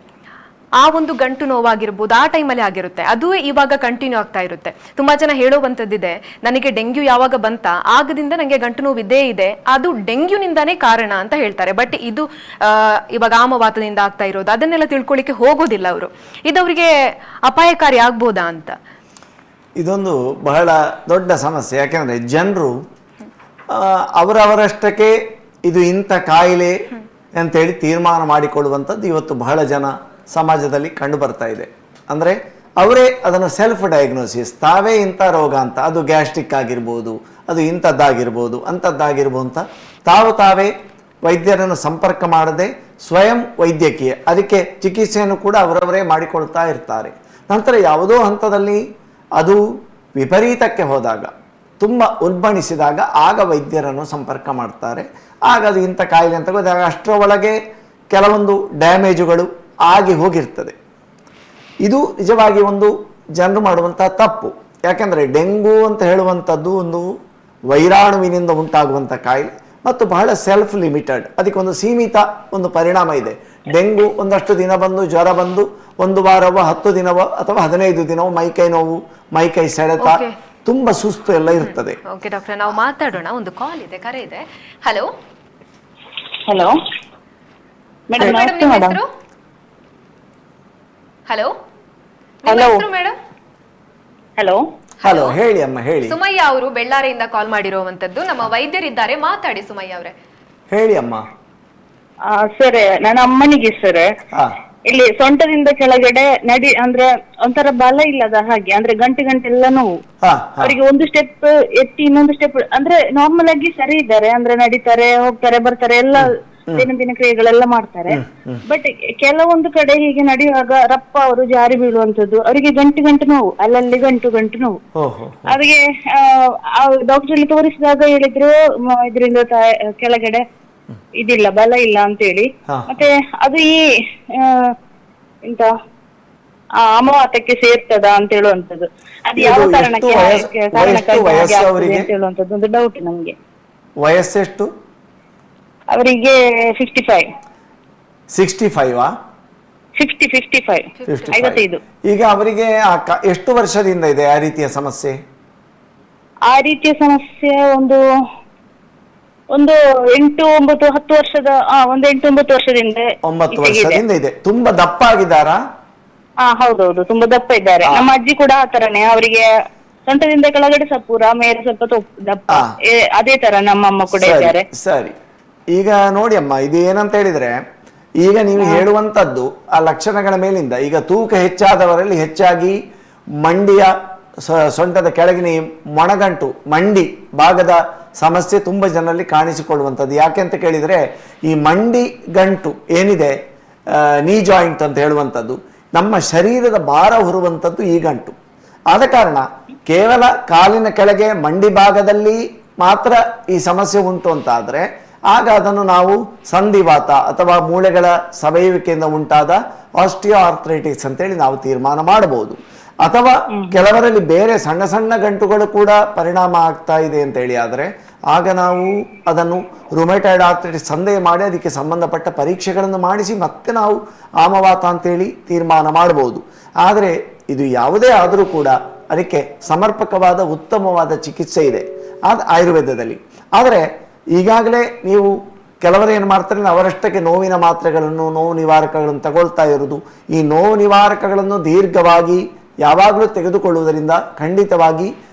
ಆ ಒಂದು ಗಂಟು ನೋವಾಗಿರ್ಬೋದು, ಆ ಟೈಮಲ್ಲಿ ಆಗಿರುತ್ತೆ, ಅದು ಇವಾಗ ಕಂಟಿನ್ಯೂ ಆಗ್ತಾ ಇರುತ್ತೆ. ತುಂಬಾ ಜನ ಹೇಳೋವಂಥದ್ದಿದೆ, ನನಗೆ ಡೆಂಗ್ಯೂ ಯಾವಾಗ ಬಂತ ಆಗದಿಂದ ನನಗೆ ಗಂಟು ನೋವು ಇದ್ದೇ ಇದೆ, ಅದು ಡೆಂಗ್ಯೂನಿಂದಾನೇ ಕಾರಣ ಅಂತ ಹೇಳ್ತಾರೆ. ಬಟ್ ಇದು ಇವಾಗ ಆಮವಾತದಿಂದ ಆಗ್ತಾ ಇರೋದು, ಅದನ್ನೆಲ್ಲ ತಿಳ್ಕೊಳ್ಳಿಕ್ಕೆ ಹೋಗೋದಿಲ್ಲ ಅವರು. ಇದು ಅವರಿಗೆ ಅಪಾಯಕಾರಿ ಆಗ್ಬೋದಾ ಅಂತ? ಇದೊಂದು ಬಹಳ ದೊಡ್ಡ ಸಮಸ್ಯೆ. ಯಾಕೆಂದ್ರೆ ಜನರು ಅವರವರಷ್ಟಕ್ಕೆ ಇದು ಇಂಥ ಕಾಯಿಲೆ ಅಂತೇಳಿ ತೀರ್ಮಾನ ಮಾಡಿಕೊಳ್ಳುವಂಥದ್ದು ಇವತ್ತು ಬಹಳ ಜನ ಸಮಾಜದಲ್ಲಿ ಕಂಡು ಬರ್ತಾ ಇದೆ. ಅಂದರೆ ಅವರೇ ಅದನ್ನು ಸೆಲ್ಫ್ ಡಯಾಗ್ನೋಸಿಸ್, ತಾವೇ ಇಂಥ ರೋಗ ಅಂತ, ಅದು ಗ್ಯಾಸ್ಟ್ರಿಕ್ ಆಗಿರ್ಬೋದು, ಅದು ಇಂಥದ್ದಾಗಿರ್ಬೋದು, ಅಂಥದ್ದಾಗಿರ್ಬೋದು ಅಂತ ತಾವೇ ವೈದ್ಯರನ್ನು ಸಂಪರ್ಕ ಮಾಡದೆ ಸ್ವಯಂ ವೈದ್ಯಕೀಯ ಅದಕ್ಕೆ ಚಿಕಿತ್ಸೆಯನ್ನು ಕೂಡ ಅವರವರೇ ಮಾಡಿಕೊಳ್ತಾ ಇರ್ತಾರೆ. ನಂತರ ಯಾವುದೋ ಹಂತದಲ್ಲಿ ಅದು ವಿಪರೀತಕ್ಕೆ ಹೋದಾಗ, ತುಂಬ ಉಲ್ಬಣಿಸಿದಾಗ ಆಗ ವೈದ್ಯರನ್ನು ಸಂಪರ್ಕ ಮಾಡ್ತಾರೆ. ಆಗ ಅದು ಇಂಥ ಕಾಯಿಲೆ ಅಂತ ಗೊತ್ತಾಗ ಅಷ್ಟರ ಒಳಗೆ ಕೆಲವೊಂದು ಡ್ಯಾಮೇಜುಗಳು ಆಗಿ ಹೋಗಿರ್ತದೆ. ಇದು ನಿಜವಾಗಿ ಒಂದು ಜನರು ಮಾಡುವಂಥ ತಪ್ಪು. ಯಾಕೆಂದರೆ ಡೆಂಗು ಅಂತ ಹೇಳುವಂಥದ್ದು ಒಂದು ವೈರಾಣುವಿನಿಂದ ಉಂಟಾಗುವಂಥ ಕಾಯಿಲೆ ಮತ್ತು ಬಹಳ ಸೆಲ್ಫ್ ಲಿಮಿಟೆಡ್, ಅದಕ್ಕೊಂದು ಸೀಮಿತ ಒಂದು ಪರಿಣಾಮ ಇದೆ. ಡೆಂಗು ಒಂದಷ್ಟು ದಿನ ಬಂದು ಜ್ವರ ಬಂದು 1 ವಾರವೋ 10 ದಿನವೋ ಅಥವಾ 15 ದಿನವೋ ಮೈಕೈ ನೋವು, ಮೈಕೈ ಸೆಳೆತ, ತುಂಬಾ ಸುಸ್ತು ಎಲ್ಲ ಇರ್ತದೆ. ಓಕೆ ಡಾಕ್ಟರ್, ನಾವು ಮಾತಾಡೋಣ. ಒಂದು ಕಾಲ್ ಇದೆ, ಕರೆ ಇದೆ. ಹಲೋ ಹಲೋ ಮೇಡಮ್, ನಿಮ್ಮ ಹೆಸರು? Hello hello madam. Hello hello, ಹೇಳಿ ಅಮ್ಮ, ಹೇಳಿ. ಸುಮಯ್ಯ ಅವರು ಬೆಳ್ಳಾರಿಯಿಂದ ಕಾಲ್ ಮಾಡಿರುವಂತದ್ದು. ನಮ್ಮ ವೈದ್ಯರಿದ್ದಾರೆ, ಮಾತಾಡಿ ಸುಮಯ್ಯ ಅವರೇ. ಹೇಳಿ ಅಮ್ಮ. ಸರ್, ನನ್ನ ಅಮ್ಮನಿಗೆ ಸರ್ ಇಲ್ಲಿ ಸೊಂಟದಿಂದ ಕೆಳಗಡೆ ನಡಿ ಅಂದ್ರೆ ಒಂಥರ ಬಲ ಇಲ್ಲದ ಹಾಗೆ, ಅಂದ್ರೆ ಗಂಟೆಲ್ಲ ನೋವು. ಅವರಿಗೆ ಒಂದು ಸ್ಟೆಪ್ ಎತ್ತಿ ಇನ್ನೊಂದು ಸ್ಟೆಪ್, ಅಂದ್ರೆ ನಾರ್ಮಲ್ ಆಗಿ ಸರಿ ಇದ್ದಾರೆ, ಅಂದ್ರೆ ನಡೀತಾರೆ, ಹೋಗ್ತಾರೆ, ಬರ್ತಾರೆ, ಎಲ್ಲ ದಿನ ಕ್ರಿಯೆಗಳೆಲ್ಲ ಮಾಡ್ತಾರೆ. ಬಟ್ ಕೆಲವೊಂದು ಕಡೆ ಹೀಗೆ ನಡೆಯುವಾಗ ರಪ್ಪ ಅವರು ಜಾರಿ ಬೀಳುವಂತದ್ದು, ಅವರಿಗೆ ಗಂಟು ನೋವು, ಅಲ್ಲಲ್ಲಿ ಗಂಟು ನೋವು. ಅವರಿಗೆ ಡಾಕ್ಟರ್ ಅಲ್ಲಿ ತೋರಿಸಿದಾಗ ಹೇಳಿದ್ರು ಇದರಿಂದ ಕೆಳಗಡೆ ಇದಿಲ್ಲ, ಬಲ ಇಲ್ಲ ಅಂತೇಳಿ. ಮತ್ತೆ ಅದು ಈ ಎಂತ ಅಮವಾತಕ್ಕೆ ಸೇರ್ತದ ಅಂತ ಹೇಳುವಂತದ್ದು, ಅದು ಯಾವ ಕಾರಣಕ್ಕೆ ಅಂತ ಹೇಳುವಂತದ್ದು ಒಂದು ಡೌಟ್ ನಮ್ಗೆ. ವಯಸ್ಸೆಷ್ಟು ಅವರಿಗೆ? 55. 55. ಈಗ ಅವರಿಗೆ ಎಷ್ಟು ವರ್ಷದಿಂದ ಇದೆ ಆ ರೀತಿಯ ಸಮಸ್ಯೆ? ಆ ರೀತಿಯ ಸಮಸ್ಯೆ ಒಂದು 8-9-10 ವರ್ಷದ, ಒಂದು 8-9 ವರ್ಷದಿಂದ 9 ವರ್ಷದಿಂದ ಇದೆ. ತುಂಬಾ ದಪ್ಪ ಆಗಿದ್ದಾರಾ? ಹೌದೌದು, ತುಂಬಾ ದಪ್ಪ ಇದ್ದಾರೆ. ನಮ್ಮ ಅಜ್ಜಿ ಕೂಡ ಆ ತರನೇ, ಅವರಿಗೆ ಸೊಂಟದಿಂದ ಕೆಳಗಡೆ ಸಪೂರ, ಮೇಲೆ ಸ್ವಲ್ಪ ದಪ್ಪ, ಅದೇ ತರ ನಮ್ಮ ಅಮ್ಮ ಕೂಡ ಇದ್ದಾರೆ. ಸರಿ, ಈಗ ನೋಡಿ ಅಮ್ಮ, ಇದು ಏನಂತ ಹೇಳಿದ್ರೆ, ಈಗ ನೀವು ಹೇಳುವಂತದ್ದು ಆ ಲಕ್ಷಣಗಳ ಮೇಲಿಂದ, ಈಗ ತೂಕ ಹೆಚ್ಚಾದವರಲ್ಲಿ ಹೆಚ್ಚಾಗಿ ಮಂಡಿಯ ಸೊಂಟದ ಕೆಳಗಿನ ಮೊಣಗಂಟು, ಮಂಡಿ ಭಾಗದ ಸಮಸ್ಯೆ ತುಂಬ ಜನರಲ್ಲಿ ಕಾಣಿಸಿಕೊಳ್ಳುವಂಥದ್ದು. ಯಾಕೆ ಅಂತ ಕೇಳಿದರೆ, ಈ ಮಂಡಿ ಗಂಟು ಏನಿದೆ, ನೀ ಜಾಯಿಂಟ್ ಅಂತ ಹೇಳುವಂಥದ್ದು, ನಮ್ಮ ಶರೀರದ ಭಾರ ಹೊರುವಂಥದ್ದು ಈ ಗಂಟು. ಆದ ಕಾರಣ ಕೇವಲ ಕಾಲಿನ ಕೆಳಗೆ ಮಂಡಿ ಭಾಗದಲ್ಲಿ ಮಾತ್ರ ಈ ಸಮಸ್ಯೆ ಉಂಟು ಅಂತ ಆದರೆ, ಆಗ ಅದನ್ನು ನಾವು ಸಂಧಿವಾತ ಅಥವಾ ಮೂಳೆಗಳ ಸವೆಯುವಿಕೆಯಿಂದ ಉಂಟಾದ ಆಸ್ಟಿಯೋ ಆರ್ಥ್ರೈಟಿಸ್ ಅಂತೇಳಿ ನಾವು ತೀರ್ಮಾನ ಮಾಡಬಹುದು. ಅಥವಾ ಕೆಲವರಲ್ಲಿ ಬೇರೆ ಸಣ್ಣ ಸಣ್ಣ ಗಂಟುಗಳು ಕೂಡ ಪರಿಣಾಮ ಆಗ್ತಾ ಇದೆ ಅಂತೇಳಿ ಆದರೆ, ಆಗ ನಾವು ಅದನ್ನು ರುಮೆಟಾಯ್ಡ್ ಆರ್ಥ್ರೈಟಿಸ್ ಸಂದೇಹ ಮಾಡಿ ಅದಕ್ಕೆ ಸಂಬಂಧಪಟ್ಟ ಪರೀಕ್ಷೆಗಳನ್ನು ಮಾಡಿಸಿ ಮತ್ತೆ ನಾವು ಆಮವಾತ ಅಂತೇಳಿ ತೀರ್ಮಾನ ಮಾಡಬಹುದು. ಆದರೆ ಇದು ಯಾವುದೇ ಆದರೂ ಕೂಡ ಅದಕ್ಕೆ ಸಮರ್ಪಕವಾದ ಉತ್ತಮವಾದ ಚಿಕಿತ್ಸೆ ಇದೆ ಆಯುರ್ವೇದದಲ್ಲಿ. ಆದರೆ ಈಗಾಗಲೇ ನೀವು ಕೆಲವರು ಏನು ಮಾಡ್ತಾರೆ, ಅವರಷ್ಟಕ್ಕೆ ನೋವಿನ ಮಾತ್ರೆಗಳನ್ನು, ನೋವು ನಿವಾರಕಗಳನ್ನು ತಗೊಳ್ತಾ ಇರುವುದು. ಈ ನೋವು ನಿವಾರಕಗಳನ್ನು ದೀರ್ಘವಾಗಿ ಯಾವಾಗಲೂ ತೆಗೆದುಕೊಳ್ಳುವುದರಿಂದ ಖಂಡಿತವಾಗಿ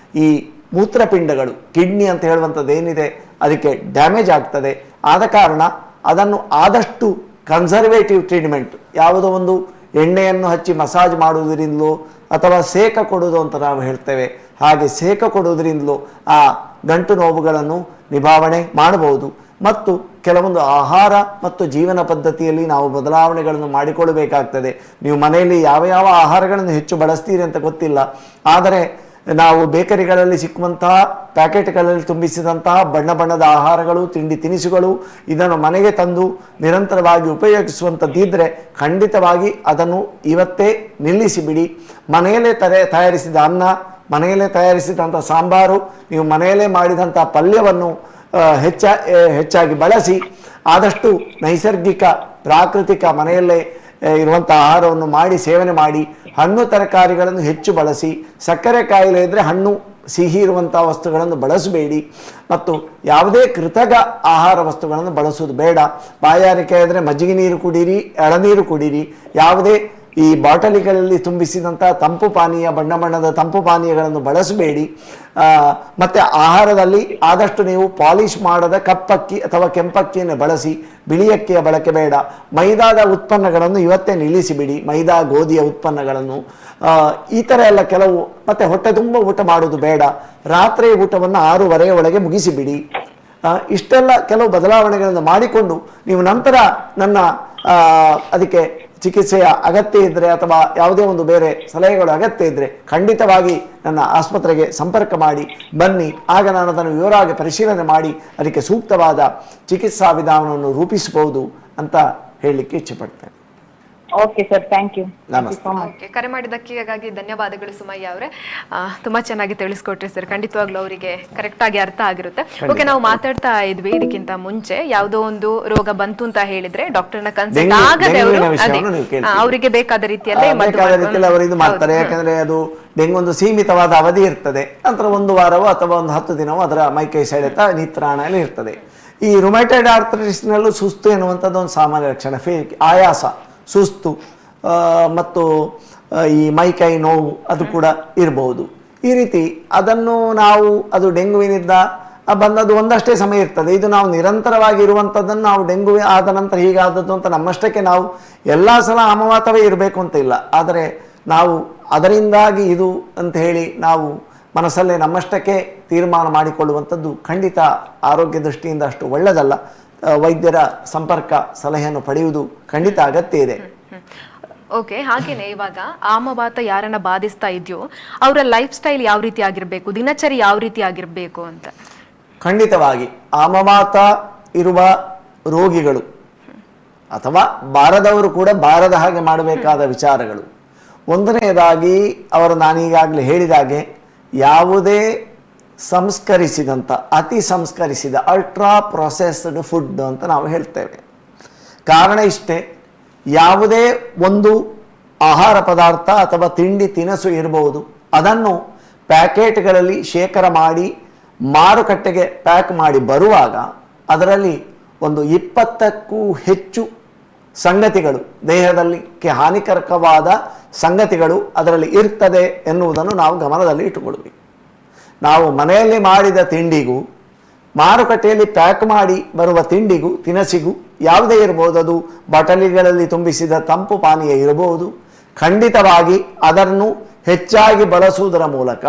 ಈ ಮೂತ್ರಪಿಂಡಗಳು, ಕಿಡ್ನಿ ಅಂತ ಹೇಳುವಂಥದ್ದು ಏನಿದೆ, ಅದಕ್ಕೆ ಡ್ಯಾಮೇಜ್ ಆಗ್ತದೆ. ಆದ ಕಾರಣ ಅದನ್ನು ಆದಷ್ಟು ಕನ್ಸರ್ವೇಟಿವ್ ಟ್ರೀಟ್ಮೆಂಟ್, ಯಾವುದೋ ಒಂದು ಎಣ್ಣೆಯನ್ನು ಹಚ್ಚಿ ಮಸಾಜ್ ಮಾಡುವುದರಿಂದಲೂ ಅಥವಾ ಸೇಕ ಕೊಡುವುದು ಅಂತ ನಾವು ಹೇಳ್ತೇವೆ, ಹಾಗೆ ಸೇಕ ಕೊಡುವುದರಿಂದಲೂ ಆ ಗಂಟು ನೋವುಗಳನ್ನು ನಿಭಾವಣೆ ಮಾಡಬಹುದು. ಮತ್ತು ಕೆಲವೊಂದು ಆಹಾರ ಮತ್ತು ಜೀವನ ಪದ್ಧತಿಯಲ್ಲಿ ನಾವು ಬದಲಾವಣೆಗಳನ್ನು ಮಾಡಿಕೊಳ್ಳಬೇಕಾಗ್ತದೆ. ನೀವು ಮನೆಯಲ್ಲಿ ಯಾವ ಯಾವ ಆಹಾರಗಳನ್ನು ಹೆಚ್ಚು ಬಳಸ್ತೀರಿ ಅಂತ ಗೊತ್ತಿಲ್ಲ, ಆದರೆ ನಾವು ಬೇಕರಿಗಳಲ್ಲಿ ಸಿಕ್ಕುವಂತಹ ಪ್ಯಾಕೆಟ್ಗಳಲ್ಲಿ ತುಂಬಿಸಿದಂತಹ ಬಣ್ಣ ಬಣ್ಣದ ಆಹಾರಗಳು, ತಿಂಡಿ ತಿನಿಸುಗಳು ಇದನ್ನು ಮನೆಗೆ ತಂದು ನಿರಂತರವಾಗಿ ಉಪಯೋಗಿಸುವಂಥದ್ದಿದ್ದರೆ ಖಂಡಿತವಾಗಿ ಅದನ್ನು ಇವತ್ತೇ ನಿಲ್ಲಿಸಿಬಿಡಿ. ಮನೆಯಲ್ಲೇ ತಯಾರಿಸಿದ ಅನ್ನ, ಮನೆಯಲ್ಲೇ ತಯಾರಿಸಿದಂಥ ಸಾಂಬಾರು, ನೀವು ಮನೆಯಲ್ಲೇ ಮಾಡಿದಂಥ ಪಲ್ಯವನ್ನು ಹೆಚ್ಚಾಗಿ ಬಳಸಿ. ಆದಷ್ಟು ನೈಸರ್ಗಿಕ ಪ್ರಾಕೃತಿಕ ಮನೆಯಲ್ಲೇ ಇರುವಂಥ ಆಹಾರವನ್ನು ಮಾಡಿ ಸೇವನೆ ಮಾಡಿ. ಹಣ್ಣು ತರಕಾರಿಗಳನ್ನು ಹೆಚ್ಚು ಬಳಸಿ. ಸಕ್ಕರೆ ಕಾಯಿಲೆ ಇದ್ದರೆ ಹಣ್ಣು ಸಿಹಿ ಇರುವಂಥ ವಸ್ತುಗಳನ್ನು ಬಳಸಬೇಡಿ. ಮತ್ತು ಯಾವುದೇ ಕೃತಕ ಆಹಾರ ವಸ್ತುಗಳನ್ನು ಬಳಸುವುದು ಬೇಡ. ಬಾಯಾರಿಕೆ ಇದ್ದರೆ ಮಜ್ಜಿಗೆ ನೀರು ಕುಡೀರಿ, ಎಳನೀರು ಕುಡೀರಿ. ಯಾವುದೇ ಈ ಬಾಟಲಿಗಳಲ್ಲಿ ತುಂಬಿಸಿದಂಥ ತಂಪು ಪಾನೀಯ, ಬಣ್ಣ ಬಣ್ಣದ ತಂಪು ಪಾನೀಯಗಳನ್ನು ಬಳಸಬೇಡಿ. ಮತ್ತು ಆಹಾರದಲ್ಲಿ ಆದಷ್ಟು ನೀವು ಪಾಲಿಷ್ ಮಾಡದ ಕಪ್ಪಕ್ಕಿ ಅಥವಾ ಕೆಂಪಕ್ಕಿಯನ್ನು ಬಳಸಿ. ಬಿಳಿ ಅಕ್ಕಿಯ ಬಳಕೆ ಬೇಡ. ಮೈದಾದ ಉತ್ಪನ್ನಗಳನ್ನು ಇವತ್ತೇ ನಿಲ್ಲಿಸಿಬಿಡಿ, ಮೈದಾ ಗೋಧಿಯ ಉತ್ಪನ್ನಗಳನ್ನು. ಈ ಥರ ಎಲ್ಲ ಕೆಲವು. ಮತ್ತು ಹೊಟ್ಟೆ ತುಂಬ ಊಟ ಮಾಡೋದು ಬೇಡ. ರಾತ್ರಿ ಊಟವನ್ನು 6:30 ಒಳಗೆ ಮುಗಿಸಿಬಿಡಿ. ಇಷ್ಟೆಲ್ಲ ಕೆಲವು ಬದಲಾವಣೆಗಳನ್ನು ಮಾಡಿಕೊಂಡು ನೀವು ನಂತರ ನನ್ನ ಅದಕ್ಕೆ ಚಿಕಿತ್ಸೆಯ ಅಗತ್ಯ ಇದ್ದರೆ ಅಥವಾ ಯಾವುದೇ ಒಂದು ಬೇರೆ ಸಲಹೆಗಳು ಅಗತ್ಯ ಇದ್ದರೆ ಖಂಡಿತವಾಗಿ ನನ್ನ ಆಸ್ಪತ್ರೆಗೆ ಸಂಪರ್ಕ ಮಾಡಿ ಬನ್ನಿ. ಆಗ ನಾನು ಅದನ್ನು ವಿವರವಾಗಿ ಪರಿಶೀಲನೆ ಮಾಡಿ ಅದಕ್ಕೆ ಸೂಕ್ತವಾದ ಚಿಕಿತ್ಸಾ ವಿಧಾನವನ್ನು ರೂಪಿಸಬಹುದು ಅಂತ ಹೇಳಲಿಕ್ಕೆ ಇಚ್ಛೆಪಡ್ತೇನೆ. Okay sir, thank you. Okay, ಕರೆ ಮಾಡಿದ್ದಕ್ಕಾಗಿ ಧನ್ಯವಾದಗಳು ಸುಮಯ್ಯ ಅವರೇ. ತುಂಬಾ ಚೆನ್ನಾಗಿ ತಿಳಿಸ್ಕೊಟ್ರಿ ಸರ್. ಖಂಡಿತವಾಗ್ಲೂ ಅವರಿಗೆ ಕರೆಕ್ಟ್ ಆಗಿ ಅರ್ಥ ಆಗಿರುತ್ತೆ. ಓಕೆ, ನಾವು ಮಾತಾಡ್ತಾ ಇದ್ವಿ ಇದಕ್ಕಿಂತ ಮುಂಚೆ ಯಾವುದೋ ಒಂದು ರೋಗ ಬಂತು ಅಂತ ಹೇಳಿದ್ರೆ ಡಾಕ್ಟರ್ನ ಕನ್ಸಲ್ಟ್ ಆಗದೆ ಅವರಿಗೆ ಬೇಕಾದ ರೀತಿಯಲ್ಲಿ ಅವರು ಇದು ಮಾಡ್ತಾರೆ. ಯಾಕಂದ್ರೆ ಅದು ಡೆಂಗು ಒಂದು ಸೀಮಿತವಾದ ಅವಧಿ ಇರ್ತದೆ. ನಂತರ 1 ವಾರವೋ ಅಥವಾ ಒಂದು 10 ದಿನವೋ ಅದರ ಮೈಕೈ ಸೆಳೆತ ನಿತ್ರಾಣ ಎಲ್ಲ ಇರ್ತದೆ. ಈ ರುಮಟೈಡ್ ಆರ್ಥರೈಟಿಸ್ನಲ್ಲೂ ಸುಸ್ತು ಎನ್ನುವಂಥದ್ದು ಒಂದು ಸಾಮಾನ್ಯ ಲಕ್ಷಣ. ಆಯಾಸ, ಸುಸ್ತು ಮತ್ತು ಈ ಮೈಕೈ ನೋವು ಅದು ಕೂಡ ಇರಬಹುದು. ಈ ರೀತಿ ಅದನ್ನು ನಾವು ಅದು ಡೆಂಗುವಿನಿಂದ ಬಂದದ್ದು ಒಂದಷ್ಟೇ ಸಮಯ ಇರ್ತದೆ. ಇದು ನಾವು ನಿರಂತರವಾಗಿ ಇರುವಂಥದ್ದನ್ನು ನಾವು ಡೆಂಗು ಆದ ನಂತರ ಹೀಗಾದದ್ದು ಅಂತ ನಮ್ಮಷ್ಟಕ್ಕೆ ನಾವು ಎಲ್ಲ ಸಲ ಅಮವಾತವೇ ಇರಬೇಕು ಅಂತ ಇಲ್ಲ. ಆದರೆ ನಾವು ಅದರಿಂದಾಗಿ ಇದು ಅಂತ ಹೇಳಿ ನಾವು ಮನಸ್ಸಲ್ಲೇ ನಮ್ಮಷ್ಟಕ್ಕೆ ತೀರ್ಮಾನ ಮಾಡಿಕೊಳ್ಳುವಂಥದ್ದು ಖಂಡಿತ ಆರೋಗ್ಯ ದೃಷ್ಟಿಯಿಂದ ಅಷ್ಟು ಒಳ್ಳೆಯದಲ್ಲ. ವೈದ್ಯರ ಸಂಪರ್ಕ ಸಲಹೆಯನ್ನು ಪಡೆಯುವುದು ಖಂಡಿತ ಅಗತ್ಯ ಇದೆ. ಓಕೆ, ಹಾಗೇನೆ ಇವಾಗ ಆಮವಾತ ಯಾರನ್ನ ಬಾಧಿಸ್ತಾ ಇದೆಯೋ ಅವರ ಲೈಫ್ ಸ್ಟೈಲ್ ಯಾವ ರೀತಿ ಆಗಿರಬೇಕು, ದಿನಚರಿ ಯಾವ ರೀತಿ ಆಗಿರಬೇಕು ಅಂತ? ಖಂಡಿತವಾಗಿ ಆಮವಾತ ಇರುವ ರೋಗಿಗಳು ಅಥವಾ ಬಾರದವರು ಕೂಡ ಬಾರದ ಹಾಗೆ ಮಾಡಬೇಕಾದ ವಿಚಾರಗಳು. ಒಂದನೆಯದಾಗಿ ಅವರು ನಾನೀಗಾಗಲೇ ಹೇಳಿದಾಗೆ ಯಾವುದೇ ಸಂಸ್ಕರಿಸಿದಂಥ ಅತಿ ಸಂಸ್ಕರಿಸಿದ ಅಲ್ಟ್ರಾ ಪ್ರೊಸೆಸ್ಡ್ ಫುಡ್ ಅಂತ ನಾವು ಹೇಳ್ತೇವೆ. ಕಾರಣ ಇಷ್ಟೇ, ಯಾವುದೇ ಒಂದು ಆಹಾರ ಪದಾರ್ಥ ಅಥವಾ ತಿಂಡಿ ತಿನಿಸು ಇರಬಹುದು, ಅದನ್ನು ಪ್ಯಾಕೆಟ್ಗಳಲ್ಲಿ ಶೇಖರ ಮಾಡಿ ಮಾರುಕಟ್ಟೆಗೆ ಪ್ಯಾಕ್ ಮಾಡಿ ಬರುವಾಗ ಅದರಲ್ಲಿ ಒಂದು 20ಕ್ಕೂ ಹೆಚ್ಚು ಸಂಗತಿಗಳು, ದೇಹದಲ್ಲಿ ಹಾನಿಕರಕವಾದ ಸಂಗತಿಗಳು ಅದರಲ್ಲಿ ಇರ್ತದೆ ಎನ್ನುವುದನ್ನು ನಾವು ಗಮನದಲ್ಲಿ ಇಟ್ಟುಕೊಳ್ಬೇಕು. ನಾವು ಮನೆಯಲ್ಲಿ ಮಾಡಿದ ತಿಂಡಿಗೂ ಮಾರುಕಟ್ಟೆಯಲ್ಲಿ ಪ್ಯಾಕ್ ಮಾಡಿ ಬರುವ ತಿಂಡಿಗೂ ತಿನಿಸಿಗೂ ಯಾವುದೇ ಇರಬಹುದು, ಅದು ಬಾಟಲಿಗಳಲ್ಲಿ ತುಂಬಿಸಿದ ತಂಪು ಪಾನೀಯ ಇರಬಹುದು, ಖಂಡಿತವಾಗಿ ಅದನ್ನು ಹೆಚ್ಚಾಗಿ ಬಳಸುವುದರ ಮೂಲಕ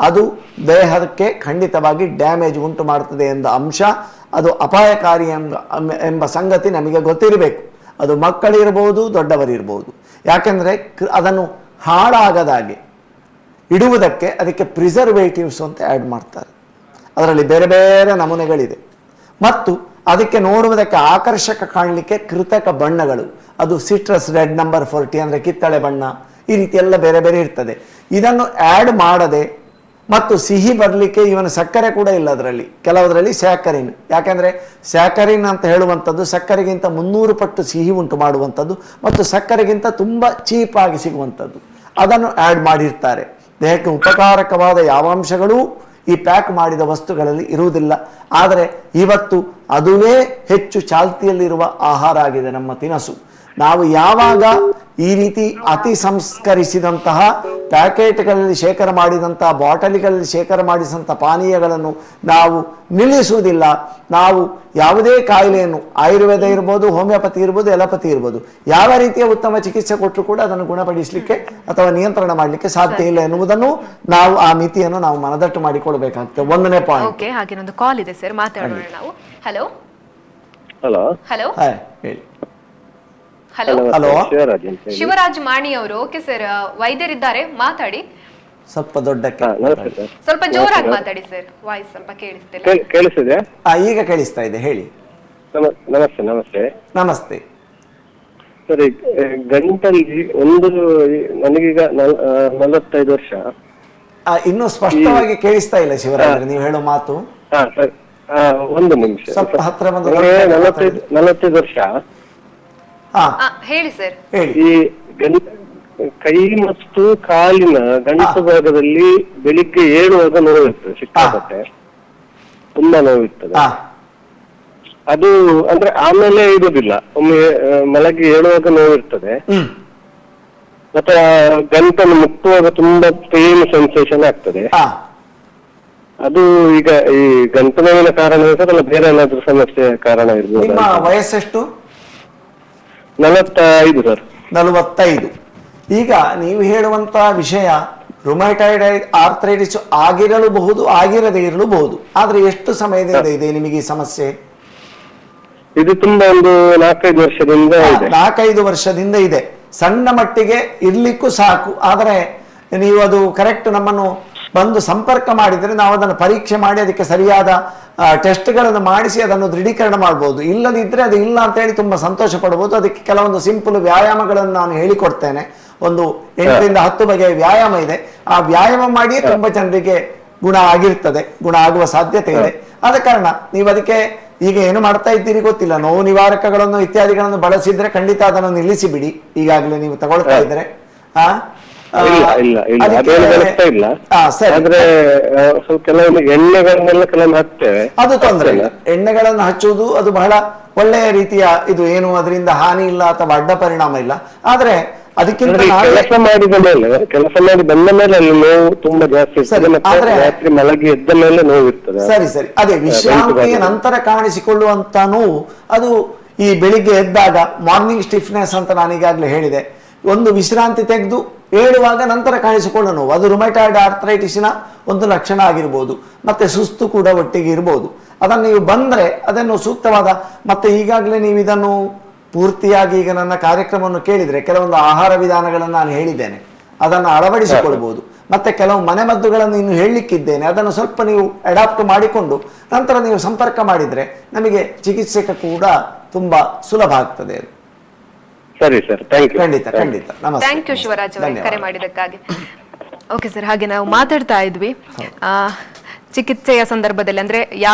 ಅದು ದೇಹಕ್ಕೆ ಖಂಡಿತವಾಗಿ ಡ್ಯಾಮೇಜ್ ಉಂಟು ಮಾಡುತ್ತದೆ ಎಂಬ ಅಂಶ, ಅದು ಅಪಾಯಕಾರಿ ಎಂಬ ಸಂಗತಿ ನಮಗೆ ಗೊತ್ತಿರಬೇಕು. ಅದು ಮಕ್ಕಳಿರ್ಬೋದು, ದೊಡ್ಡವರಿರ್ಬೋದು. ಯಾಕೆಂದರೆ ಅದನ್ನು ಹಾಳಾಗದಾಗೆ ಇಡುವುದಕ್ಕೆ ಅದಕ್ಕೆ ಪ್ರಿಸರ್ವೇಟಿವ್ಸ್ ಅಂತ ಆ್ಯಡ್ ಮಾಡ್ತಾರೆ. ಅದರಲ್ಲಿ ಬೇರೆ ಬೇರೆ ನಮೂನೆಗಳಿದೆ. ಮತ್ತು ಅದಕ್ಕೆ ನೋಡುವುದಕ್ಕೆ ಆಕರ್ಷಕ ಕಾಣಲಿಕ್ಕೆ ಕೃತಕ ಬಣ್ಣಗಳು, ಅದು ಸಿಟ್ರಸ್ ರೆಡ್ ನಂಬರ್ 40 ಅಂದರೆ ಕಿತ್ತಳೆ ಬಣ್ಣ, ಈ ರೀತಿ ಎಲ್ಲ ಬೇರೆ ಬೇರೆ ಇರ್ತದೆ. ಇದನ್ನು ಆ್ಯಡ್ ಮಾಡದೆ ಮತ್ತು ಸಿಹಿ ಬರಲಿಕ್ಕೆ ಇವನು ಸಕ್ಕರೆ ಕೂಡ ಇಲ್ಲ ಅದರಲ್ಲಿ, ಕೆಲವದರಲ್ಲಿ ಸ್ಯಾಕರಿನ್. ಯಾಕೆಂದರೆ ಸ್ಯಾಕರಿನ್ ಅಂತ ಹೇಳುವಂಥದ್ದು ಸಕ್ಕರೆಗಿಂತ 300 ಪಟ್ಟು ಸಿಹಿ ಉಂಟು ಮಾಡುವಂಥದ್ದು ಮತ್ತು ಸಕ್ಕರೆಗಿಂತ ತುಂಬ ಚೀಪಾಗಿ ಸಿಗುವಂಥದ್ದು, ಅದನ್ನು ಆ್ಯಡ್ ಮಾಡಿರ್ತಾರೆ. ದೇಹಕ್ಕೆ ಉಪಕಾರಕವಾದ ಯಾವ ಅಂಶಗಳೂ ಈ ಪ್ಯಾಕ್ ಮಾಡಿದ ವಸ್ತುಗಳಲ್ಲಿ ಇರುವುದಿಲ್ಲ. ಆದರೆ ಇವತ್ತು ಅದುವೇ ಹೆಚ್ಚು ಚಾಲ್ತಿಯಲ್ಲಿರುವ ಆಹಾರ ಆಗಿದೆ ನಮ್ಮ ತಿನಸು. ನಾವು ಯಾವಾಗ ಈ ರೀತಿ ಅತಿ ಸಂಸ್ಕರಿಸಿದಂತಹ ಪ್ಯಾಕೆಟ್ಗಳಲ್ಲಿ ಶೇಖರ ಮಾಡಿದಂತಹ ಬಾಟಲಿಗಳಲ್ಲಿ ಶೇಖರ ಮಾಡಿದಂಥ ಪಾನೀಯಗಳನ್ನು ನಾವು ನಿಲ್ಲಿಸುವುದಿಲ್ಲ. ನಾವು ಯಾವುದೇ ಕಾಯಿಲೆಯನ್ನು ಆಯುರ್ವೇದ ಇರ್ಬೋದು, ಹೋಮಿಯೋಪತಿ ಇರ್ಬೋದು, ಎಲೋಪತಿ ಇರ್ಬೋದು, ಯಾವ ರೀತಿಯ ಉತ್ತಮ ಚಿಕಿತ್ಸೆ ಕೊಟ್ಟರು ಕೂಡ ಅದನ್ನು ಗುಣಪಡಿಸಲಿಕ್ಕೆ ಅಥವಾ ನಿಯಂತ್ರಣ ಮಾಡಲಿಕ್ಕೆ ಸಾಧ್ಯ ಇಲ್ಲ ಎನ್ನುವುದನ್ನು ನಾವು ಆ ಮಿತಿಯನ್ನು ನಾವು ಮನದಟ್ಟು ಮಾಡಿಕೊಳ್ಬೇಕಾಗ್ತದೆ. 1ನೇ ಪಾಯಿಂಟ್. ಓಕೆ, ಹಾಗೆ ಒಂದು ಕಾಲ್ ಇದೆ ಸರ್, ಮಾತಾಡೋಣ ನಾವು. ಹಲೋ ಹಲೋ ಹಲೋ ಹೇಳಿ. ಹಲೋ ಹಲೋ, ಶಿವರಾಜ್ ಮಾಣಿ ಅವರು. ಓಕೆ ಸರ್, ವೈದ್ಯರಿದ್ದಾರೆ, ಮಾತಾಡಿ. ಸ್ವಲ್ಪ ದೊಡ್ಡಕ್ಕೆ ಸ್ವಲ್ಪ ಜೋರಾಗಿ ಮಾತಾಡಿ ಸರ್, ವಾಯ್ಸ್ ಸ್ವಲ್ಪ ಕೇಳಿಸ್ತಿಲ್ಲ. ಕೇಳಿಸಿದೆ? ಈಗ ಕೇಳಿಸ್ತಾ ಇದೆ, ಹೇಳಿ. ನಮಸ್ತೆ. ನಮಸ್ತೆ ನಮಸ್ತೆ. ಸರಿ, ಗಂಟಲ್ಲಿ ಒಂದು, ನನಗೀಗ 45 ವರ್ಷ. ಇನ್ನು ಸ್ಪಷ್ಟವಾಗಿ ಕೇಳಿಸ್ತಾ ಇಲ್ಲ ಶಿವರಾಜ್ ನೀವು ಹೇಳೋ ಮಾತು. ಒಂದು ನಿಮಿಷ, ಸ್ವಲ್ಪ ಹತ್ರ ಬಂದು. 45 ವರ್ಷ. ಹೇಳಿ ಸರ್. ಈ ಕೈ ಮತ್ತು ಕಾಲಿನ ಗಂಟು ಭಾಗದಲ್ಲಿ ಬೆಳಿಗ್ಗೆ ಏಳುವಾಗ ನೋವು ಇರ್ತದೆ, ಸಿಕ್ಕಾಪಟ್ಟೆ ತುಂಬಾ ನೋವು ಇರ್ತದೆ. ಅದು ಅಂದ್ರೆ ಆಮೇಲೆ ಇರುವುದಿಲ್ಲ, ಒಮ್ಮೆ ಮಲಗಿ ಏಳುವಾಗ ನೋವು ಇರ್ತದೆ. ಮತ್ತೆ ಗಂಟನ್ನು ಮುಟ್ಟುವಾಗ ತುಂಬಾ ಪೇನ್ ಸೆನ್ಸೇಷನ್ ಆಗ್ತದೆ. ಅದು ಈಗ ಈ ಗಂಟು ನೋವಿನ ಕಾರಣ ಇರ್ತದಲ್ಲ, ಬೇರೆ ಏನಾದ್ರೂ ಸಮಸ್ಯೆ ಕಾರಣ ಇರ್ಬೋದು? ನಿಮ್ಮ ವಯಸ್ಸೆಷ್ಟು? 45 ಸರ್. 45. ಈಗ ನೀವು ಹೇಳುವಂತ ವಿಷಯ ರುಮೈಟಾಯ್ಡ್ ಆರ್ಥ್ರೈಟಿಸ್ ಆಗಿರಲೂಬಹುದು, ಆಗಿರದೇ ಇರಲೂಬಹುದು. ಆದ್ರೆ ಎಷ್ಟು ಸಮಯದಿಂದ ಇದೆ ನಿಮಗೆ ಈ ಸಮಸ್ಯೆ? ಇದು ತುಂಬಾ ಒಂದು 4-5 ವರ್ಷದಿಂದ ಇದೆ. 4-5 ವರ್ಷದಿಂದ ಇದೆ. ಸಣ್ಣ ಮಟ್ಟಿಗೆ ಇರ್ಲಿಕ್ಕೂ ಸಾಕು. ಆದರೆ ನೀವು ಅದು ಕರೆಕ್ಟ್ ನಮ್ಮನ್ನು ಬಂದು ಸಂಪರ್ಕ ಮಾಡಿದರೆ ನಾವು ಅದನ್ನು ಪರೀಕ್ಷೆ ಮಾಡಿ ಅದಕ್ಕೆ ಸರಿಯಾದ ಟೆಸ್ಟ್ಗಳನ್ನು ಮಾಡಿಸಿ ಅದನ್ನು ದೃಢೀಕರಣ ಮಾಡ್ಬೋದು. ಇಲ್ಲದಿದ್ದರೆ ಅದು ಇಲ್ಲ ಅಂತ ಹೇಳಿ ತುಂಬ ಸಂತೋಷ ಪಡ್ಬೋದು. ಅದಕ್ಕೆ ಕೆಲವೊಂದು ಸಿಂಪಲ್ ವ್ಯಾಯಾಮಗಳನ್ನು ನಾನು ಹೇಳಿಕೊಡ್ತೇನೆ. ಒಂದು 8ರಿಂದ 10 ಬಗೆಯ ವ್ಯಾಯಾಮ ಇದೆ. ಆ ವ್ಯಾಯಾಮ ಮಾಡಿಯೇ ತುಂಬ ಜನರಿಗೆ ಗುಣ ಆಗಿರ್ತದೆ, ಗುಣ ಆಗುವ ಸಾಧ್ಯತೆ ಇದೆ. ಆದ ಕಾರಣ ನೀವು ಅದಕ್ಕೆ ಈಗ ಏನು ಮಾಡ್ತಾ ಇದ್ದೀರಿ ಗೊತ್ತಿಲ್ಲ, ನೋವು ನಿವಾರಕಗಳನ್ನು ಇತ್ಯಾದಿಗಳನ್ನು ಬಳಸಿದ್ರೆ ಖಂಡಿತ ಅದನ್ನು ನಿಲ್ಲಿಸಿ ಬಿಡಿ. ಈಗಾಗಲೇ ನೀವು ತಗೊಳ್ತಾ ಇದ್ರೆ ಕೆಲವೊಂದು ಎಣ್ಣೆಗಳನ್ನೆಲ್ಲ ಕೆಲವೊಂದು ಹಾಕ್ತೇವೆ, ಅದು ತೊಂದರೆ ಇಲ್ಲ. ಎಣ್ಣೆಗಳನ್ನು ಹಚ್ಚುವುದು ಅದು ಬಹಳ ಒಳ್ಳೆಯ ರೀತಿಯ ಇದು, ಏನು ಅದರಿಂದ ಹಾನಿ ಇಲ್ಲ ಅಥವಾ ಅಡ್ಡ ಪರಿಣಾಮ ಇಲ್ಲ. ಆದ್ರೆ ಅದಕ್ಕಿಂತ ಕೆಲಸ ಮಾಡಿ ಬಂದ ಮೇಲೆ ಅಲ್ಲಿ ನೋವು ತುಂಬಾ ಜಾಸ್ತಿ ಇರ್ತದೆ, ಮತ್ತೆ ರಾತ್ರಿ ಮಲಗಿ ಎದ್ದ ಮೇಲೆ ನೋವು ಇರ್ತದೆ. ಸರಿ, ಅದೇ ವಿಶ್ರಾಂತಿಯ ನಂತರ ಕಾಣಿಸಿಕೊಳ್ಳುವಂತ ನೋವು ಅದು ಈ ಬೆಳಿಗ್ಗೆ ಎದ್ದಾಗ ಮಾರ್ನಿಂಗ್ ಸ್ಟಿಫ್ನೆಸ್ ಅಂತ ನಾನು ಈಗಾಗಲೇ ಹೇಳಿದೆ. ಒಂದು ವಿಶ್ರಾಂತಿ ತೆಗೆದು ಏಳುವಾಗ ನಂತರ ಕಾಣಿಸಿಕೊಳ್ಳೋ ನೋವು, ಅದು ರುಮೈಟಾಯ್ಡ್ ಆರ್ಥ್ರೈಟಿಸ್ನ ಒಂದು ಲಕ್ಷಣ ಆಗಿರ್ಬೋದು. ಮತ್ತೆ ಸುಸ್ತು ಕೂಡ ಒಟ್ಟಿಗೆ ಇರ್ಬೋದು. ಅದನ್ನು ನೀವು ಬಂದರೆ ಅದನ್ನು ಸೂಕ್ತವಾದ, ಮತ್ತೆ ಈಗಾಗಲೇ ನೀವು ಇದನ್ನು ಪೂರ್ತಿಯಾಗಿ ಈಗ ನನ್ನ ಕಾರ್ಯಕ್ರಮವನ್ನು ಕೇಳಿದರೆ ಕೆಲವೊಂದು ಆಹಾರ ವಿಧಾನಗಳನ್ನು ನಾನು ಹೇಳಿದ್ದೇನೆ, ಅದನ್ನು ಅಳವಡಿಸಿಕೊಳ್ಬೋದು. ಮತ್ತೆ ಕೆಲವು ಮನೆಮದ್ದುಗಳನ್ನು ಇನ್ನು ಹೇಳಲಿಕ್ಕಿದ್ದೇನೆ, ಅದನ್ನು ಸ್ವಲ್ಪ ನೀವು ಅಡಾಪ್ಟ್ ಮಾಡಿಕೊಂಡು ನಂತರ ನೀವು ಸಂಪರ್ಕ ಮಾಡಿದರೆ ನಮಗೆ ಚಿಕಿತ್ಸೆಗೆ ಕೂಡ ತುಂಬಾ ಸುಲಭ ಆಗ್ತದೆ. ಸರಿ ಸರ್, ಖಂಡಿತ. ನಮಸ್ತೆ. ಥ್ಯಾಂಕ್ ಯು ಶಿವರಾಜ್ ಅವರೇ ಕರೆ ಮಾಡಿದ್ದಕ್ಕಾಗಿ. ಓಕೆ ಸರ್, ಹಾಗೆ ನಾವು ಮಾತಾಡ್ತಾ ಇದ್ವಿ ಚಿಕಿತ್ಸೆಯ ಸಂದರ್ಭದಲ್ಲಿ, ಅಂದ್ರೆ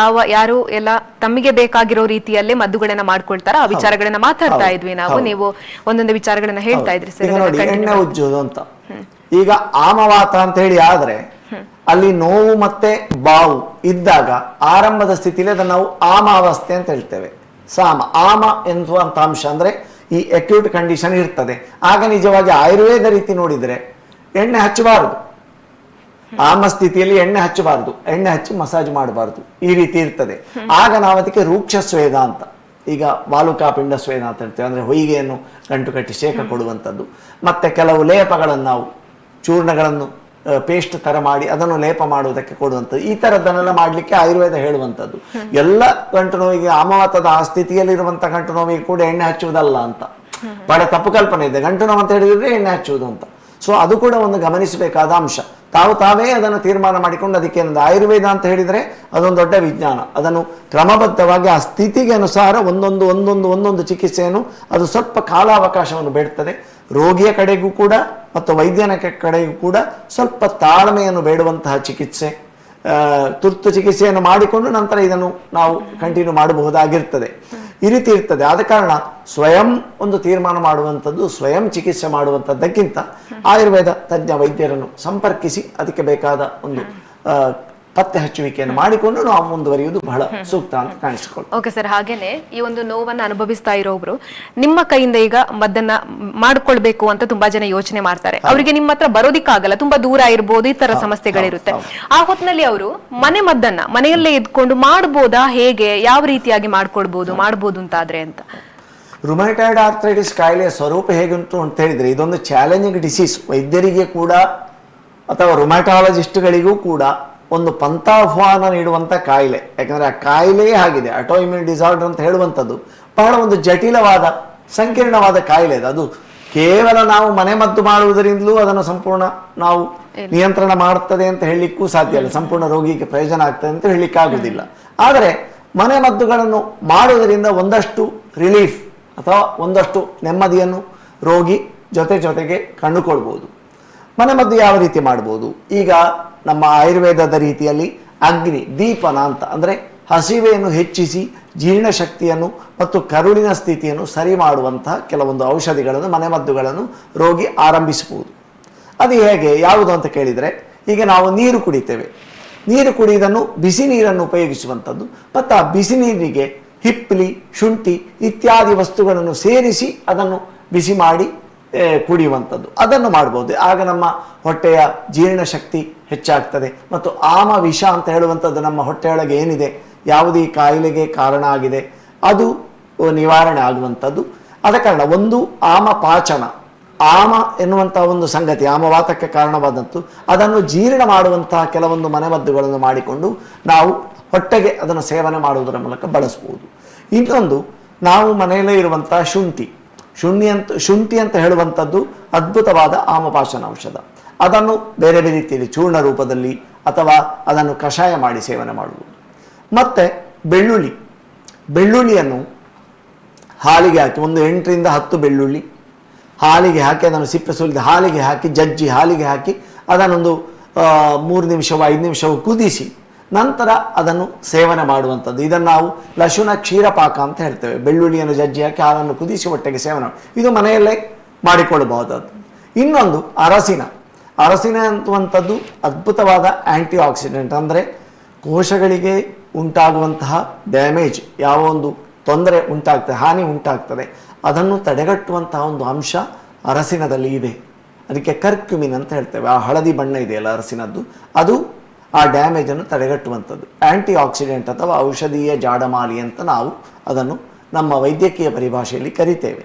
ಯಾರು ಎಲ್ಲ ತಮಗೆ ಬೇಕಾಗಿರೋ ರೀತಿಯಲ್ಲೇ ಮದ್ದುಗಳನ್ನ ಮಾಡ್ಕೊಳ್ತಾರ ಆ ವಿಚಾರಗಳನ್ನ ಮಾತಾಡ್ತಾ ಇದ್ವಿ ನಾವು. ನೀವು ಒಂದೊಂದು ವಿಚಾರಗಳನ್ನ ಹೇಳ್ತಾ ಇದ್ರಿ ಸರ್. ನೋಡಿ, ಎಣ್ಣೆ ಉಜ್ಜೋದು ಅಂತ, ಈಗ ಆಮವಾತ ಅಂತ ಹೇಳಿ ಆದ್ರೆ ಅಲ್ಲಿ ನೋವು ಮತ್ತೆ ಬಾವು ಇದ್ದಾಗ ಆರಂಭದ ಸ್ಥಿತಿಯಲ್ಲಿ ಅದನ್ನು ನಾವು ಆಮಾವಸ್ಥೆ ಅಂತ ಹೇಳ್ತೇವೆ. ಆಮ ಎನ್ನುವಂತ ಅಂಶ ಅಂದ್ರೆ ಈ ಅಕ್ಯೂಟ್ ಕಂಡೀಷನ್ ಇರ್ತದೆ. ಆಗ ನಿಜವಾಗಿ ಆಯುರ್ವೇದ ರೀತಿ ನೋಡಿದ್ರೆ ಎಣ್ಣೆ ಹಚ್ಚಬಾರದು, ಆಮ ಸ್ಥಿತಿಯಲ್ಲಿ ಎಣ್ಣೆ ಹಚ್ಚಬಾರದು, ಎಣ್ಣೆ ಹಚ್ಚಿ ಮಸಾಜ್ ಮಾಡಬಾರದು, ಈ ರೀತಿ ಇರ್ತದೆ. ಆಗ ನಾವು ಅದಕ್ಕೆ ರೂಕ್ಷ ಸ್ವೇದ ಅಂತ, ಈಗ ವಾಲುಕಾಪಿಂಡ ಸ್ವೇದ ಅಂತ ಹೇಳ್ತೇವೆ, ಅಂದ್ರೆ ಹೊಯ್ಗೆಯನ್ನು ಗಂಟು ಕಟ್ಟಿ ಶೇಕ ಕೊಡುವಂಥದ್ದು. ಮತ್ತೆ ಕೆಲವು ಲೇಪಗಳನ್ನು ನಾವು ಚೂರ್ಣಗಳನ್ನು ಪೇಸ್ಟ್ ತರ ಮಾಡಿ ಅದನ್ನು ಲೇಪ ಮಾಡುವುದಕ್ಕೆ ಕೊಡುವಂಥದ್ದು. ಈ ತರದ್ದನ್ನೆಲ್ಲ ಮಾಡಲಿಕ್ಕೆ ಆಯುರ್ವೇದ ಹೇಳುವಂಥದ್ದು. ಎಲ್ಲ ಗಂಟು ನೋವಿಗೆ, ಆಮವಾತದ ಆ ಸ್ಥಿತಿಯಲ್ಲಿರುವಂಥ ಗಂಟು ನೋವಿಗೆ ಕೂಡ ಎಣ್ಣೆ ಹಚ್ಚುವುದಲ್ಲ ಅಂತ ಬಹಳ ತಪ್ಪು ಕಲ್ಪನೆ ಇದೆ. ಗಂಟು ನೋವು ಅಂತ ಹೇಳಿದ್ರೆ ಎಣ್ಣೆ ಹಚ್ಚುವುದು ಅಂತ. ಸೊ ಅದು ಕೂಡ ಒಂದು ಗಮನಿಸಬೇಕಾದ ಅಂಶ. ತಾವೇ ಅದನ್ನು ತೀರ್ಮಾನ ಮಾಡಿಕೊಂಡು ಅದಕ್ಕೆ ಆಯುರ್ವೇದ ಅಂತ ಹೇಳಿದರೆ ಅದೊಂದು ದೊಡ್ಡ ವಿಜ್ಞಾನ. ಅದನ್ನು ಕ್ರಮಬದ್ಧವಾಗಿ ಆ ಸ್ಥಿತಿಗೆ ಅನುಸಾರ ಒಂದೊಂದು ಚಿಕಿತ್ಸೆಯನ್ನು ಅದು ಸ್ವಲ್ಪ ಕಾಲಾವಕಾಶವನ್ನು ಬೇಡುತ್ತದೆ. ರೋಗಿಯ ಕಡೆಗೂ ಕೂಡ ಮತ್ತು ವೈದ್ಯನ ಕಡೆಗೂ ಕೂಡ ಸ್ವಲ್ಪ ತಾಳ್ಮೆಯನ್ನು ಬೇಡುವಂತಹ ಚಿಕಿತ್ಸೆ. ತುರ್ತು ಚಿಕಿತ್ಸೆಯನ್ನು ಮಾಡಿಕೊಂಡು ನಂತರ ಇದನ್ನು ನಾವು ಕಂಟಿನ್ಯೂ ಮಾಡಬಹುದಾಗಿರ್ತದೆ. ಈ ರೀತಿ ಇರ್ತದೆ. ಆದ ಕಾರಣ ಸ್ವಯಂ ಒಂದು ತೀರ್ಮಾನ ಮಾಡುವಂಥದ್ದು, ಸ್ವಯಂ ಚಿಕಿತ್ಸೆ ಮಾಡುವಂಥದ್ದಕ್ಕಿಂತ ಆಯುರ್ವೇದ ತಜ್ಞ ವೈದ್ಯರನ್ನು ಸಂಪರ್ಕಿಸಿ ಅದಕ್ಕೆ ಬೇಕಾದ ಒಂದು ಪತ್ತೆ ಹಚ್ಚುವಿಕೆಯನ್ನು ಮಾಡಿಕೊಂಡು ನಾವು ಮುಂದುವರಿಯುವುದು ಬಹಳ ಸೂಕ್ತ ಅಂತ ಕಾಣಿಸಿಕೊಳ್ಳಿ. ಓಕೆ ಸರ್, ಹಾಗೇನೆ ಈ ಒಂದು ನೋವನ್ನು ಅನುಭವಿಸ್ತಾ ಇರೋಬ್ರು ನಿಮ್ಮ ಕೈಯಿಂದ ಈಗ ಮದ್ದನ್ನ ಮಾಡ್ಕೊಳ್ಬೇಕು ಅಂತ ತುಂಬಾ ಜನ ಯೋಚನೆ ಮಾಡ್ತಾರೆ. ಅವರಿಗೆ ನಿಮ್ಮ ಹತ್ರ ಬರೋದಿಕ್ಕಾಗಲ್ಲ, ತುಂಬಾ ದೂರ ಇರ್ಬೋದು, ಈ ತರ ಸಮಸ್ಯೆಗಳಿರುತ್ತೆ. ಆ ಹೊತ್ತಿನಲ್ಲಿ ಅವರು ಮನೆ ಮದ್ದನ್ನ ಮನೆಯಲ್ಲೇ ಇದ್ಕೊಂಡು ಮಾಡ್ಬೋದಾ, ಹೇಗೆ ಯಾವ ರೀತಿಯಾಗಿ ಮಾಡ್ಬೋದು ಅಂತಾದ್ರೆ ಅಂತ? ರುಮೈಟಾಯ್ಡ್ ಆರ್ಥ್ರೈಟಿಸ್ ಕಾಯಿಲೆಯ ಸ್ವರೂಪ ಹೇಗುಂಟು ಅಂತ ಹೇಳಿದ್ರೆ, ಇದೊಂದು ಚಾಲೆಂಜಿಂಗ್ ಡಿಸೀಸ್. ವೈದ್ಯರಿಗೆ ಕೂಡ ಅಥವಾ ರುಮ್ಯಾಟಾಲಜಿಸ್ಟ್ಗಳಿಗೂ ಕೂಡ ಒಂದು ಪಂಥಾಹ್ವಾನ ನೀಡುವಂಥ ಕಾಯಿಲೆ. ಯಾಕಂದರೆ ಆ ಕಾಯಿಲೆಯೇ ಆಗಿದೆ. ಆಟೋಇಮ್ಯೂನ್ ಡಿಸಾರ್ಡರ್ ಅಂತ ಹೇಳುವಂಥದ್ದು ಬಹಳ ಒಂದು ಜಟಿಲವಾದ ಸಂಕೀರ್ಣವಾದ ಕಾಯಿಲೆ. ಅದು ಕೇವಲ ನಾವು ಮನೆಮದ್ದು ಮಾಡುವುದರಿಂದಲೂ ಅದನ್ನು ಸಂಪೂರ್ಣ ನಾವು ನಿಯಂತ್ರಣ ಮಾಡುತ್ತದೆ ಅಂತ ಹೇಳಲಿಕ್ಕೂ ಸಾಧ್ಯ ಇಲ್ಲ. ಸಂಪೂರ್ಣ ರೋಗಿಗೆ ಪ್ರಯೋಜನ ಆಗ್ತದೆ ಅಂತ ಹೇಳಲಿಕ್ಕಾಗುವುದಿಲ್ಲ. ಆದರೆ ಮನೆಮದ್ದುಗಳನ್ನು ಮಾಡುವುದರಿಂದ ಒಂದಷ್ಟು ರಿಲೀಫ್ ಅಥವಾ ಒಂದಷ್ಟು ನೆಮ್ಮದಿಯನ್ನು ರೋಗಿ ಜೊತೆಗೆ ಕಂಡುಕೊಳ್ಬೋದು. ಮನೆಮದ್ದು ಯಾವ ರೀತಿ ಮಾಡ್ಬೋದು? ಈಗ ನಮ್ಮ ಆಯುರ್ವೇದದ ರೀತಿಯಲ್ಲಿ ಅಗ್ನಿ ದೀಪನ ಅಂತ, ಅಂದರೆ ಹಸಿವೆಯನ್ನು ಹೆಚ್ಚಿಸಿ ಜೀರ್ಣಶಕ್ತಿಯನ್ನು ಮತ್ತು ಕರುಳಿನ ಸ್ಥಿತಿಯನ್ನು ಸರಿ ಮಾಡುವಂತಹ ಕೆಲವೊಂದು ಔಷಧಿಗಳನ್ನು ಮನೆಮದ್ದುಗಳನ್ನು ರೋಗಿ ಆರಂಭಿಸಬಹುದು. ಅದು ಹೇಗೆ, ಯಾವುದು ಅಂತ ಕೇಳಿದರೆ, ಈಗ ನಾವು ನೀರು ಕುಡಿತೇವೆ. ನೀರು ಕುಡಿಯುವುದನ್ನು ಬಿಸಿ ನೀರನ್ನು ಉಪಯೋಗಿಸುವಂಥದ್ದು ಮತ್ತು ಆ ಬಿಸಿ ನೀರಿಗೆ ಹಿಪ್ಪಲಿ, ಶುಂಠಿ ಇತ್ಯಾದಿ ವಸ್ತುಗಳನ್ನು ಸೇರಿಸಿ ಅದನ್ನು ಬಿಸಿ ಮಾಡಿ ಕುಡಿಯುವಂಥದ್ದು, ಅದನ್ನು ಮಾಡ್ಬೋದು. ಆಗ ನಮ್ಮ ಹೊಟ್ಟೆಯ ಜೀರ್ಣಶಕ್ತಿ ಹೆಚ್ಚಾಗ್ತದೆ ಮತ್ತು ಆಮ ವಿಷ ಅಂತ ಹೇಳುವಂಥದ್ದು ನಮ್ಮ ಹೊಟ್ಟೆಯೊಳಗೆ ಏನಿದೆ, ಯಾವುದೇ ಕಾಯಿಲೆಗೆ ಕಾರಣ ಆಗಿದೆ, ಅದು ನಿವಾರಣೆ ಆಗುವಂಥದ್ದು. ಆದ ಕಾರಣ ಒಂದು ಆಮ ಪಾಚನ, ಆಮ ಎನ್ನುವಂತಹ ಒಂದು ಸಂಗತಿ ಆಮವಾತಕ್ಕೆ ಕಾರಣವಾದಂತು, ಅದನ್ನು ಜೀರ್ಣ ಮಾಡುವಂತಹ ಕೆಲವೊಂದು ಮನೆಮದ್ದುಗಳನ್ನು ಮಾಡಿಕೊಂಡು ನಾವು ಹೊಟ್ಟೆಗೆ ಅದನ್ನು ಸೇವನೆ ಮಾಡುವುದರ ಮೂಲಕ ಬಳಸ್ಬೋದು. ಇನ್ನೊಂದು, ನಾವು ಮನೆಯಲ್ಲೇ ಇರುವಂತಹ ಶುಂಠಿ ಅಂತ ಹೇಳುವಂಥದ್ದು ಅದ್ಭುತವಾದ ಆಮಪಾಚನ ಔಷಧ. ಅದನ್ನು ಬೇರೆ ಬೇರೆ ರೀತಿಯಲ್ಲಿ ಚೂರ್ಣ ರೂಪದಲ್ಲಿ ಅಥವಾ ಅದನ್ನು ಕಷಾಯ ಮಾಡಿ ಸೇವನೆ ಮಾಡುವುದು. ಮತ್ತು ಬೆಳ್ಳುಳ್ಳಿಯನ್ನು ಹಾಲಿಗೆ ಹಾಕಿ, ಒಂದು 8 ರಿಂದ 10 ಬೆಳ್ಳುಳ್ಳಿ ಹಾಲಿಗೆ ಹಾಕಿ, ಅದನ್ನು ಸಿಪ್ಪೆ ಸುಲಿದು ಹಾಲಿಗೆ ಹಾಕಿ, ಜಜ್ಜಿ ಹಾಲಿಗೆ ಹಾಕಿ ಅದನ್ನೊಂದು 3 ನಿಮಿಷವೋ 5 ನಿಮಿಷವೋ ಕುದಿಸಿ ನಂತರ ಅದನ್ನು ಸೇವನೆ ಮಾಡುವಂಥದ್ದು. ಇದನ್ನು ನಾವು ಲಶುನ ಕ್ಷೀರಪಾಕ ಅಂತ ಹೇಳ್ತೇವೆ. ಬೆಳ್ಳುಳ್ಳಿಯನ್ನು ಜಜ್ಜಿ ಹಾಕಿ ಹಾಲನ್ನು ಕುದಿಸಿ ಒಟ್ಟಿಗೆ ಸೇವನೆ, ಇದು ಮನೆಯಲ್ಲೇ ಮಾಡಿಕೊಳ್ಳಬಹುದಾದ್ದು. ಇನ್ನೊಂದು ಅರಸಿನ ಅಂತುವಂಥದ್ದು ಅದ್ಭುತವಾದ ಆ್ಯಂಟಿ ಆಕ್ಸಿಡೆಂಟ್. ಅಂದರೆ ಕೋಶಗಳಿಗೆ ಉಂಟಾಗುವಂತಹ ಡ್ಯಾಮೇಜ್, ಯಾವ ಒಂದು ತೊಂದರೆ ಉಂಟಾಗ್ತದೆ, ಹಾನಿ ಉಂಟಾಗ್ತದೆ, ಅದನ್ನು ತಡೆಗಟ್ಟುವಂತಹ ಒಂದು ಅಂಶ ಅರಸಿನದಲ್ಲಿ ಇದೆ. ಅದಕ್ಕೆ ಕರ್ಕ್ಯುಮಿನ್ ಅಂತ ಹೇಳ್ತೇವೆ. ಆ ಹಳದಿ ಬಣ್ಣ ಇದೆಯಲ್ಲ ಅರಸಿನದ್ದು, ಅದು ಆ ಡ್ಯಾಮೇಜನ್ನು ತಡೆಗಟ್ಟುವಂಥದ್ದು. ಆ್ಯಂಟಿ ಆಕ್ಸಿಡೆಂಟ್ ಅಥವಾ ಔಷಧೀಯ ಜಾಡಮಾಲಿ ಅಂತ ನಾವು ಅದನ್ನು ನಮ್ಮ ವೈದ್ಯಕೀಯ ಪರಿಭಾಷೆಯಲ್ಲಿ ಕರಿತೇವೆ.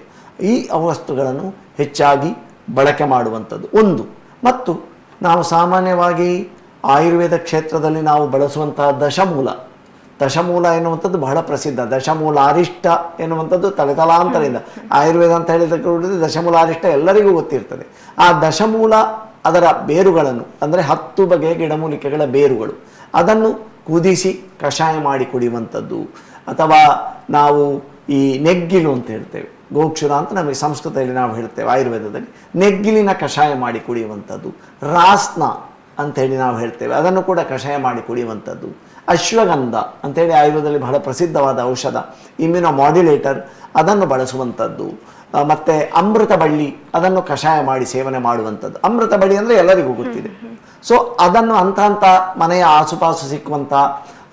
ಈ ವಸ್ತುಗಳನ್ನು ಹೆಚ್ಚಾಗಿ ಬಳಕೆ ಮಾಡುವಂಥದ್ದು ಒಂದು. ಮತ್ತು ನಾವು ಸಾಮಾನ್ಯವಾಗಿ ಆಯುರ್ವೇದ ಕ್ಷೇತ್ರದಲ್ಲಿ ನಾವು ಬಳಸುವಂತಹ ದಶಮೂಲ ಎನ್ನುವಂಥದ್ದು ಬಹಳ ಪ್ರಸಿದ್ಧ. ದಶಮೂಲಾರಿಷ್ಟ ಎನ್ನುವಂಥದ್ದು ತಲೆತಲಾಂತರದಿಂದ ಆಯುರ್ವೇದ ಅಂತ ಹೇಳಿದ ದಶಮೂಲಾರಿಷ್ಟ ಎಲ್ಲರಿಗೂ ಗೊತ್ತಿರ್ತದೆ. ಆ ದಶಮೂಲ ಅದರ ಬೇರುಗಳನ್ನು, ಅಂದರೆ 10 ಬಗೆಯ ಗಿಡಮೂಲಿಕೆಗಳ ಬೇರುಗಳು, ಅದನ್ನು ಕುದಿಸಿ ಕಷಾಯ ಮಾಡಿ ಕುಡಿಯುವಂಥದ್ದು. ಅಥವಾ ನಾವು ಈ ನೆಗ್ಗಿಲು ಅಂತ ಹೇಳ್ತೇವೆ, ಗೋಕ್ಷುರ ಅಂತ ನಮಗೆ ಸಂಸ್ಕೃತದಲ್ಲಿ ನಾವು ಹೇಳ್ತೇವೆ, ಆಯುರ್ವೇದದಲ್ಲಿ ನೆಗ್ಗಿಲಿನ ಕಷಾಯ ಮಾಡಿ ಕುಡಿಯುವಂಥದ್ದು. ರಾಸ್ನ ಅಂಥೇಳಿ ನಾವು ಹೇಳ್ತೇವೆ, ಅದನ್ನು ಕೂಡ ಕಷಾಯ ಮಾಡಿ ಕುಡಿಯುವಂಥದ್ದು. ಅಶ್ವಗಂಧ ಅಂಥೇಳಿ ಆಯುರ್ವೇದದಲ್ಲಿ ಬಹಳ ಪ್ರಸಿದ್ಧವಾದ ಔಷಧ, ಇಮ್ಯುನೋ ಮಾಡ್ಯುಲೇಟರ್, ಅದನ್ನು ಬಳಸುವಂಥದ್ದು. ಮತ್ತು ಅಮೃತ ಬಳ್ಳಿ, ಅದನ್ನು ಕಷಾಯ ಮಾಡಿ ಸೇವನೆ ಮಾಡುವಂಥದ್ದು. ಅಮೃತ ಬಳ್ಳಿ ಅಂದರೆ ಎಲ್ಲರಿಗೂ ಗೊತ್ತಿದೆ. ಸೊ ಅದನ್ನು ಅಂಥ ಮನೆಯ ಆಸುಪಾಸು ಸಿಕ್ಕುವಂಥ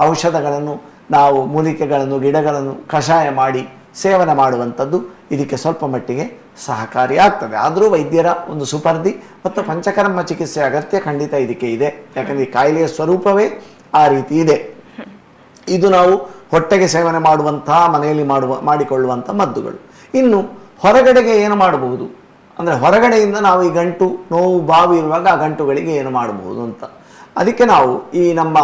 ಔಷಧಗಳನ್ನು ನಾವು ಮೂಲಿಕೆಗಳನ್ನು, ಗಿಡಗಳನ್ನು ಕಷಾಯ ಮಾಡಿ ಸೇವನೆ ಮಾಡುವಂಥದ್ದು ಇದಕ್ಕೆ ಸ್ವಲ್ಪ ಮಟ್ಟಿಗೆ ಸಹಕಾರಿಯಾಗ್ತದೆ. ಆದರೂ ವೈದ್ಯರ ಒಂದು ಸುಪರ್ದಿ ಮತ್ತು ಪಂಚಕರ್ಮ ಚಿಕಿತ್ಸೆ ಅಗತ್ಯ ಖಂಡಿತ ಇದಕ್ಕೆ ಇದೆ. ಯಾಕಂದರೆ ಈ ಕಾಯಿಲೆಯ ಸ್ವರೂಪವೇ ಆ ರೀತಿ ಇದೆ. ಇದು ನಾವು ಹೊಟ್ಟೆಗೆ ಸೇವನೆ ಮಾಡುವಂತಹ, ಮನೆಯಲ್ಲಿ ಮಾಡಿಕೊಳ್ಳುವಂಥ ಮದ್ದುಗಳು. ಇನ್ನು ಹೊರಗಡೆಗೆ ಏನು ಮಾಡಬಹುದು ಅಂದರೆ, ಹೊರಗಡೆಯಿಂದ ನಾವು ಈ ಗಂಟು ನೋವು ಬಾವು ಇರುವಾಗ ಆ ಗಂಟುಗಳಿಗೆ ಏನು ಮಾಡಬಹುದು ಅಂತ. ಅದಕ್ಕೆ ನಾವು ಈ ನಮ್ಮ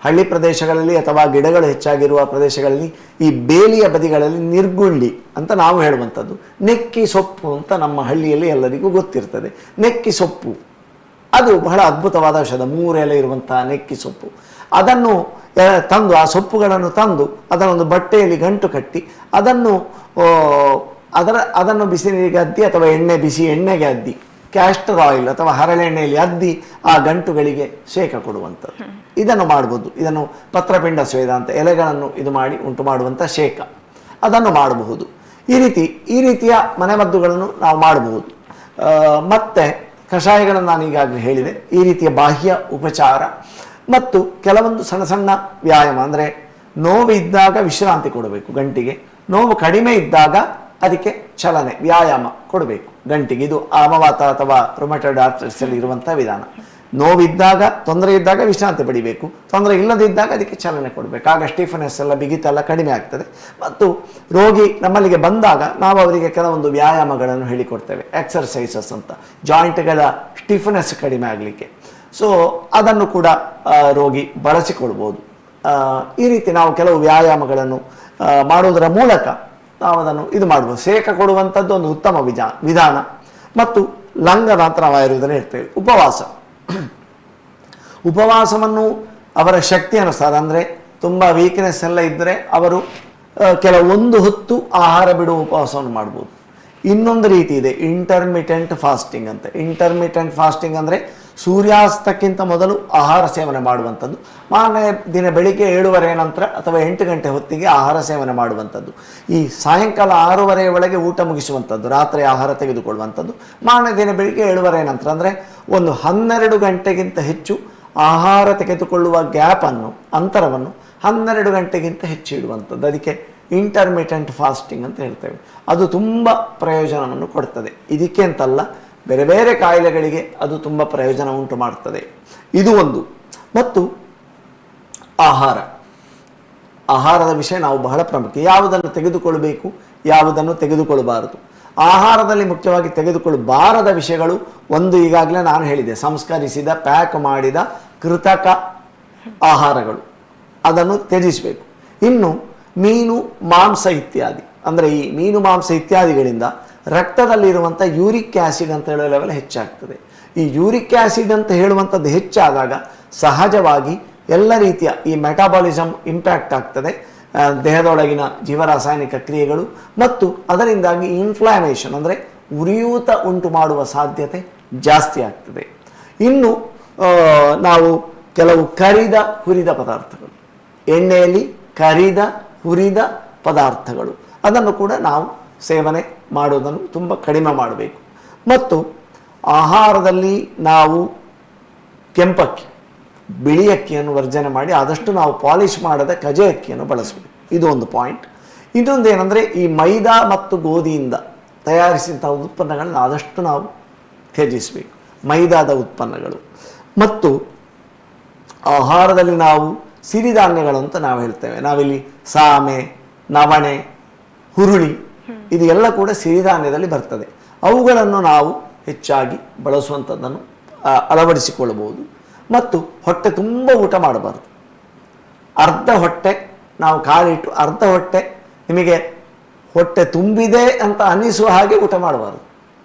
ಹಳ್ಳಿ ಪ್ರದೇಶಗಳಲ್ಲಿ ಅಥವಾ ಗಿಡಗಳು ಹೆಚ್ಚಾಗಿರುವ ಪ್ರದೇಶಗಳಲ್ಲಿ ಈ ಬೇಲಿಯ ಬದಿಗಳಲ್ಲಿ ನಿರ್ಗುಂಡಿ ಅಂತ ನಾವು ಹೇಳುವಂಥದ್ದು, ನೆಕ್ಕಿ ಸೊಪ್ಪು ಅಂತ ನಮ್ಮ ಹಳ್ಳಿಯಲ್ಲಿ ಎಲ್ಲರಿಗೂ ಗೊತ್ತಿರ್ತದೆ. ನೆಕ್ಕಿ ಸೊಪ್ಪು ಅದು ಬಹಳ ಅದ್ಭುತವಾದ ಔಷಧ. 3 ಎಲೆ ಇರುವಂತಹ ನೆಕ್ಕಿ ಸೊಪ್ಪು, ಅದನ್ನು ತಂದು, ಆ ಸೊಪ್ಪುಗಳನ್ನು ತಂದು ಅದನ್ನೊಂದು ಬಟ್ಟೆಯಲ್ಲಿ ಗಂಟು ಕಟ್ಟಿ ಅದನ್ನು ಬಿಸಿ ನೀರಿಗೆ ಅದ್ದಿ ಅಥವಾ ಬಿಸಿ ಎಣ್ಣೆಗೆ ಅದ್ದಿ, ಕ್ಯಾಸ್ಟರ್ ಆಯಿಲ್ ಅಥವಾ ಹರಳೆಣ್ಣೆಯಲ್ಲಿ ಅದ್ದಿ ಆ ಗಂಟುಗಳಿಗೆ ಶೇಕ ಕೊಡುವಂಥದ್ದು. ಇದನ್ನು ಮಾಡ್ಬೋದು. ಇದನ್ನು ಪತ್ರಪಿಂಡ ಸ್ವೇದ ಅಂತ ಎಲೆಗಳನ್ನು ಇದು ಮಾಡಿ ಉಂಟು ಮಾಡುವಂಥ ಶೇಕ, ಅದನ್ನು ಮಾಡಬಹುದು. ಈ ರೀತಿಯ ಮನೆಮದ್ದುಗಳನ್ನು ನಾವು ಮಾಡಬಹುದು. ಮತ್ತು ಕಷಾಯಗಳನ್ನು ನಾನು ಈಗಾಗಲೇ ಹೇಳಿದೆ. ಈ ರೀತಿಯ ಬಾಹ್ಯ ಉಪಚಾರ ಮತ್ತು ಕೆಲವೊಂದು ಸಣ್ಣ ಸಣ್ಣ ವ್ಯಾಯಾಮ, ಅಂದರೆ ನೋವು ಇದ್ದಾಗ ವಿಶ್ರಾಂತಿ ಕೊಡಬೇಕು ಗಂಟಿಗೆ, ನೋವು ಕಡಿಮೆ ಇದ್ದಾಗ ಅದಕ್ಕೆ ಚಲನೆ ವ್ಯಾಯಾಮ ಕೊಡಬೇಕು ಗಂಟಿಗೆ. ಇದು ಆಮವಾತ ಅಥವಾ ರುಮಟಾಯ್ಡ್ ಆರ್ಥ್ರೈಟಿಸ್ ಅಲ್ಲಿ ಇರುವಂಥ ವಿಧಾನ. ನೋವಿದ್ದಾಗ, ತೊಂದರೆ ಇದ್ದಾಗ ವಿಶ್ರಾಂತಿ ಪಡಿಬೇಕು, ತೊಂದರೆ ಇಲ್ಲದಿದ್ದಾಗ ಅದಕ್ಕೆ ಚಲನೆ ಕೊಡಬೇಕು. ಆಗ ಸ್ಟಿಫನೆಸ್ ಎಲ್ಲ ಬಿಗಿತ ಎಲ್ಲ ಕಡಿಮೆ ಆಗ್ತದೆ. ಮತ್ತು ರೋಗಿ ನಮ್ಮಲ್ಲಿಗೆ ಬಂದಾಗ ನಾವು ಅವರಿಗೆ ಕೆಲವೊಂದು ವ್ಯಾಯಾಮಗಳನ್ನು ಹೇಳಿಕೊಡ್ತೇವೆ, ಎಕ್ಸರ್ಸೈಸಸ್ ಅಂತ, ಜಾಯಿಂಟ್ಗಳ ಸ್ಟಿಫನೆಸ್ ಕಡಿಮೆ ಆಗಲಿಕ್ಕೆ. ಸೊ ಅದನ್ನು ಕೂಡ ರೋಗಿ ಬಳಸಿಕೊಳ್ಬೋದು. ಈ ರೀತಿ ನಾವು ಕೆಲವು ವ್ಯಾಯಾಮಗಳನ್ನು ಮಾಡುವುದರ ಮೂಲಕ ನಾವು ಅದನ್ನು ಇದು ಮಾಡ್ಬೋದು. ಸೇಕ ಕೊಡುವಂಥದ್ದು ಒಂದು ಉತ್ತಮ ವಿಧಾನ. ಮತ್ತು ಲಂಘನ ಅಂತ ನಾವು ಆಯುರ್ವೇದದಲ್ಲಿ ಹೇಳ್ತೇವೆ. ಉಪವಾಸವನ್ನು ಅವರ ಶಕ್ತಿ ಅನುಸಾರ, ಅಂದರೆ ತುಂಬ ವೀಕ್ನೆಸ್ ಎಲ್ಲ ಇದ್ದರೆ ಅವರು ಕೆಲವೊಂದು ಹೊತ್ತು ಆಹಾರ ಬಿಡುವ ಉಪವಾಸವನ್ನು ಮಾಡ್ಬೋದು. ಇನ್ನೊಂದು ರೀತಿ ಇದೆ, ಇಂಟರ್ಮಿಟೆಂಟ್ ಫಾಸ್ಟಿಂಗ್ ಅಂತ. ಇಂಟರ್ಮಿಟೆಂಟ್ ಫಾಸ್ಟಿಂಗ್ ಅಂದರೆ ಸೂರ್ಯಾಸ್ತಕ್ಕಿಂತ ಮೊದಲು ಆಹಾರ ಸೇವನೆ ಮಾಡುವಂಥದ್ದು, ಮಾರನೇ ದಿನ ಬೆಳಿಗ್ಗೆ 7:30 ನಂತರ ಅಥವಾ 8 ಗಂಟೆ ಹೊತ್ತಿಗೆ ಆಹಾರ ಸೇವನೆ ಮಾಡುವಂಥದ್ದು, ಈ ಸಾಯಂಕಾಲ 6:30 ಒಳಗೆ ಊಟ ಮುಗಿಸುವಂಥದ್ದು, ರಾತ್ರಿ ಆಹಾರ ತೆಗೆದುಕೊಳ್ಳುವಂಥದ್ದು, ಮಾರನೇ ದಿನ ಬೆಳಿಗ್ಗೆ 7:30 ನಂತರ, ಅಂದರೆ ಒಂದು 12 ಗಂಟೆಗಿಂತ ಹೆಚ್ಚು ಆಹಾರ ತೆಗೆದುಕೊಳ್ಳುವ ಗ್ಯಾಪನ್ನು, ಅಂತರವನ್ನು 12 ಗಂಟೆಗಿಂತ ಹೆಚ್ಚು ಇಡುವಂಥದ್ದು. ಅದಕ್ಕೆ ಇಂಟರ್ಮಿಟೆಂಟ್ ಫಾಸ್ಟಿಂಗ್ ಅಂತ ಹೇಳ್ತೇವೆ. ಅದು ತುಂಬ ಪ್ರಯೋಜನವನ್ನು ಕೊಡ್ತದೆ. ಇದಕ್ಕೆ ಅಂತಲ್ಲ, ಬೇರೆ ಬೇರೆ ಕಾಯಿಲೆಗಳಿಗೆ ಅದು ತುಂಬ ಪ್ರಯೋಜನ ಉಂಟು ಮಾಡ್ತದೆ. ಇದು ಒಂದು. ಮತ್ತು ಆಹಾರದ ವಿಷಯ ನಾವು ಬಹಳ ಪ್ರಾಮುಖ್ಯ. ಯಾವುದನ್ನು ತೆಗೆದುಕೊಳ್ಳಬೇಕು, ಯಾವುದನ್ನು ತೆಗೆದುಕೊಳ್ಳಬಾರದು. ಆಹಾರದಲ್ಲಿ ಮುಖ್ಯವಾಗಿ ತೆಗೆದುಕೊಳ್ಳಬಾರದ ವಿಷಯಗಳು ಒಂದು, ಈಗಾಗಲೇ ನಾನು ಹೇಳಿದೆ, ಸಂಸ್ಕರಿಸಿದ, ಪ್ಯಾಕ್ ಮಾಡಿದ ಕೃತಕ ಆಹಾರಗಳು, ಅದನ್ನು ತ್ಯಜಿಸಬೇಕು. ಇನ್ನು ಮೀನು, ಮಾಂಸ ಇತ್ಯಾದಿ, ಅಂದರೆ ಈ ಮೀನು, ಮಾಂಸ ಇತ್ಯಾದಿಗಳಿಂದ ರಕ್ತದಲ್ಲಿರುವಂಥ ಯೂರಿಕ್ ಆ್ಯಸಿಡ್ ಅಂತ ಹೇಳೋ ಲೆವೆಲ್ ಹೆಚ್ಚಾಗ್ತದೆ. ಈ ಯೂರಿಕ್ ಆ್ಯಸಿಡ್ ಅಂತ ಹೇಳುವಂಥದ್ದು ಹೆಚ್ಚಾದಾಗ ಸಹಜವಾಗಿ ಎಲ್ಲ ರೀತಿಯ ಈ ಮೆಟಾಬಾಲಿಸಮ್ ಇಂಪ್ಯಾಕ್ಟ್ ಆಗ್ತದೆ, ದೇಹದೊಳಗಿನ ಜೀವರಾಸಾಯನಿಕ ಕ್ರಿಯೆಗಳು, ಮತ್ತು ಅದರಿಂದಾಗಿ ಇನ್ಫ್ಲಾಮೇಷನ್ ಅಂದರೆ ಉರಿಯೂತ ಉಂಟು ಮಾಡುವ ಸಾಧ್ಯತೆ ಜಾಸ್ತಿ ಆಗ್ತದೆ. ಇನ್ನು ನಾವು ಕೆಲವು ಹುರಿದ ಪದಾರ್ಥಗಳು, ಎಣ್ಣೆಯಲ್ಲಿ ಕರಿದ ಹುರಿದ ಪದಾರ್ಥಗಳು, ಅದನ್ನು ಕೂಡ ನಾವು ಸೇವನೆ ಮಾಡುವುದನ್ನು ತುಂಬ ಕಡಿಮೆ ಮಾಡಬೇಕು. ಮತ್ತು ಆಹಾರದಲ್ಲಿ ನಾವು ಕೆಂಪಕ್ಕಿ, ಬಿಳಿ ಅಕ್ಕಿಯನ್ನು ವರ್ಜನೆ ಮಾಡಿ ಆದಷ್ಟು ನಾವು ಪಾಲಿಷ್ ಮಾಡದ ಕಜೆ ಅಕ್ಕಿಯನ್ನು ಬಳಸಬೇಕು. ಇದು ಒಂದು ಪಾಯಿಂಟ್. ಇನ್ನೊಂದು ಏನಂದರೆ, ಈ ಮೈದಾ ಮತ್ತು ಗೋಧಿಯಿಂದ ತಯಾರಿಸಿದಂಥ ಉತ್ಪನ್ನಗಳನ್ನು ಆದಷ್ಟು ನಾವು ತ್ಯಜಿಸಬೇಕು, ಮೈದಾದ ಉತ್ಪನ್ನಗಳು. ಮತ್ತು ಆಹಾರದಲ್ಲಿ ನಾವು ಸಿರಿಧಾನ್ಯಗಳು ಅಂತ ನಾವು ಹೇಳ್ತೇವೆ. ನಾವಿಲ್ಲಿ ಸಾಮೆ, ನವಣೆ, ಹುರುಳಿ, ಇದು ಎಲ್ಲ ಕೂಡ ಸಿರಿಧಾನ್ಯದಲ್ಲಿ ಬರ್ತದೆ. ಅವುಗಳನ್ನು ನಾವು ಹೆಚ್ಚಾಗಿ ಬಳಸುವಂಥದ್ದನ್ನು ಅಳವಡಿಸಿಕೊಳ್ಳಬಹುದು. ಮತ್ತು ಹೊಟ್ಟೆ ತುಂಬ ಊಟ ಮಾಡಬಾರ್ದು. ಅರ್ಧ ಹೊಟ್ಟೆ ನಾವು ಕಾಲಿಟ್ಟು, ಅರ್ಧ ಹೊಟ್ಟೆ ನಿಮಗೆ ಹೊಟ್ಟೆ ತುಂಬಿದೆ ಅಂತ ಅನ್ನಿಸುವ ಹಾಗೆ ಊಟ ಮಾಡಬಾರ್ದು.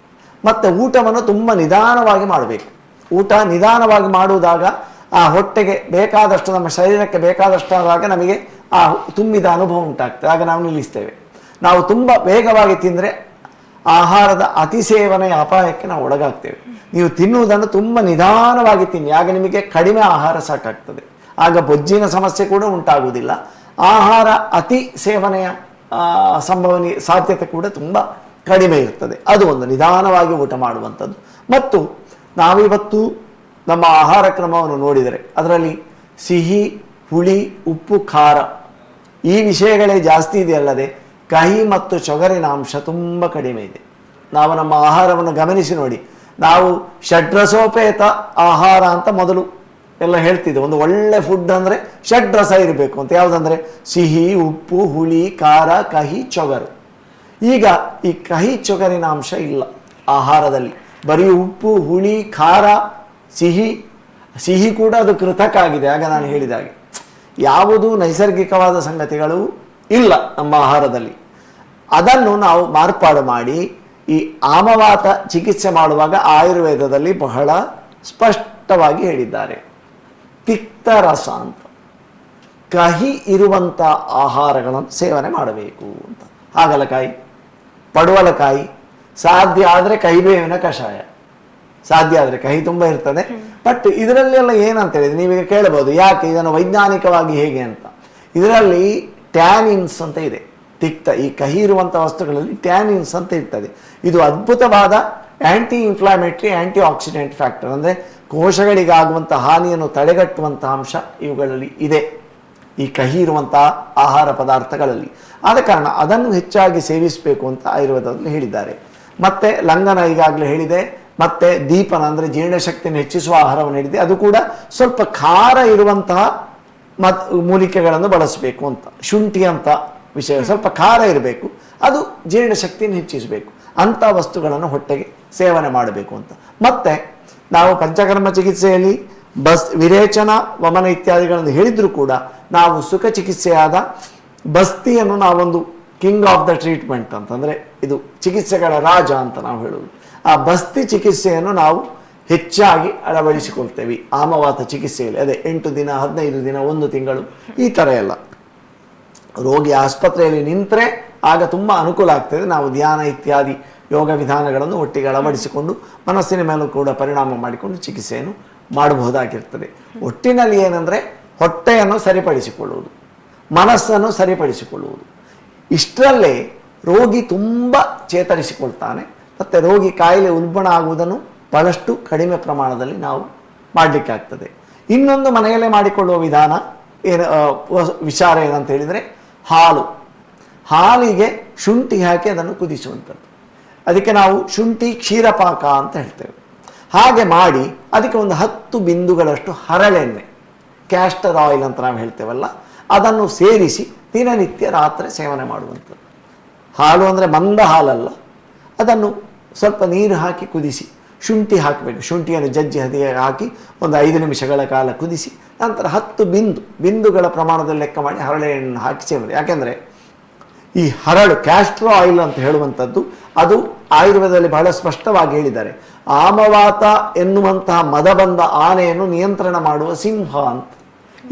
ಮತ್ತು ಊಟವನ್ನು ತುಂಬ ನಿಧಾನವಾಗಿ ಮಾಡಬೇಕು. ಊಟ ನಿಧಾನವಾಗಿ ಮಾಡುವುದಾಗ ಆ ಹೊಟ್ಟೆಗೆ ಬೇಕಾದಷ್ಟು, ನಮ್ಮ ಶರೀರಕ್ಕೆ ಬೇಕಾದಷ್ಟು ಆದಾಗ ನಮಗೆ ಆ ತುಂಬಿದ ಅನುಭವ ಉಂಟಾಗ್ತದೆ. ಆಗ ನಾವು ನಿಲ್ಲಿಸ್ತೇವೆ. ನಾವು ತುಂಬ ವೇಗವಾಗಿ ತಿಂದರೆ ಆಹಾರದ ಅತಿ ಸೇವನೆಯ ಅಪಾಯಕ್ಕೆ ನಾವು ಒಳಗಾಗ್ತೇವೆ. ನೀವು ತಿನ್ನುವುದನ್ನು ತುಂಬ ನಿಧಾನವಾಗಿ ತಿನ್ನಿ, ಆಗ ನಿಮಗೆ ಕಡಿಮೆ ಆಹಾರ ಸಾಕಾಗ್ತದೆ. ಆಗ ಬೊಜ್ಜಿನ ಸಮಸ್ಯೆ ಕೂಡ ಉಂಟಾಗುವುದಿಲ್ಲ. ಆಹಾರ ಅತಿ ಸೇವನೆಯ ಸಾಧ್ಯತೆ ಕೂಡ ತುಂಬ ಕಡಿಮೆ ಇರ್ತದೆ. ಅದು ಒಂದು, ನಿಧಾನವಾಗಿ ಊಟ ಮಾಡುವಂಥದ್ದು. ಮತ್ತು ನಾವಿವತ್ತು ನಮ್ಮ ಆಹಾರ ಕ್ರಮವನ್ನು ನೋಡಿದರೆ ಅದರಲ್ಲಿ ಸಿಹಿ, ಹುಳಿ, ಉಪ್ಪು, ಖಾರ ಈ ವಿಷಯಗಳೇ ಜಾಸ್ತಿ ಇದೆ ಅಲ್ಲದೆ ಕಹಿ ಮತ್ತು ಚೊಗರಿನ ಅಂಶ ತುಂಬ ಕಡಿಮೆ ಇದೆ. ನಾವು ನಮ್ಮ ಆಹಾರವನ್ನು ಗಮನಿಸಿ ನೋಡಿ. ನಾವು ಷಡ್ರಸೋಪೇತ ಆಹಾರ ಅಂತ ಮೊದಲು ಎಲ್ಲ ಹೇಳ್ತಿದ್ದೆ. ಒಂದು ಒಳ್ಳೆ ಫುಡ್ ಅಂದರೆ ಷಡ್ರಸ ಇರಬೇಕು ಅಂತ. ಯಾವುದಂದರೆ ಸಿಹಿ, ಉಪ್ಪು, ಹುಳಿ, ಖಾರ, ಕಹಿ, ಚೊಗರು. ಈಗ ಈ ಕಹಿ ಚೊಗರಿನ ಅಂಶ ಇಲ್ಲ ಆಹಾರದಲ್ಲಿ. ಬರೀ ಉಪ್ಪು, ಹುಳಿ, ಖಾರ, ಸಿಹಿ ಕೂಡ ಅದು ಕೃತಕ ಆಗಿದೆ. ಆಗ ನಾನು ಹೇಳಿದಾಗೆ ಯಾವುದು ನೈಸರ್ಗಿಕವಾದ ಸಂಗತಿಗಳು ಇಲ್ಲ ನಮ್ಮ ಆಹಾರದಲ್ಲಿ. ಅದನ್ನು ನಾವು ಮಾರ್ಪಾಡು ಮಾಡಿ ಈ ಆಮವಾತ ಚಿಕಿತ್ಸೆ ಮಾಡುವಾಗ ಆಯುರ್ವೇದದಲ್ಲಿ ಬಹಳ ಸ್ಪಷ್ಟವಾಗಿ ಹೇಳಿದ್ದಾರೆ. ತಿಕ್ತರಸ ಅಂತ, ಕಹಿ ಇರುವಂಥ ಆಹಾರಗಳನ್ನು ಸೇವನೆ ಮಾಡಬೇಕು ಅಂತ. ಹಾಗಲಕಾಯಿ, ಪಡವಲಕಾಯಿ, ಸಾಧ್ಯ ಆದರೆ ಕಹಿಬೇವಿನ ಕಷಾಯ, ಸಾಧ್ಯ ಆದರೆ ಕಹಿ ತುಂಬ ಇರ್ತದೆ. ಬಟ್ ಇದರಲ್ಲೆಲ್ಲ ಏನಂತ ಹೇಳಿದ್ರೆ ನೀವೀಗ ಕೇಳಬಹುದು, ಯಾಕೆ ಇದನ್ನು ವೈಜ್ಞಾನಿಕವಾಗಿ ಹೇಗೆ ಅಂತ. ಇದರಲ್ಲಿ ಟ್ಯಾನಿನ್ಸ್ ಅಂತ ಇದೆ. ತಿಕ್ತ, ಈ ಕಹಿ ಇರುವಂಥ ವಸ್ತುಗಳಲ್ಲಿ ಟ್ಯಾನಿನ್ಸ್ ಅಂತ ಇರ್ತದೆ. ಇದು ಅದ್ಭುತವಾದ ಆ್ಯಂಟಿ ಇನ್ಫ್ಲಾಮೇಟರಿ, ಆ್ಯಂಟಿ ಆಕ್ಸಿಡೆಂಟ್ ಫ್ಯಾಕ್ಟರ್. ಅಂದರೆ ಕೋಶಗಳಿಗಾಗುವಂಥ ಹಾನಿಯನ್ನು ತಡೆಗಟ್ಟುವಂತಹ ಅಂಶ ಇವುಗಳಲ್ಲಿ ಇದೆ, ಈ ಕಹಿ ಇರುವಂತಹ ಆಹಾರ ಪದಾರ್ಥಗಳಲ್ಲಿ. ಆದ ಕಾರಣ ಅದನ್ನು ಹೆಚ್ಚಾಗಿ ಸೇವಿಸಬೇಕು ಅಂತ ಆಯುರ್ವೇದದಲ್ಲಿ ಹೇಳಿದ್ದಾರೆ. ಮತ್ತೆ ಲಂಘನ ಈಗಾಗಲೇ ಹೇಳಿದೆ, ಮತ್ತೆ ದೀಪನ ಅಂದರೆ ಜೀರ್ಣಶಕ್ತಿಯನ್ನು ಹೆಚ್ಚಿಸುವ ಆಹಾರವನ್ನು ಹೇಳಿದೆ. ಅದು ಕೂಡ ಸ್ವಲ್ಪ ಖಾರ ಇರುವಂತಹ ಮೂಲಿಕೆಗಳನ್ನು ಬಳಸಬೇಕು ಅಂತ. ಶುಂಠಿ ಅಂತ ವಿಷಯ ಸ್ವಲ್ಪ ಖಾರ ಇರಬೇಕು, ಅದು ಜೀರ್ಣಶಕ್ತಿಯನ್ನು ಹೆಚ್ಚಿಸಬೇಕು. ಅಂಥ ವಸ್ತುಗಳನ್ನು ಹೊಟ್ಟೆಗೆ ಸೇವನೆ ಮಾಡಬೇಕು ಅಂತ. ಮತ್ತೆ ನಾವು ಪಂಚಕರ್ಮ ಚಿಕಿತ್ಸೆಯಲ್ಲಿ ವಿರೇಚನ, ವಮನ ಇತ್ಯಾದಿಗಳನ್ನು ಹೇಳಿದ್ರು ಕೂಡ ನಾವು ಸುಖ ಚಿಕಿತ್ಸೆಯಾದ ಬಸ್ತಿಯನ್ನು ನಾವೊಂದು ಕಿಂಗ್ ಆಫ್ ದ ಟ್ರೀಟ್ಮೆಂಟ್ ಅಂತಂದರೆ ಇದು ಚಿಕಿತ್ಸೆಗಳ ರಾಜ ಅಂತ ನಾವು ಹೇಳೋದು. ಆ ಬಸ್ತಿ ಚಿಕಿತ್ಸೆಯನ್ನು ನಾವು ಹೆಚ್ಚಾಗಿ ಅಳವಡಿಸಿಕೊಳ್ತೇವೆ ಆಮವಾತ ಚಿಕಿತ್ಸೆಯಲ್ಲಿ. ಅದೇ 8 ದಿನ, 15 ದಿನ, 1 ತಿಂಗಳು, ಈ ಥರ ಎಲ್ಲ. ರೋಗಿ ಆಸ್ಪತ್ರೆಯಲ್ಲಿ ನಿಂತರೆ ಆಗ ತುಂಬ ಅನುಕೂಲ ಆಗ್ತದೆ. ನಾವು ಧ್ಯಾನ ಇತ್ಯಾದಿ ಯೋಗ ವಿಧಾನಗಳನ್ನು ಒಟ್ಟಿಗೆ ಅಳವಡಿಸಿಕೊಂಡು ಮನಸ್ಸಿನ ಮೇಲೂ ಕೂಡ ಪರಿಣಾಮ ಮಾಡಿಕೊಂಡು ಚಿಕಿತ್ಸೆಯನ್ನು ಮಾಡಬಹುದಾಗಿರ್ತದೆ. ಒಟ್ಟಿನಲ್ಲಿ ಏನಂದರೆ ಹೊಟ್ಟೆಯನ್ನು ಸರಿಪಡಿಸಿಕೊಳ್ಳುವುದು, ಮನಸ್ಸನ್ನು ಸರಿಪಡಿಸಿಕೊಳ್ಳುವುದು, ಇಷ್ಟರಲ್ಲೇ ರೋಗಿ ತುಂಬ ಚೇತರಿಸಿಕೊಳ್ತಾನೆ. ಮತ್ತು ರೋಗಿ ಕಾಯಿಲೆ ಉಲ್ಬಣ ಆಗುವುದನ್ನು ಬಹಳಷ್ಟು ಕಡಿಮೆ ಪ್ರಮಾಣದಲ್ಲಿ ನಾವು ಮಾಡಲಿಕ್ಕಾಗ್ತದೆ. ಇನ್ನೊಂದು ಮನೆಯಲ್ಲೇ ಮಾಡಿಕೊಳ್ಳುವ ವಿಧಾನ ವಿಚಾರ ಏನಂತ ಹೇಳಿದರೆ ಹಾಲಿಗೆ ಶುಂಠಿ ಹಾಕಿ ಅದನ್ನು ಕುದಿಸುವಂಥದ್ದು. ಅದಕ್ಕೆ ನಾವು ಶುಂಠಿ ಕ್ಷೀರಪಾಕ ಅಂತ ಹೇಳ್ತೇವೆ. ಹಾಗೆ ಮಾಡಿ ಅದಕ್ಕೆ ಒಂದು 10 ಬಿಂದುಗಳಷ್ಟು ಹರಳೆಣ್ಣೆ, ಕ್ಯಾಸ್ಟರ್ ಆಯಿಲ್ ಅಂತ ನಾವು ಹೇಳ್ತೇವಲ್ಲ, ಅದನ್ನು ಸೇರಿಸಿ ದಿನನಿತ್ಯ ರಾತ್ರಿ ಸೇವನೆ ಮಾಡುವಂಥದ್ದು. ಹಾಲು ಅಂದರೆ ಮಂದ ಹಾಲಲ್ಲ, ಅದನ್ನು ಸ್ವಲ್ಪ ನೀರು ಹಾಕಿ ಕುದಿಸಿ ಶುಂಠಿ ಹಾಕಬೇಕು. ಶುಂಠಿಯನ್ನು ಜಜ್ಜಿ ಹದಿಗೆ ಹಾಕಿ ಒಂದು 5 ನಿಮಿಷಗಳ ಕಾಲ ಕುದಿಸಿ ನಂತರ 10 ಬಿಂದುಗಳ ಪ್ರಮಾಣದಲ್ಲಿ ಲೆಕ್ಕ ಮಾಡಿ ಹರಳೆಣ್ಣೆ ಹಾಕಿ ಸೇವನೆ. ಯಾಕೆಂದರೆ ಈ ಹರಳು ಕ್ಯಾಸ್ಟ್ರೋ ಆಯಿಲ್ ಅಂತ ಹೇಳುವಂಥದ್ದು ಅದು ಆಯುರ್ವೇದದಲ್ಲಿ ಬಹಳ ಸ್ಪಷ್ಟವಾಗಿ ಹೇಳಿದ್ದಾರೆ. ಆಮವಾತ ಎನ್ನುವಂತಹ ಮದಬಂದ ಆನೆಯನ್ನು ನಿಯಂತ್ರಣ ಮಾಡುವ ಸಿಂಹ ಅಂತ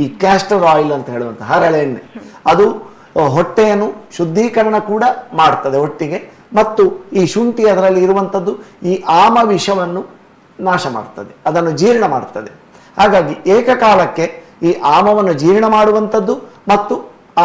ಈ ಕ್ಯಾಸ್ಟರ್ ಆಯಿಲ್ ಅಂತ ಹೇಳುವಂಥ ಹರಳೆಣ್ಣೆ. ಅದು ಹೊಟ್ಟೆಯನ್ನು ಶುದ್ಧೀಕರಣ ಕೂಡ ಮಾಡ್ತದೆ ಒಟ್ಟಿಗೆ, ಮತ್ತು ಈ ಶುಂಠಿ ಅದರಲ್ಲಿ ಇರುವಂಥದ್ದು ಈ ಆಮ ವಿಷವನ್ನು ನಾಶ ಮಾಡ್ತದೆ, ಅದನ್ನು ಜೀರ್ಣ ಮಾಡ್ತದೆ. ಹಾಗಾಗಿ ಏಕಕಾಲಕ್ಕೆ ಈ ಆಮವನ್ನು ಜೀರ್ಣ ಮಾಡುವಂಥದ್ದು ಮತ್ತು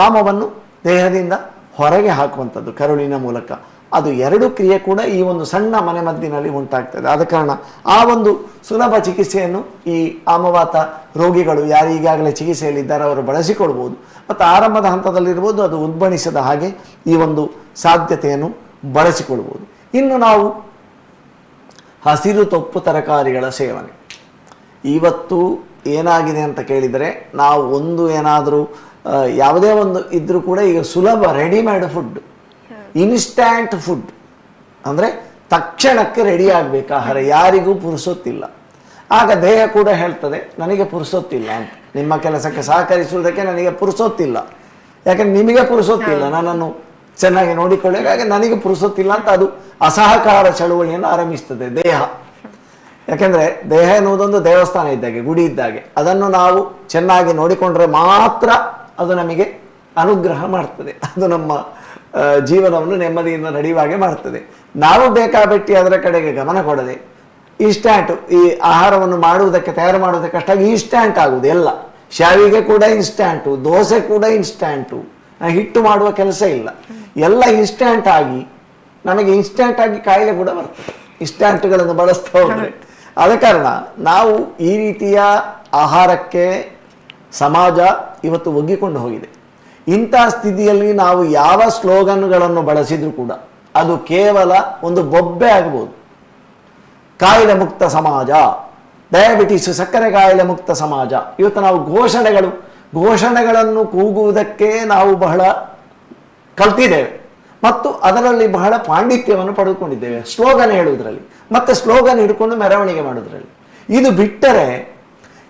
ಆಮವನ್ನು ದೇಹದಿಂದ ಹೊರಗೆ ಹಾಕುವಂಥದ್ದು ಕರುಳಿನ ಮೂಲಕ, ಅದು 2 ಕ್ರಿಯೆ ಕೂಡ ಈ ಒಂದು ಸಣ್ಣ ಮನೆಮದ್ದಿನಲ್ಲಿ ಉಂಟಾಗ್ತದೆ. ಆದ ಕಾರಣ ಆ ಒಂದು ಸುಲಭ ಚಿಕಿತ್ಸೆಯನ್ನು ಈ ಆಮವಾತ ರೋಗಿಗಳು ಯಾರು ಈಗಾಗಲೇ ಚಿಕಿತ್ಸೆಯಲ್ಲಿದ್ದಾರೆ ಅವರು ಬಳಸಿಕೊಳ್ಬೋದು. ಮತ್ತು ಆರಂಭದ ಹಂತದಲ್ಲಿರ್ಬೋದು, ಅದು ಉದ್ಬಣಿಸದ ಹಾಗೆ ಈ ಒಂದು ಸಾಧ್ಯತೆಯನ್ನು ಬಳಸಿಕೊಳ್ಬೋದು. ಇನ್ನು ನಾವು ಹಸಿರು ತೊಪ್ಪು ತರಕಾರಿಗಳ ಸೇವನೆ. ಇವತ್ತು ಏನಾಗಿದೆ ಅಂತ ಕೇಳಿದರೆ, ನಾವು ಒಂದು ಏನಾದರೂ ಯಾವುದೇ ಒಂದು ಇದ್ರೂ ಕೂಡ ಈಗ ಸುಲಭ ರೆಡಿಮೇಡ್ ಫುಡ್, ಇನ್ಸ್ಟ್ಯಾಂಟ್ ಫುಡ್, ಅಂದರೆ ತಕ್ಷಣಕ್ಕೆ ರೆಡಿ ಆಗಬೇಕು ಆಹಾರ, ಯಾರಿಗೂ ಪುರುಸೊತ್ತಿಲ್ಲ. ಆಗ ದೇಹ ಕೂಡ ಹೇಳ್ತದೆ ನನಗೆ ಪುರುಸೊತ್ತಿಲ್ಲ ಅಂತ, ನಿಮ್ಮ ಕೆಲಸಕ್ಕೆ ಸಹಕರಿಸುವುದಕ್ಕೆ ನನಗೆ ಪುರುಸೊತ್ತಿಲ್ಲ, ಯಾಕಂದ್ರೆ ನಿಮಗೆ ಪುರುಸೊತ್ತಿಲ್ಲ ನನ್ನನ್ನು ಚೆನ್ನಾಗಿ ನೋಡಿಕೊಳ್ಳಿ, ಹಾಗೆ ನನಗೆ ಪುರುಸೊತ್ತಿಲ್ಲ ಅಂತ ಅದು ಅಸಹಕಾರ ಚಳುವಳಿಯನ್ನು ಆರಂಭಿಸ್ತದೆ ದೇಹ. ಯಾಕೆಂದರೆ ದೇಹ ಎನ್ನುವುದೊಂದು ದೇವಸ್ಥಾನ ಇದ್ದಾಗೆ, ಗುಡಿ ಇದ್ದಾಗೆ, ಅದನ್ನು ನಾವು ಚೆನ್ನಾಗಿ ನೋಡಿಕೊಂಡ್ರೆ ಮಾತ್ರ ಅದು ನಮಗೆ ಅನುಗ್ರಹ ಮಾಡ್ತದೆ, ಅದು ನಮ್ಮ ಜೀವನವನ್ನು ನೆಮ್ಮದಿಯಿಂದ ನಡೆಯುವಾಗೆ ಮಾಡ್ತದೆ. ನಾವು ಬೇಕಾಬಿಟ್ಟಿ ಅದರ ಕಡೆಗೆ ಗಮನ ಕೊಡದೆ ಇನ್ಸ್ಟ್ಯಾಂಟು ಈ ಆಹಾರವನ್ನು ಮಾಡುವುದಕ್ಕೆ ತಯಾರು ಮಾಡುವುದಕ್ಕೆ ಅಷ್ಟಾಗಿ ಇನ್ಸ್ಟ್ಯಾಂಟ್ ಆಗುವುದು ಎಲ್ಲ. ಶಾವಿಗೆ ಕೂಡ ಇನ್ಸ್ಟ್ಯಾಂಟು, ದೋಸೆ ಕೂಡ ಇನ್ಸ್ಟ್ಯಾಂಟು, ಹಿಟ್ಟು ಮಾಡುವ ಕೆಲಸ ಇಲ್ಲ, ಎಲ್ಲ ಇನ್ಸ್ಟ್ಯಾಂಟ್ ಆಗಿ ನಮಗೆ ಇನ್ಸ್ಟ್ಯಾಂಟ್ ಆಗಿ ಕಾಯಿಲೆ ಕೂಡ ಬರ್ತದೆ ಇನ್ಸ್ಟ್ಯಾಂಟ್ಗಳನ್ನು ಬಳಸ್ತಾ ಹೋದರೆ. ಆದ ಕಾರಣ ನಾವು ಈ ರೀತಿಯ ಆಹಾರಕ್ಕೆ ಸಮಾಜ ಇವತ್ತು ಒಗ್ಗಿಕೊಂಡು ಹೋಗಿದೆ. ಇಂಥ ಸ್ಥಿತಿಯಲ್ಲಿ ನಾವು ಯಾವ ಸ್ಲೋಗನ್ಗಳನ್ನು ಬಳಸಿದರೂ ಕೂಡ ಅದು ಕೇವಲ ಒಂದು ಬೊಬ್ಬೆ ಆಗ್ಬೋದು. ಕಾಯಿಲೆ ಮುಕ್ತ ಸಮಾಜ, ಡಯಾಬಿಟಿಸ್ ಸಕ್ಕರೆ ಕಾಯಿಲೆ ಮುಕ್ತ ಸಮಾಜ, ಇವತ್ತು ನಾವು ಘೋಷಣೆಗಳನ್ನು ಕೂಗುವುದಕ್ಕೆ ನಾವು ಬಹಳ ಕಲ್ತಿದ್ದೇವೆ ಮತ್ತು ಅದರಲ್ಲಿ ಬಹಳ ಪಾಂಡಿತ್ಯವನ್ನು ಪಡೆದುಕೊಂಡಿದ್ದೇವೆ, ಸ್ಲೋಗನ್ ಹೇಳುವುದರಲ್ಲಿ ಮತ್ತು ಸ್ಲೋಗನ್ ಹಿಡ್ಕೊಂಡು ಮೆರವಣಿಗೆ ಮಾಡೋದ್ರಲ್ಲಿ. ಇದು ಬಿಟ್ಟರೆ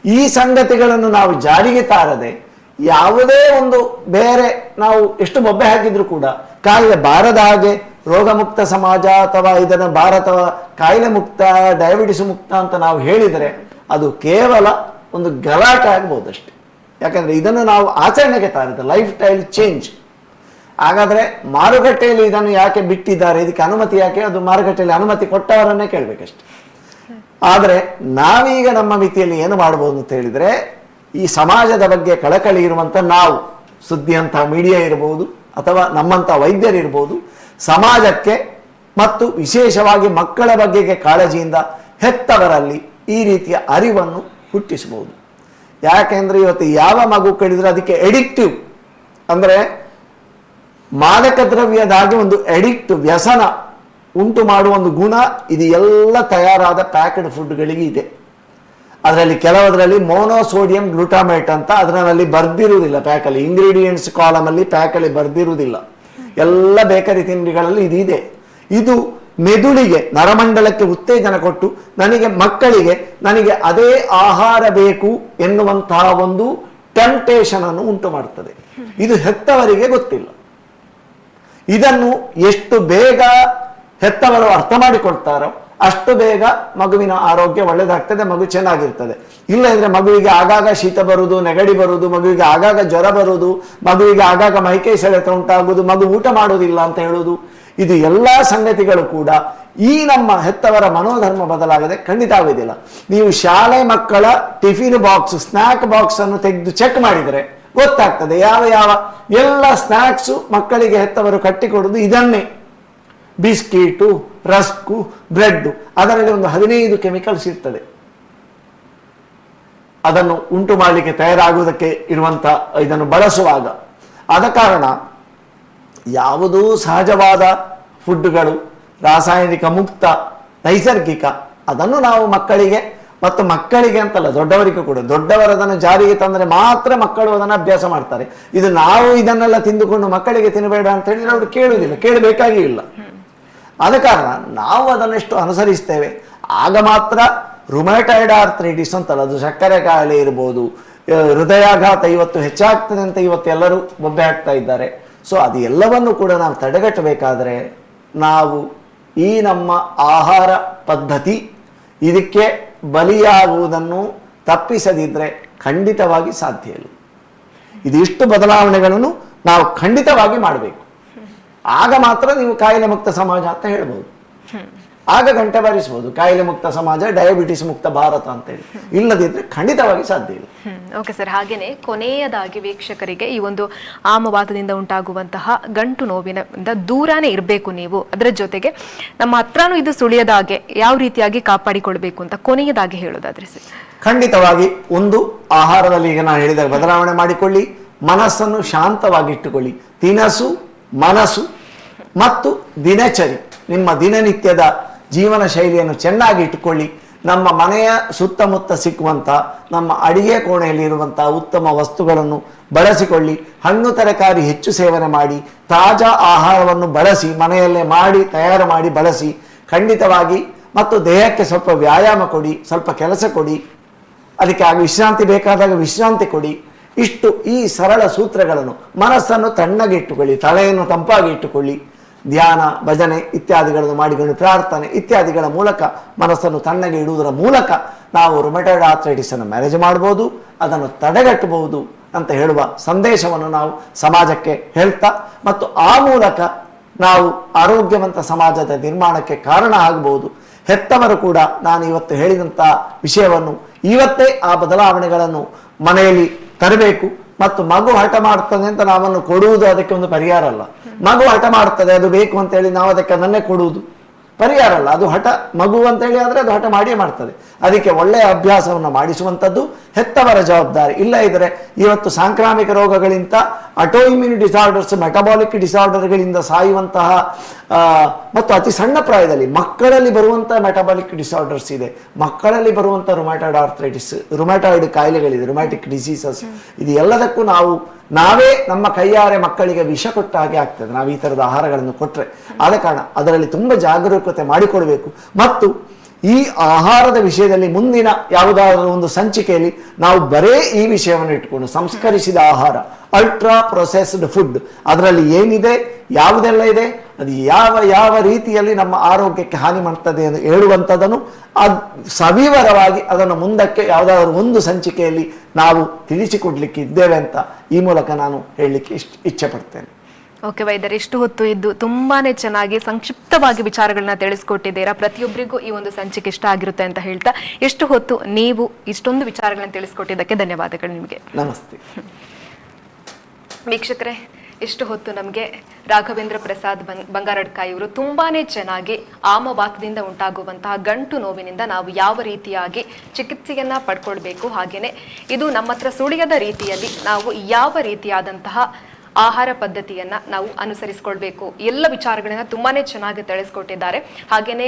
ಈ ಸಂಗತಿಗಳನ್ನು ನಾವು ಜಾರಿಗೆ ತಾರದೆ ಯಾವುದೇ ಒಂದು ಬೇರೆ ನಾವು ಎಷ್ಟು ಬೊಬ್ಬೆ ಹಾಕಿದ್ರು ಕೂಡ ಕಾಯಿಲೆ ಬಾರದ ಹಾಗೆ ರೋಗಮುಕ್ತ ಸಮಾಜ ಅಥವಾ ಇದನ್ನು ಭಾರತ ಕಾಯಿಲೆ ಮುಕ್ತ, ಡಯಾಬಿಟಿಸ್ ಮುಕ್ತ ಅಂತ ನಾವು ಹೇಳಿದರೆ ಅದು ಕೇವಲ ಒಂದು ಗಲಾಟೆ ಆಗ್ಬೋದಷ್ಟೆ. ಯಾಕಂದರೆ ಇದನ್ನು ನಾವು ಆಚರಣೆಗೆ ತಾರಿದ ಲೈಫ್ ಸ್ಟೈಲ್ ಚೇಂಜ್. ಹಾಗಾದರೆ ಮಾರುಕಟ್ಟೆಯಲ್ಲಿ ಇದನ್ನು ಯಾಕೆ ಬಿಟ್ಟಿದ್ದಾರೆ, ಇದಕ್ಕೆ ಅನುಮತಿ ಯಾಕೆ, ಅದು ಮಾರುಕಟ್ಟೆಯಲ್ಲಿ ಅನುಮತಿ ಕೊಟ್ಟವರನ್ನೇ ಕೇಳಬೇಕಷ್ಟೆ. ಆದರೆ ನಾವೀಗ ನಮ್ಮ ಮಿತಿಯಲ್ಲಿ ಏನು ಮಾಡ್ಬೋದು ಅಂತ ಹೇಳಿದರೆ, ಈ ಸಮಾಜದ ಬಗ್ಗೆ ಕಳಕಳಿ ಇರುವಂಥ ನಾವು, ಸುದ್ದಿಯಂಥ ಮೀಡಿಯಾ ಇರ್ಬೋದು ಅಥವಾ ನಮ್ಮಂಥ ವೈದ್ಯರಿರ್ಬೋದು, ಸಮಾಜಕ್ಕೆ ಮತ್ತು ವಿಶೇಷವಾಗಿ ಮಕ್ಕಳ ಬಗ್ಗೆಗೆ ಕಾಳಜಿಯಿಂದ ಹೆತ್ತವರಲ್ಲಿ ಈ ರೀತಿಯ ಅರಿವನ್ನು ಹುಟ್ಟಿಸಬಹುದು. ಯಾಕೆಂದರೆ ಇವತ್ತು ಯಾವ ಮಗು ಕಡಿದ್ರೆ ಅದಕ್ಕೆ ಎಡಿಕ್ಟಿವ್ ಅಂದರೆ ಮಾದಕ ದ್ರವ್ಯದಾಗಿ ಒಂದು ಎಡಿಕ್ಟ್ ವ್ಯಸನ ಉಂಟು ಮಾಡುವ ಒಂದು ಗುಣ ಇದು ಎಲ್ಲ ತಯಾರಾದ ಪ್ಯಾಕ್ಡ್ ಫುಡ್ಗಳಿಗೆ ಇದೆ. ಅದರಲ್ಲಿ ಕೆಲವದರಲ್ಲಿ ಮೋನೋಸೋಡಿಯಂ ಗ್ಲೂಟಾಮೇಟ್ ಅಂತ ಅದರಲ್ಲಿ ಬರ್ದಿರುವುದಿಲ್ಲ, ಪ್ಯಾಕಲ್ಲಿ ಇಂಗ್ರೀಡಿಯೆಂಟ್ಸ್ ಕಾಲಮಲ್ಲಿ ಪ್ಯಾಕಲ್ಲಿ ಬರ್ದಿರುವುದಿಲ್ಲ. ಎಲ್ಲ ಬೇಕರಿ ತಿಂಡಿಗಳಲ್ಲಿ ಇದಿದೆ. ಇದು ಮೆದುಳಿಗೆ ನರಮಂಡಲಕ್ಕೆ ಉತ್ತೇಜನ ಕೊಟ್ಟು ಮಕ್ಕಳಿಗೆ ನನಗೆ ಅದೇ ಆಹಾರ ಬೇಕು ಎನ್ನುವಂತಹ ಒಂದು ಟೆಂಪ್ಟೇಷನ್ ಅನ್ನು ಉಂಟು ಮಾಡುತ್ತದೆ. ಇದು ಹೆತ್ತವರಿಗೆ ಗೊತ್ತಿಲ್ಲ. ಇದನ್ನು ಎಷ್ಟು ಬೇಗ ಹೆತ್ತವರು ಅರ್ಥ ಮಾಡಿಕೊಳ್ತಾರೋ ಅಷ್ಟು ಬೇಗ ಮಗುವಿನ ಆರೋಗ್ಯ ಒಳ್ಳೆದಾಗ್ತದೆ, ಮಗು ಚೆನ್ನಾಗಿರ್ತದೆ. ಇಲ್ಲ ಅಂದ್ರೆ ಮಗುವಿಗೆ ಆಗಾಗ ಶೀತ ಬರುವುದು, ನೆಗಡಿ ಬರುವುದು, ಮಗುವಿಗೆ ಆಗಾಗ ಜ್ವರ ಬರುವುದು, ಮಗುವಿಗೆ ಆಗಾಗ ಮೈಕೈ ಸೆಳೆತ ಉಂಟಾಗುವುದು, ಮಗು ಊಟ ಮಾಡುವುದಿಲ್ಲ ಅಂತ ಹೇಳುವುದು, ಇದು ಎಲ್ಲ ಸಂಗತಿಗಳು ಕೂಡ ಈ ನಮ್ಮ ಹೆತ್ತವರ ಮನೋಧರ್ಮ ಬದಲಾಗದೆ ಖಂಡಿತ ಆಗುವುದಿಲ್ಲ. ನೀವು ಶಾಲೆ ಮಕ್ಕಳ ಟಿಫಿನ್ ಬಾಕ್ಸ್, ಸ್ನ್ಯಾಕ್ ಬಾಕ್ಸ್ ಅನ್ನು ತೆಗೆದು ಚೆಕ್ ಮಾಡಿದರೆ ಗೊತ್ತಾಗ್ತದೆ ಯಾವ ಯಾವ ಎಲ್ಲ ಸ್ನ್ಯಾಕ್ಸು ಮಕ್ಕಳಿಗೆ ಹೆತ್ತವರು ಕಟ್ಟಿಕೊಡುವುದು ಇದನ್ನೇ. ಬಿಸ್ಕಿಟು, ರಸ್ಕು, ಬ್ರೆಡ್, ಅದರಲ್ಲಿ ಒಂದು 15 ಕೆಮಿಕಲ್ಸ್ ಇರ್ತದೆ ಅದನ್ನು ಉಂಟು ಮಾಡಲಿಕ್ಕೆ ತಯಾರಾಗುವುದಕ್ಕೆ ಇರುವಂತ ಇದನ್ನು ಬಳಸುವಾಗ. ಆದ ಕಾರಣ ಯಾವುದೂ ಸಹಜವಾದ ಫುಡ್ಗಳು, ರಾಸಾಯನಿಕ ಮುಕ್ತ, ನೈಸರ್ಗಿಕ ಅದನ್ನು ನಾವು ಮಕ್ಕಳಿಗೆ, ಮತ್ತು ಮಕ್ಕಳಿಗೆ ಅಂತಲ್ಲ ದೊಡ್ಡವರಿಗೂ ಕೂಡ, ದೊಡ್ಡವರು ಅದನ್ನು ಜಾರಿಗೆ ತಂದರೆ ಮಾತ್ರ ಮಕ್ಕಳು ಅದನ್ನು ಅಭ್ಯಾಸ ಮಾಡ್ತಾರೆ. ಇದು ನಾವು ಇದನ್ನೆಲ್ಲ ತಿಂದುಕೊಂಡು ಮಕ್ಕಳಿಗೆ ತಿನ್ನಬೇಡ ಅಂತ ಹೇಳಿದ್ರೆ ಅವರು ಕೇಳುವುದಿಲ್ಲ, ಕೇಳಬೇಕಾಗಿ ಇಲ್ಲ. ಆದ ಕಾರಣ ನಾವು ಅದನ್ನೆಷ್ಟು ಅನುಸರಿಸ್ತೇವೆ ಆಗ ಮಾತ್ರ ರುಮ್ಯಾಟಾಯ್ಡ್ ಆರ್ಥ್ರೈಟಿಸ್ ಅಂತಲ್ಲ, ಅದು ಸಕ್ಕರೆ ಕಾಯಿಲೆ ಇರ್ಬೋದು, ಹೃದಯಾಘಾತ ಇವತ್ತು ಹೆಚ್ಚಾಗ್ತದೆ ಅಂತ ಇವತ್ತು ಎಲ್ಲರೂ ಬೊಬ್ಬೆ ಹಾಕ್ತಾ ಇದ್ದಾರೆ. ಸೊ ಅದು ಎಲ್ಲವನ್ನು ಕೂಡ ನಾವು ತಡೆಗಟ್ಟಬೇಕಾದ್ರೆ ನಾವು ಈ ನಮ್ಮ ಆಹಾರ ಪದ್ಧತಿ ಇದಕ್ಕೆ ಬಲಿಯಾಗುವುದನ್ನು ತಪ್ಪಿಸದಿದ್ದರೆ ಖಂಡಿತವಾಗಿ ಸಾಧ್ಯ ಇಲ್ಲ. ಇದಿಷ್ಟು ಬದಲಾವಣೆಗಳನ್ನು ನಾವು ಖಂಡಿತವಾಗಿ ಮಾಡಬೇಕು. ಆಗ ಮಾತ್ರ ನೀವು ಕಾಯಿಲೆ ಮುಕ್ತ ಸಮಾಜ ಅಂತ ಹೇಳ್ಬೋದು. ಆಗ ಗಂಟೆ ಬಾರಿಸಬಹುದು ಕಾಯಿಲೆ ಮುಕ್ತ ಸಮಾಜ, ಡಯಾಬಿಟಿಸ್ ಮುಕ್ತ ಭಾರತ ಅಂತ ಹೇಳಿ. ಇಲ್ಲದಿದ್ರೆ ಖಂಡಿತವಾಗಿ ಸಾಧ್ಯ ಇಲ್ಲ. ಓಕೆ ಸರ್, ಹಾಗೇನೆ ಕೊನೆಯದಾಗಿ ವೀಕ್ಷಕರಿಗೆ ಈ ಒಂದು ಆಮವಾತದಿಂದ ಉಂಟಾಗುವಂತಹ ಗಂಟು ನೋವಿನಿಂದ ದೂರನೇ ಇರಬೇಕು ನೀವು, ಅದರ ಜೊತೆಗೆ ನಮ್ಮ ಹತ್ರನೂ ಇದು ಸುಳಿಯದಾಗೆ ಯಾವ ರೀತಿಯಾಗಿ ಕಾಪಾಡಿಕೊಳ್ಬೇಕು ಅಂತ ಕೊನೆಯದಾಗಿ ಹೇಳೋದಾದ್ರೆ ಸರ್. ಖಂಡಿತವಾಗಿ ಒಂದು ಆಹಾರದಲ್ಲಿ ಈಗ ನಾನು ಹೇಳಿದಾಗ ಬದಲಾವಣೆ ಮಾಡಿಕೊಳ್ಳಿ, ಮನಸ್ಸನ್ನು ಶಾಂತವಾಗಿಟ್ಟುಕೊಳ್ಳಿ. ತಿನಸು, ಮನಸ್ಸು ಮತ್ತು ದಿನಚರಿ, ನಿಮ್ಮ ದಿನನಿತ್ಯದ ಜೀವನ ಶೈಲಿಯನ್ನು ಚೆನ್ನಾಗಿ ಇಟ್ಟುಕೊಳ್ಳಿ. ನಮ್ಮ ಮನೆಯ ಸುತ್ತಮುತ್ತ ಸಿಕ್ಕುವಂಥ ನಮ್ಮ ಅಡಿಗೆ ಕೋಣೆಯಲ್ಲಿ ಇರುವಂಥ ಉತ್ತಮ ವಸ್ತುಗಳನ್ನು ಬಳಸಿಕೊಳ್ಳಿ. ಹಣ್ಣು ತರಕಾರಿ ಹೆಚ್ಚು ಸೇವನೆ ಮಾಡಿ, ತಾಜಾ ಆಹಾರವನ್ನು ಬಳಸಿ, ಮನೆಯಲ್ಲೇ ಮಾಡಿ ತಯಾರು ಮಾಡಿ ಬಳಸಿ ಖಂಡಿತವಾಗಿ. ಮತ್ತು ದೇಹಕ್ಕೆ ಸ್ವಲ್ಪ ವ್ಯಾಯಾಮ ಕೊಡಿ, ಸ್ವಲ್ಪ ಕೆಲಸ ಕೊಡಿ, ಅದಕ್ಕೆ ವಿಶ್ರಾಂತಿ ಬೇಕಾದಾಗ ವಿಶ್ರಾಂತಿ ಕೊಡಿ. ಇಷ್ಟು ಈ ಸರಳ ಸೂತ್ರಗಳನ್ನು, ಮನಸ್ಸನ್ನು ತಣ್ಣಗೆ ಇಟ್ಟುಕೊಳ್ಳಿ, ತಲೆಯನ್ನು ತಂಪಾಗಿ ಇಟ್ಟುಕೊಳ್ಳಿ, ಧ್ಯಾನ, ಭಜನೆ ಇತ್ಯಾದಿಗಳನ್ನು ಮಾಡಿಕೊಂಡು, ಪ್ರಾರ್ಥನೆ ಇತ್ಯಾದಿಗಳ ಮೂಲಕ ಮನಸ್ಸನ್ನು ತಣ್ಣಗೆ ಇಡುವುದರ ಮೂಲಕ ನಾವು ರುಮಟಾಯ್ಡ್ ಆರ್ಥ್ರೈಟಿಸ್ ಅನ್ನು ಮ್ಯಾನೇಜ್ ಮಾಡ್ಬೋದು, ಅದನ್ನು ತಡೆಗಟ್ಟಬಹುದು ಅಂತ ಹೇಳುವ ಸಂದೇಶವನ್ನು ನಾವು ಸಮಾಜಕ್ಕೆ ಹೇಳ್ತಾ, ಮತ್ತು ಆ ಮೂಲಕ ನಾವು ಆರೋಗ್ಯವಂತ ಸಮಾಜದ ನಿರ್ಮಾಣಕ್ಕೆ ಕಾರಣ ಆಗಬಹುದು. ಹೆತ್ತವರು ಕೂಡ ನಾನು ಇವತ್ತು ಹೇಳಿದಂಥ ವಿಷಯವನ್ನು ಇವತ್ತೇ ಆ ಬದಲಾವಣೆಗಳನ್ನು ಮನೆಯಲ್ಲಿ ತರಬೇಕು. ಮತ್ತು ಮಗು ಹಠ ಮಾಡ್ತದೆ ಅಂತ ನಾವನ್ನು ಕೊಡುವುದು ಅದಕ್ಕೆ ಒಂದು ಪರಿಹಾರ ಅಲ್ಲ. ಮಗು ಹಠ ಮಾಡ್ತದೆ ಅದು ಬೇಕು ಅಂತೇಳಿ ನಾವು ಅದಕ್ಕೆ ಅದನ್ನೇ ಕೊಡುವುದು ಪರಿಹಾರ ಅಲ್ಲ. ಅದು ಹಠ ಮಗು ಅಂತೇಳಿ ಆದರೆ ಅದು ಹಠ ಮಾಡಿಯೇ ಮಾಡ್ತದೆ. ಅದಕ್ಕೆ ಒಳ್ಳೆಯ ಅಭ್ಯಾಸವನ್ನು ಮಾಡಿಸುವಂಥದ್ದು ಹೆತ್ತವರ ಜವಾಬ್ದಾರಿ. ಇಲ್ಲ ಇದ್ದರೆ ಇವತ್ತು ಸಾಂಕ್ರಾಮಿಕ ರೋಗಗಳಿಂದ, ಅಟೋಇಮ್ಯೂನ್ ಡಿಸಾರ್ಡರ್ಸ್, ಮೆಟಬಾಲಿಕ್ ಡಿಸಾರ್ಡರ್ಗಳಿಂದ ಸಾಯುವಂತಹ ಮತ್ತು ಅತಿ ಸಣ್ಣ ಪ್ರಾಯದಲ್ಲಿ ಮಕ್ಕಳಲ್ಲಿ ಬರುವಂತಹ ಮೆಟಬಾಲಿಕ್ ಡಿಸಾರ್ಡರ್ಸ್ ಇದೆ, ಮಕ್ಕಳಲ್ಲಿ ಬರುವಂಥ ರುಮ್ಯಾಟಾಯ್ಡ್ ಆರ್ಥ್ರೈಟಿಸ್, ರುಮ್ಯಾಟಾಯ್ಡ್ ಕಾಯಿಲೆಗಳಿದೆ, ರುಮ್ಯಾಟಿಕ್ ಡಿಸೀಸಸ್, ಇದು ಎಲ್ಲದಕ್ಕೂ ನಾವೇ ನಮ್ಮ ಕೈಯಾರೆ ಮಕ್ಕಳಿಗೆ ವಿಷ ಕೊಟ್ಟ ಹಾಗೆ ಆಗ್ತದೆ ನಾವು ಈ ಥರದ ಆಹಾರಗಳನ್ನು ಕೊಟ್ಟರೆ. ಆದ ಕಾರಣ ಅದರಲ್ಲಿ ತುಂಬ ಜಾಗರೂಕತೆ ಮಾಡಿಕೊಳ್ಬೇಕು. ಮತ್ತು ಈ ಆಹಾರದ ವಿಷಯದಲ್ಲಿ ಮುಂದಿನ ಯಾವುದಾದ್ರೂ ಒಂದು ಸಂಚಿಕೆಯಲ್ಲಿ ನಾವು ಬರೇ ಈ ವಿಷಯವನ್ನು ಇಟ್ಟುಕೊಂಡು ಸಂಸ್ಕರಿಸಿದ ಆಹಾರ, ಅಲ್ಟ್ರಾ ಪ್ರೊಸೆಸ್ಡ್ ಫುಡ್, ಅದರಲ್ಲಿ ಏನಿದೆ, ಯಾವುದೆಲ್ಲ ಇದೆ, ಅದು ಯಾವ ಯಾವ ರೀತಿಯಲ್ಲಿ ನಮ್ಮ ಆರೋಗ್ಯಕ್ಕೆ ಹಾನಿ ಮಾಡ್ತದೆ ಎಂದು ಹೇಳುವಂಥದ್ದನ್ನು ಸವಿವರವಾಗಿ ಅದನ್ನು ಮುಂದಕ್ಕೆ ಯಾವುದಾದ್ರೂ ಒಂದು ಸಂಚಿಕೆಯಲ್ಲಿ ನಾವು ತಿಳಿಸಿಕೊಡ್ಲಿಕ್ಕೆ ಇದ್ದೇವೆ ಅಂತ ಈ ಮೂಲಕ ನಾನು ಹೇಳಲಿಕ್ಕೆ ಇಚ್ಛೆ ಪಡ್ತೇನೆ. ಓಕೆ ವೈದ್ಯರು, ಇಷ್ಟು ಹೊತ್ತು ಇದ್ದು ತುಂಬಾನೇ ಚೆನ್ನಾಗಿ ಸಂಕ್ಷಿಪ್ತವಾಗಿ ವಿಚಾರಗಳನ್ನ ತಿಳಿಸ್ಕೊಟ್ಟಿದ್ದೀರಾ. ಪ್ರತಿಯೊಬ್ಬರಿಗೂ ಈ ಒಂದು ಸಂಚಿಕೆ ಇಷ್ಟ ಆಗಿರುತ್ತೆ ಅಂತ ಹೇಳ್ತಾ ಎಷ್ಟು ಹೊತ್ತು ನೀವು ಇಷ್ಟೊಂದು ವಿಚಾರಗಳನ್ನ ತಿಳಿಸ್ಕೊಟ್ಟಿದ್ದಕ್ಕೆ ಧನ್ಯವಾದಗಳು ನಿಮಗೆ. ನಮಸ್ತೆ ವೀಕ್ಷಕರೇ, ಇಷ್ಟು ಹೊತ್ತು ನಮಗೆ ರಾಘವೇಂದ್ರ ಪ್ರಸಾದ್ ಬಂಗಾರಡ್ಕ ಇವರು ತುಂಬಾನೇ ಚೆನ್ನಾಗಿ ಆಮವಾತದಿಂದ ಉಂಟಾಗುವಂತಹ ಗಂಟು ನೋವಿನಿಂದ ನಾವು ಯಾವ ರೀತಿಯಾಗಿ ಚಿಕಿತ್ಸೆಯನ್ನ ಪಡ್ಕೊಳ್ಬೇಕು, ಹಾಗೇನೆ ಇದು ನಮ್ಮ ಹತ್ರ ಸುಳಿಯದ ರೀತಿಯಲ್ಲಿ ನಾವು ಯಾವ ರೀತಿಯಾದಂತಹ ಆಹಾರ ಪದ್ಧತಿಯನ್ನ ನಾವು ಅನುಸರಿಸಿಕೊಳ್ಬೇಕು, ಎಲ್ಲ ವಿಚಾರಗಳನ್ನ ತುಂಬಾನೇ ಚೆನ್ನಾಗಿ ತಿಳಿಸ್ಕೊಟ್ಟಿದ್ದಾರೆ. ಹಾಗೇನೆ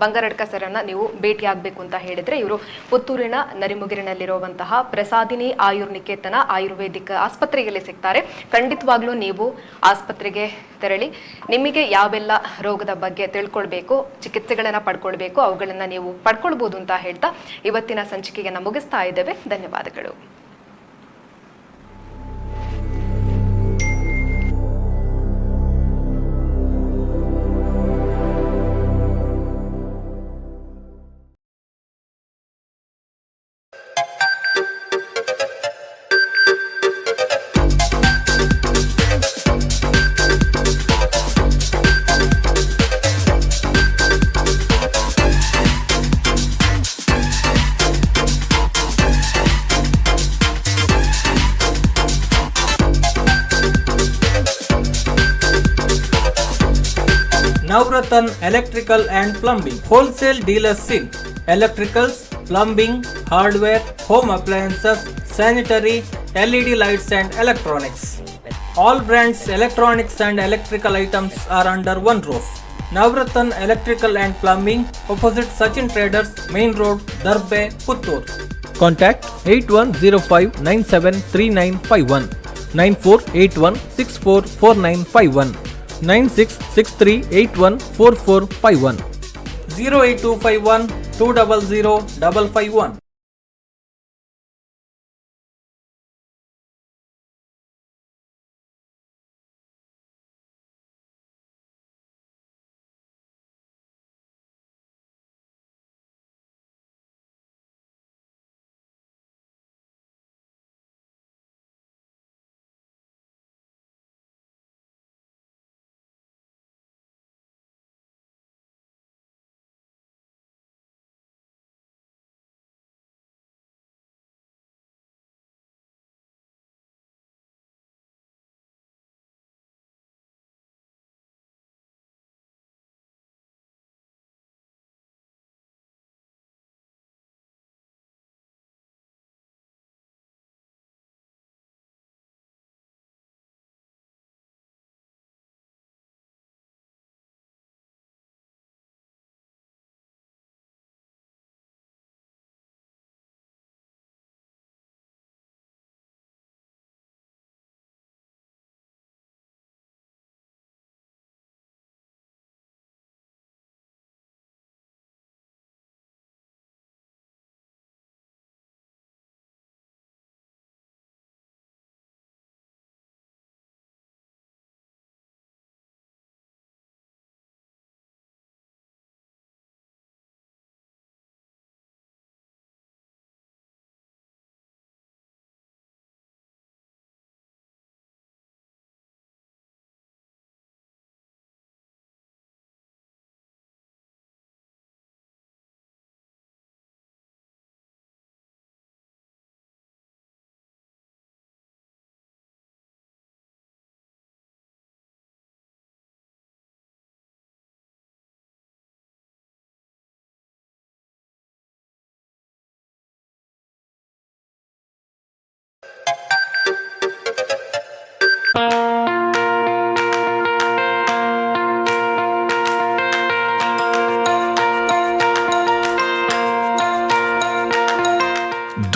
ಬಂಗಾರಡ್ಕ ಸರ್ನ ನೀವು ಭೇಟಿ ಆಗ್ಬೇಕು ಅಂತ ಹೇಳಿದ್ರೆ ಇವರು ಪುತ್ತೂರಿನ ನರಿಮುಗಿರಿನಲ್ಲಿರುವಂತಹ ಪ್ರಸಾದಿನಿ ಆಯುರ್ನಿಕೇತನ ಆಯುರ್ವೇದಿಕ್ ಆಸ್ಪತ್ರೆಯಲ್ಲಿ ಸಿಗ್ತಾರೆ. ಖಂಡಿತವಾಗ್ಲೂ ನೀವು ಆಸ್ಪತ್ರೆಗೆ ತೆರಳಿ ನಿಮಗೆ ಯಾವೆಲ್ಲ ರೋಗದ ಬಗ್ಗೆ ತಿಳ್ಕೊಳ್ಬೇಕು, ಚಿಕಿತ್ಸೆಗಳನ್ನ ಪಡ್ಕೊಳ್ಬೇಕು, ಅವುಗಳನ್ನ ನೀವು ಪಡ್ಕೊಳ್ಬಹುದು ಅಂತ ಹೇಳ್ತಾ ಇವತ್ತಿನ ಸಂಚಿಕೆಯನ್ನ ಮುಗಿಸ್ತಾ ಇದ್ದೇವೆ. ಧನ್ಯವಾದಗಳು. Navratan Electrical and Plumbing Wholesale Dealers in Electricals, Plumbing, Hardware, Home Appliances, Sanitary, LED Lights and Electronics. All brands electronics and electrical items are under one roof. Navratan Electrical and Plumbing, opposite Sachin Traders, Main Road, Darbe, Puttur. Contact 8105973951 9481644951 9663814451 08251 200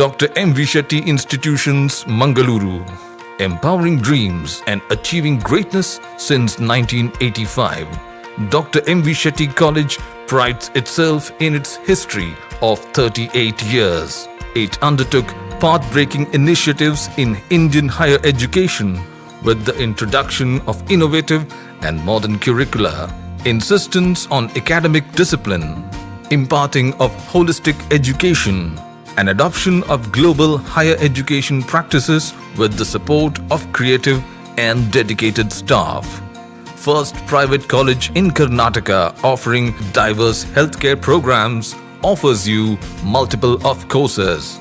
Dr. M.V. Shetty Institutions, Mangaluru. Empowering dreams and achieving greatness since 1985. Dr. M.V. Shetty College prides itself in its history of 38 years. It undertook path-breaking initiatives in Indian higher education with the introduction of innovative and modern curricula, insistence on academic discipline, imparting of holistic education, and adoption of global higher education practices with the support of creative and dedicated staff. First private college in Karnataka offering diverse healthcare programs, offers you multiple of courses.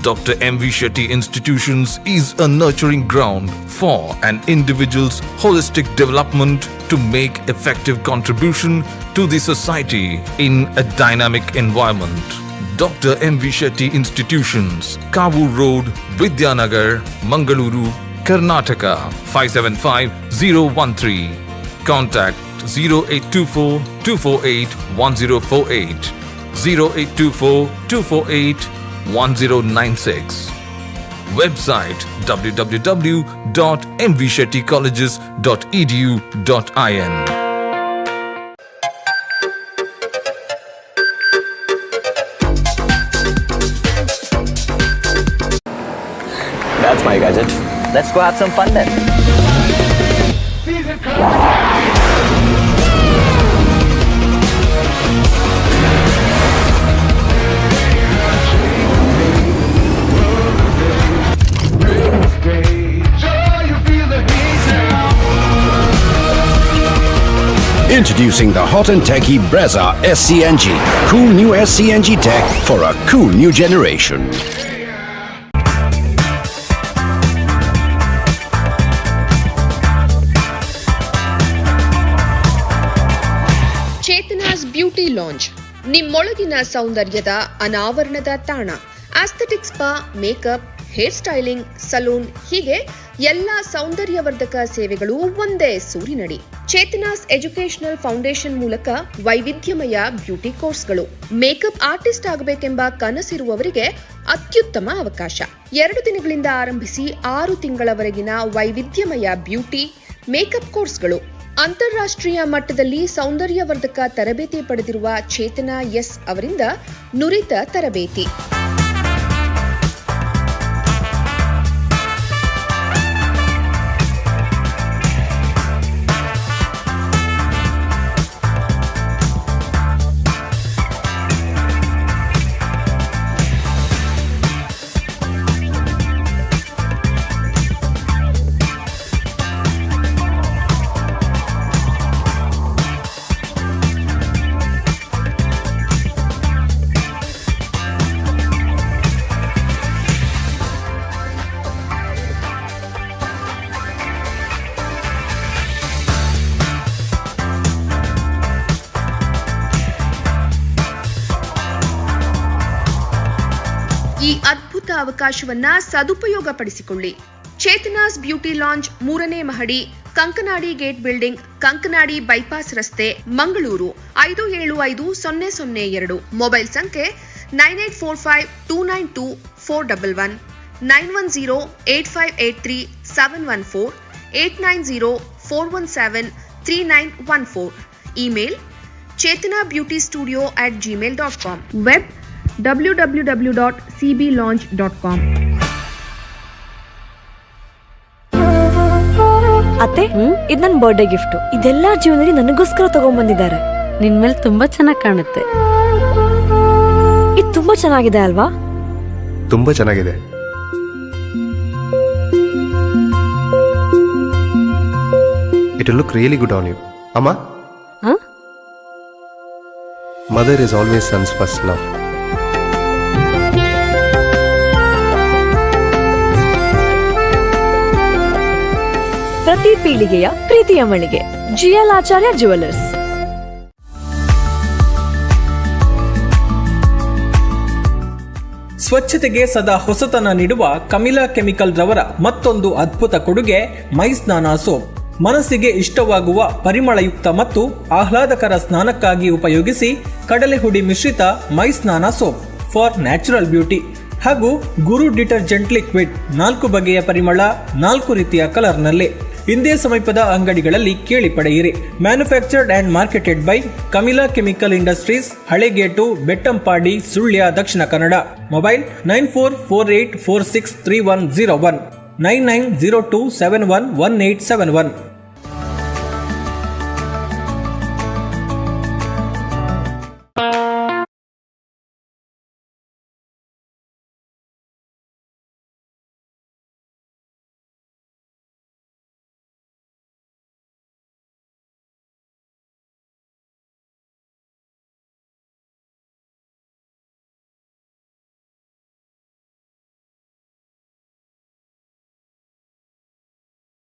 Dr. M.V. Shetty Institutions is a nurturing ground for an individual's holistic development to make effective contribution to the society in a dynamic environment. Dr. M.V. Shetty Institutions, Kavur Road, Vidyanagar, Mangaluru, Karnataka 575013. Contact 0824 248 1048, 0824 248 1096. Website www.mvshettycolleges.edu.in. That's my gadget. Let's go have some fun then. Introducing the hot and techy Brezza SCNG. Cool new SCNG tech for a cool new generation. Chetana's beauty lounge, ನಿಮ್ಮೊಳಗಿನ ಸೌಂದರ್ಯದ ಅನಾವರಣದ ತಾಣ. Aesthetic spa, makeup, hair styling, salon ಹೀಗೆ ಎಲ್ಲ ಸೌಂದರ್ಯವರ್ಧಕ ಸೇವೆಗಳು ಒಂದೇ ಸೂರಿನಡಿ. ಚೇತನಾಸ್ ಎಜುಕೇಶನಲ್ ಫೌಂಡೇಶನ್ ಮೂಲಕ ವೈವಿಧ್ಯಮಯ ಬ್ಯೂಟಿ ಕೋರ್ಸ್ಗಳು. ಮೇಕಪ್ ಆರ್ಟಿಸ್ಟ್ ಆಗಬೇಕೆಂಬ ಕನಸಿರುವವರಿಗೆ ಅತ್ಯುತ್ತಮ ಅವಕಾಶ. 2 ದಿನಗಳಿಂದ ಆರಂಭಿಸಿ 6 ತಿಂಗಳವರೆಗಿನ ವೈವಿಧ್ಯಮಯ ಬ್ಯೂಟಿ, ಮೇಕಪ್ ಕೋರ್ಸ್ಗಳು. ಅಂತಾರಾಷ್ಟ್ರೀಯ ಮಟ್ಟದಲ್ಲಿ ಸೌಂದರ್ಯವರ್ಧಕ ತರಬೇತಿ ಪಡೆದಿರುವ ಚೇತನಾ ಎಸ್ ಅವರಿಂದ ನುರಿತ ತರಬೇತಿ. ಈ ಅದ್ಭುತ ಅವಕಾಶವನ್ನ ಸದುಪಯೋಗಪಡಿಸಿಕೊಳ್ಳಿ. ಚೇತನಾಸ್ ಬ್ಯೂಟಿ ಲಾಂಜ್ 3ನೇ ಮಹಡಿ, Kankanadi gate building, Kankanadi bypass ರಸ್ತೆ, ಮಂಗಳೂರು 575002. ಮೊಬೈಲ್ ಸಂಖ್ಯೆ 9845292411, 9108583714, 8904173914. Email chetanabeautystudio@gmail.com. Web www.cblaunch.com. ಅತ್ತೆ, ಇದು ನನ್ನ ಬರ್ಡೇ ಗಿಫ್ಟ್. ಇದೆಲ್ಲ ಜೀವನದಲ್ಲಿ ನನಗೋಸ್ಕರ ತಗೊಂಡ್ಬಂದಿದ್ದಾರೆ. ನಿನ್ ಮೇಲೆ ತುಂಬಾ ಚೆನ್ನಾಗಿ ಕಾಣುತ್ತೆ. ಇದು ತುಂಬಾ ಚೆನ್ನಾಗಿದೆ ಅಲ್ವಾ? ತುಂಬಾ ಚೆನ್ನಾಗಿದೆ. It will look really good on you. Amma? Huh? Mother is always son's first love. ಪ್ರತಿ ಪೀಳಿಗೆಯ ಪ್ರೀತಿಯ ಮಳಿಗೆ, GL ಆಚಾರ್ಯ ಜುವೆಲ್ಲರ್ಸ್. ಸ್ವಚ್ಛತೆಗೆ ಸದಾ ಹೊಸತನ ನೀಡುವ ಕಮಿಲಾ ಕೆಮಿಕಲ್ ರವರ ಮತ್ತೊಂದು ಅದ್ಭುತ ಕೊಡುಗೆ ಮೈ ಸ್ನಾನ ಸೋಪ್. ಮನಸ್ಸಿಗೆ ಇಷ್ಟವಾಗುವ ಪರಿಮಳಯುಕ್ತ ಮತ್ತು ಆಹ್ಲಾದಕರ ಸ್ನಾನಕ್ಕಾಗಿ ಉಪಯೋಗಿಸಿ ಕಡಲೆ ಹುಡಿ ಮಿಶ್ರಿತ ಮೈ ಸ್ನಾನ ಸೋಪ್ ಫಾರ್ ನ್ಯಾಚುರಲ್ ಬ್ಯೂಟಿ ಹಾಗೂ ಗುರು ಡಿಟರ್ಜೆಂಟ್ ಲಿಕ್ವಿಡ್ 4 ಬಗೆಯ ಪರಿಮಳ, 4 ರೀತಿಯ ಕಲರ್ನಲ್ಲಿ. ಇಂದೇ ಸಮೀಪದ ಅಂಗಡಿಗಳಲ್ಲಿ ಕೇಳಿ ಪಡೆಯಿರಿ. Manufactured and marketed by Kamila chemical industries, Halegate, Bettampady, Sullia, Dakshina Kannada. Mobile 9448463101, 9902711871.